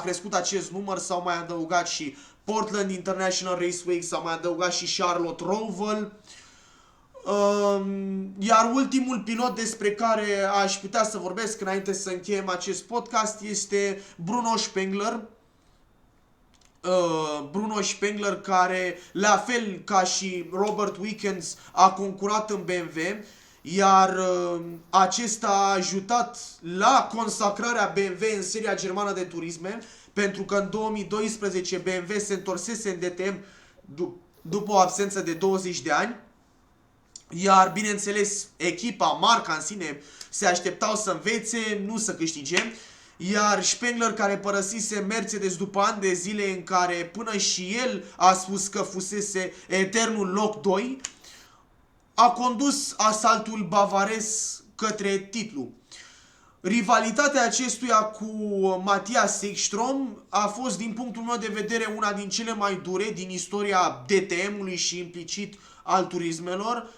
crescut acest număr, s-au mai adăugat și Portland International Raceway, s-a mai adăugat și Charlotte Roval. Iar ultimul pilot despre care aș putea să vorbesc înainte să încheiem acest podcast este Bruno Spengler. Bruno Spengler, care, la fel ca și Robert Wickens, a concurat în BMW, iar acesta a ajutat la consacrarea BMW în seria germană de turisme, pentru că în 2012 BMW se întorsese în DTM după o absență de 20 de ani. Iar, bineînțeles, echipa, marca în sine, se așteptau să învețe, nu să câștige. Iar Spengler, care părăsise Mercedes după ani de zile în care până și el a spus că fusese eternul loc 2, a condus asaltul bavarez către titlu. Rivalitatea acestuia cu Matthias Ekstrom a fost, din punctul meu de vedere, una din cele mai dure din istoria DTM-ului și implicit al turismelor.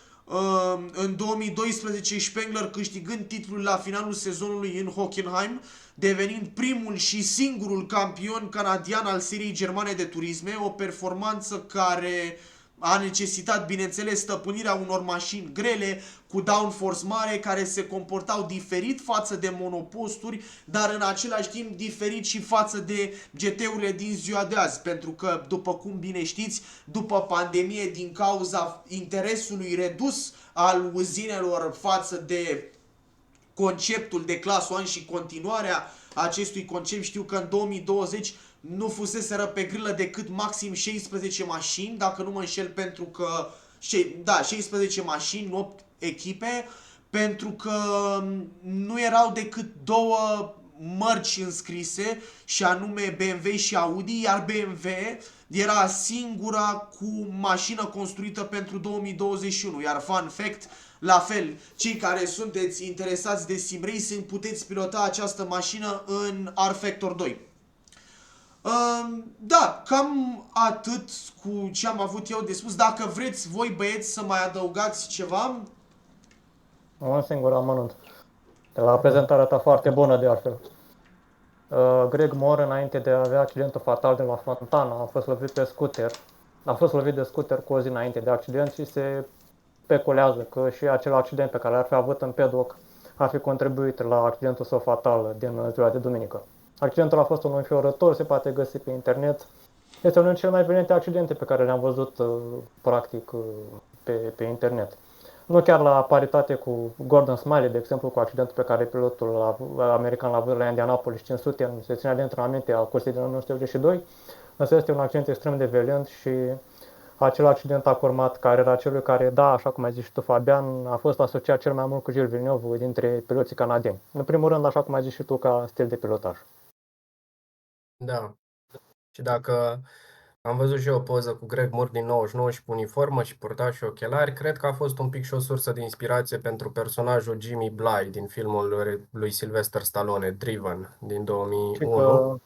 În 2012 Spengler câștigând titlul la finalul sezonului în Hockenheim, devenind primul și singurul campion canadian al seriei germane de turisme, o performanță care a necesitat, bineînțeles, stăpânirea unor mașini grele, cu downforce mare, care se comportau diferit față de monoposturi, dar în același timp diferit și față de GT-urile din ziua de azi. Pentru că, după cum bine știți, după pandemie, din cauza interesului redus al uzinelor față de conceptul de Class 1 și continuarea acestui concept. Știu că în 2020 nu fuseseră pe grilă decât maxim 16 mașini, dacă nu mă înșel, pentru că 16 mașini, 8 echipe, pentru că nu erau decât două mărci înscrise, și anume BMW și Audi, iar BMW era singura cu mașină construită pentru 2021. Iar fun fact, la fel, cei care sunteți interesați de sim racing puteți pilota această mașină în R-Factor 2. Da, cam atât cu ce am avut eu de spus. Dacă vreți voi, băieți, să mai adăugați ceva. Un singur amănunt. La prezentarea ta foarte bună, de altfel. Greg Moore, înainte de a avea accidentul fatal de la Fontana, a fost lovit pe scooter. A fost lovit de scooter cu o zi înainte de accident și se speculează că și acel accident pe care l-ar fi avut în paddock ar fi contribuit la accidentul său fatal din ziua de duminică. Accidentul a fost unul înfiorător, se poate găsi pe internet. Este unul dintre cele mai violente accidente pe care le-am văzut practic pe internet. Nu chiar la paritate cu Gordon Smiley, de exemplu, cu accidentul pe care pilotul american l-a avut la Indianapolis 500 în sesiunea de antrenamente a cursei din 1982. Însă este un accident extrem de violent și acel accident a urmat cariera celui care, da, așa cum ai zis și tu, Fabian, a fost asociat cel mai mult cu Gilles Villeneuve dintre piloții canadieni. În primul rând, așa cum ai zis și tu, ca stil de pilotaj. Da. Și dacă am văzut și eu o poză cu Greg Moore din 99 și cu uniformă și purta și ochelari, cred că a fost un pic și o sursă de inspirație pentru personajul Jimmy Bly din filmul lui Sylvester Stallone, Driven, din 2001,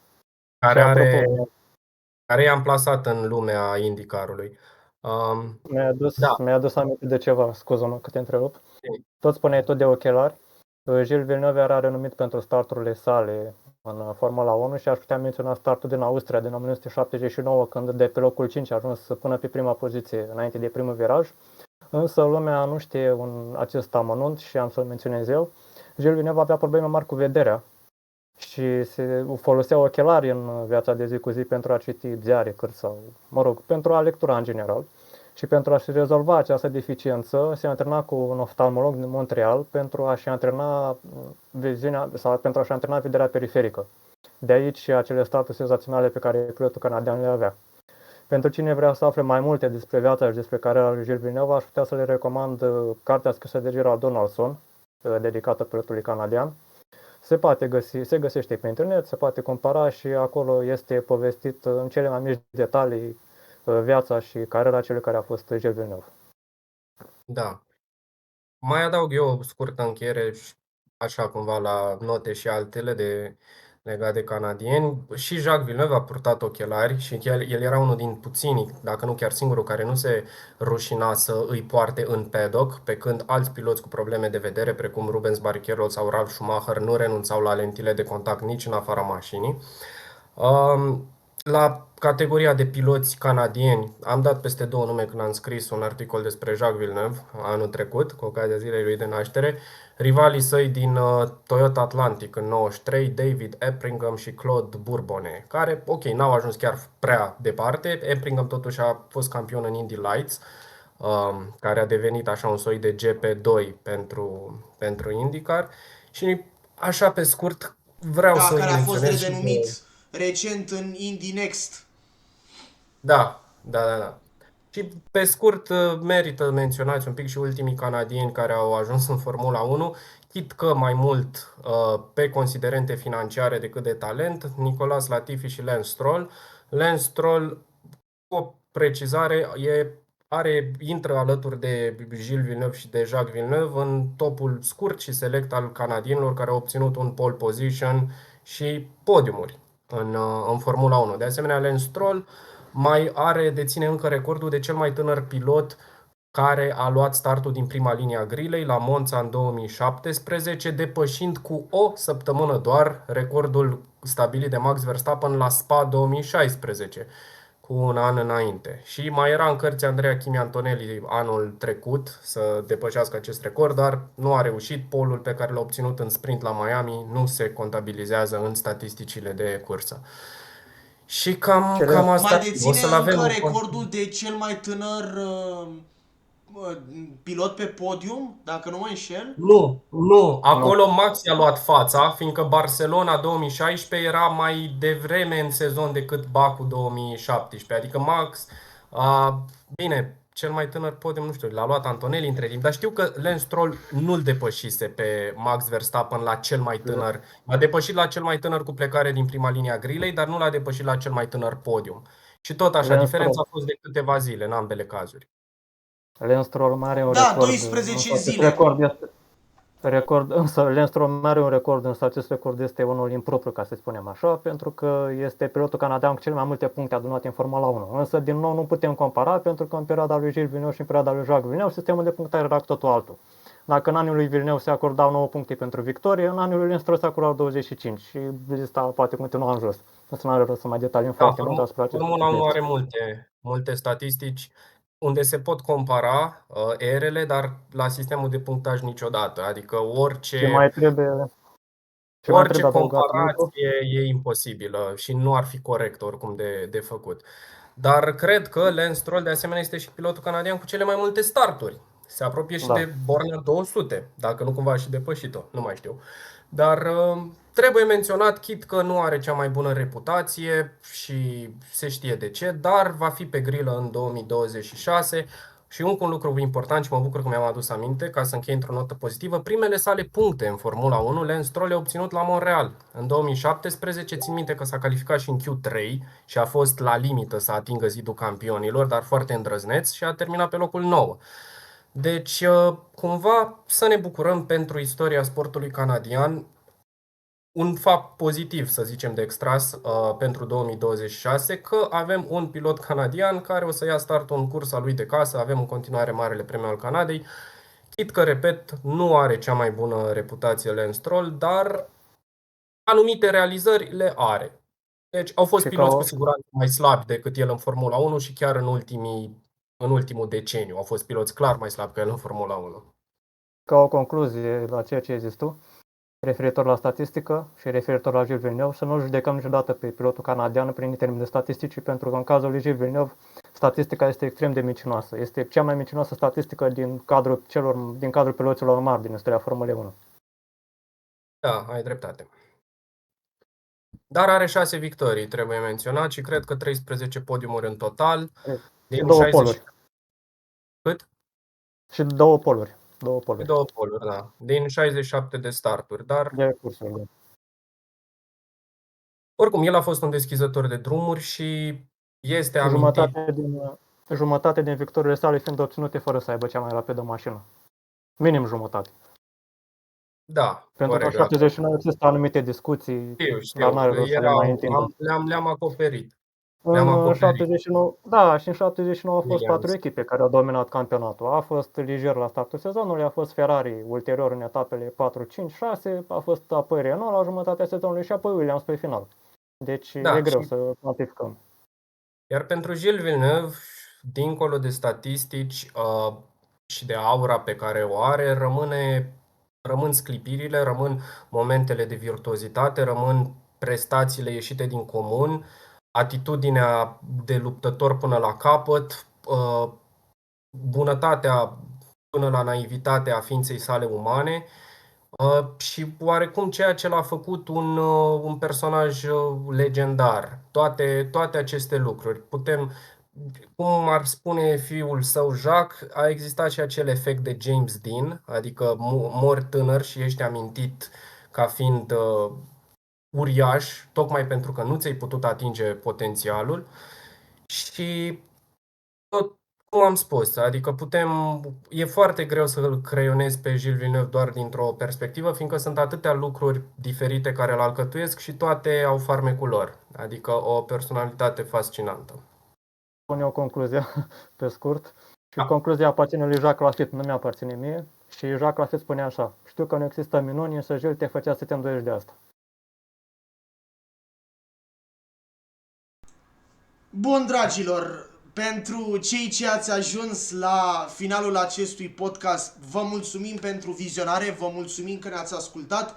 care i-a amplasat în lumea IndyCar-ului. Mi-a adus aminte de ceva, scuză-mă că te întrerup. Tot spuneai tot de ochelari. Gilles Villeneuve era renumit pentru starturile sale în Formula 1 și aș putea menționa startul din Austria din 1979, când de pe locul 5 a ajuns până pe prima poziție înainte de primul viraj. Însă lumea nu știe acest amănunt și am să-l menționez eu. Gilles Villeneuve avea probleme mari cu vederea și se folosea ochelari în viața de zi cu zi pentru a citi ziare, cărți sau, pentru a lectura în general. Și pentru a-și rezolva această deficiență, se antrena cu un oftalmolog din Montreal pentru a-și antrena viziunea sau pentru a-și antrena vederea periferică. De aici și acele staturi senzaționale pe care pilotul canadian le avea. Pentru cine vrea să afle mai multe despre viața și despre cariera lui Gilles Villeneuve, aș putea să le recomand cartea scrisă de Gerald Donaldson, dedicată pilotului canadian. Se găsește pe internet, se poate compara și acolo este povestit în cele mai mici detalii viața și cariera celui care a fost Gilles Villeneuve. Da. Mai adaug eu o scurtă încheiere, așa cumva la note și altele legat de canadieni. Și Jacques Villeneuve a purtat ochelari și el era unul din puținii, dacă nu chiar singurul, care nu se rușina să îi poarte în paddock, pe când alți piloți cu probleme de vedere, precum Rubens Barrichello sau Ralf Schumacher, nu renunțau la lentile de contact nici în afara mașinii. La categoria de piloți canadieni am dat peste două nume când am scris un articol despre Jacques Villeneuve anul trecut, cu ocazia zilei lui de naștere. Rivalii săi din Toyota Atlantic în 93, David Epringham și Claude Bourbonnais, care, ok, n-au ajuns chiar prea departe. Epringham totuși a fost campion în Indy Lights, care a devenit așa un soi de GP2 pentru IndyCar. Și așa pe scurt vreau să care a fost menționez redenumit recent în Indy Next. Da. Și pe scurt merită menționați un pic și ultimii canadieni care au ajuns în Formula 1, chit că mai mult pe considerente financiare decât de talent, Nicolas Latifi și Lance Stroll. Lance Stroll, cu o precizare, intră alături de Gilles Villeneuve și de Jacques Villeneuve în topul scurt și select al canadienilor care au obținut un pole position și podiumuri în Formula 1. De asemenea, Lance Stroll deține încă recordul de cel mai tânăr pilot care a luat startul din prima linie a grilei la Monza în 2017, depășind cu o săptămână doar recordul stabilit de Max Verstappen la Spa 2016, cu un an înainte. Și mai era în cărți Andrea Kimi Antonelli anul trecut să depășească acest record, dar nu a reușit. Polul pe care l-a obținut în sprint la Miami nu se contabilizează în statisticile de cursă. Și cam asta. Mai deține încă recordul de cel mai tânăr pilot pe podium, dacă nu mă înșel. Nu. Acolo Max i-a luat fața, fiindcă Barcelona 2016 era mai devreme în sezon decât Baku 2017. Adică Max, bine, cel mai tânăr podium, nu știu, l-a luat Antonelli între timp, dar știu că Lance Stroll nu-l depășise pe Max Verstappen la cel mai tânăr. L-a depășit la cel mai tânăr cu plecare din prima linie a grilei, dar nu l-a depășit la cel mai tânăr podium. Și tot așa, diferența a fost de câteva zile în ambele cazuri. Lance Stroll mai are un Da, record. 12 zile. Însă Lance Stroll mai are un record, însă acest record este unul impropriu, ca să spunem așa, pentru că este pilotul canadian cu cele mai multe puncte adunate în Formula 1. Însă, din nou, nu putem compara, pentru că în perioada lui Gilles Villeneuve și în perioada lui Jacques Villeneuve, sistemul de punctare era cu totul altul. Dacă în anul lui Villeneuve se acordau 9 puncte pentru victorie, în anul lui Lance Stroll se acordau 25 și lista poate continua în jos. Însă nu are rost să mai detaliem foarte mult asupra acestui Formula 1 are multe statistici unde se pot compara erele, dar la sistemul de punctaj niciodată. Adică orice comparație e imposibilă și nu ar fi corect oricum de făcut. Dar cred că Lance Stroll de asemenea este și pilotul canadian cu cele mai multe starturi. Se apropie și de borna 200, dacă nu cumva și depășit-o, nu mai știu. Dar trebuie menționat, chit că nu are cea mai bună reputație și se știe de ce, dar va fi pe grilă în 2026. Și încă un lucru important și mă bucur că mi-am adus aminte, ca să închei într-o notă pozitivă, primele sale puncte în Formula 1, Lance Stroll le-a obținut la Montreal. În 2017, țin minte că s-a calificat și în Q3 și a fost la limită să atingă zidul campionilor, dar foarte îndrăzneț și a terminat pe locul 9. Deci, cumva, să ne bucurăm pentru istoria sportului canadian. Un fapt pozitiv, să zicem, de extras pentru 2026, că avem un pilot canadian care o să ia startul în cursa lui de casă, avem în continuare Marele Premiu al Canadei. Chit că, repet, nu are cea mai bună reputație Lance Stroll, dar anumite realizări le are. Deci au fost piloți cu siguranță mai slabi decât el în Formula 1 și chiar în ultimul deceniu au fost piloți clar mai slabi ca el în Formula 1. Ca o concluzie la ceea ce ai zis tu, referitor la statistică și referitor la Gilles Villeneuve, să nu judecăm niciodată pe pilotul canadian prin termeni de statistici, pentru că în cazul lui Gilles Villeneuve, statistica este extrem de mincinoasă. Este cea mai mincinoasă statistică din cadrul piloților mari din istoria Formulei 1. Da, ai dreptate. Dar are 6 victorii, trebuie menționat, și cred că 13 podiumuri în total. Și 2 poluri. Cât? Și 2 poluri. 2 poluri, da. Din 67 de starturi, dar oricum, el a fost un deschizător de drumuri și este amintit. Jumătate din victoriile sale fiind obținute fără să aibă cea mai rapidă mașină. Minim jumătate. Da, pentru că în 79 există anumite discuții, dar n-are rost să le mai întindem. Le-am acoperit. În 79, da, și în 79 au fost 4 echipe care au dominat campionatul. A fost Ligier la startul sezonului, a fost Ferrari ulterior în etapele 4, 5, 6, a fost apoi Renault la jumătatea sezonului și apoi Williams pe final. Deci e greu să cuantificăm. Iar pentru Gilles Villeneuve, dincolo de statistici și de aura pe care o are, rămân sclipirile, rămân momentele de virtuozitate, rămân prestațiile ieșite din comun, atitudinea de luptător până la capăt, bunătatea până la naivitatea ființei sale umane și oarecum ceea ce l-a făcut un personaj legendar. Toate aceste lucruri. Cum ar spune fiul său Jacques, a existat și acel efect de James Dean, adică mori tânăr și ești amintit ca fiind uriaș, tocmai pentru că nu ți-ai putut atinge potențialul. Și tot cum am spus, adică e foarte greu să îl creionezi pe Gilles Villeneuve doar dintr-o perspectivă, fiindcă sunt atâtea lucruri diferite care îl alcătuiesc și toate au farmecul lor, adică o personalitate fascinantă. Pun eu concluzia pe scurt. Și concluzia aparține lui Jacques Lafitte, nu mi-aparține mie. Și Jacques Lafitte spunea așa: știu că nu există minuni, însă Gilles te făcea să te îndoiești de asta. Bun, dragilor, pentru cei ce ați ajuns la finalul acestui podcast, vă mulțumim pentru vizionare, vă mulțumim că ne-ați ascultat.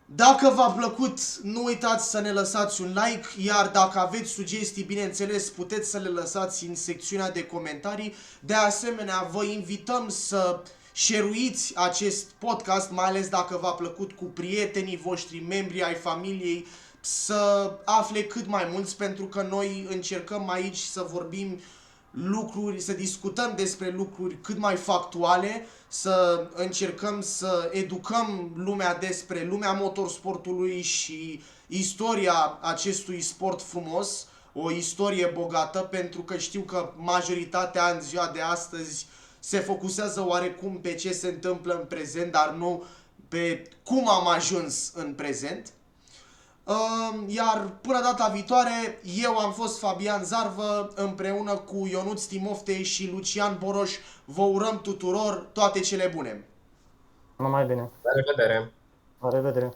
Dacă v-a plăcut, nu uitați să ne lăsați un like, iar dacă aveți sugestii, bineînțeles, puteți să le lăsați în secțiunea de comentarii. De asemenea, vă invităm să share-uiți acest podcast, mai ales dacă v-a plăcut, cu prietenii voștri, membrii ai familiei, să afle cât mai mulți, pentru că noi încercăm aici să vorbim lucruri, să discutăm despre lucruri cât mai factuale, să încercăm să educăm lumea despre lumea motorsportului și istoria acestui sport frumos, o istorie bogată, pentru că știu că majoritatea în ziua de astăzi se focusează oarecum pe ce se întâmplă în prezent, dar nu pe cum am ajuns în prezent. Iar până data viitoare, eu am fost Fabian Zarvă, împreună cu Ionuț Timofte și Lucian Boroș. Vă urăm tuturor toate cele bune! Numai bine. La revedere! La revedere!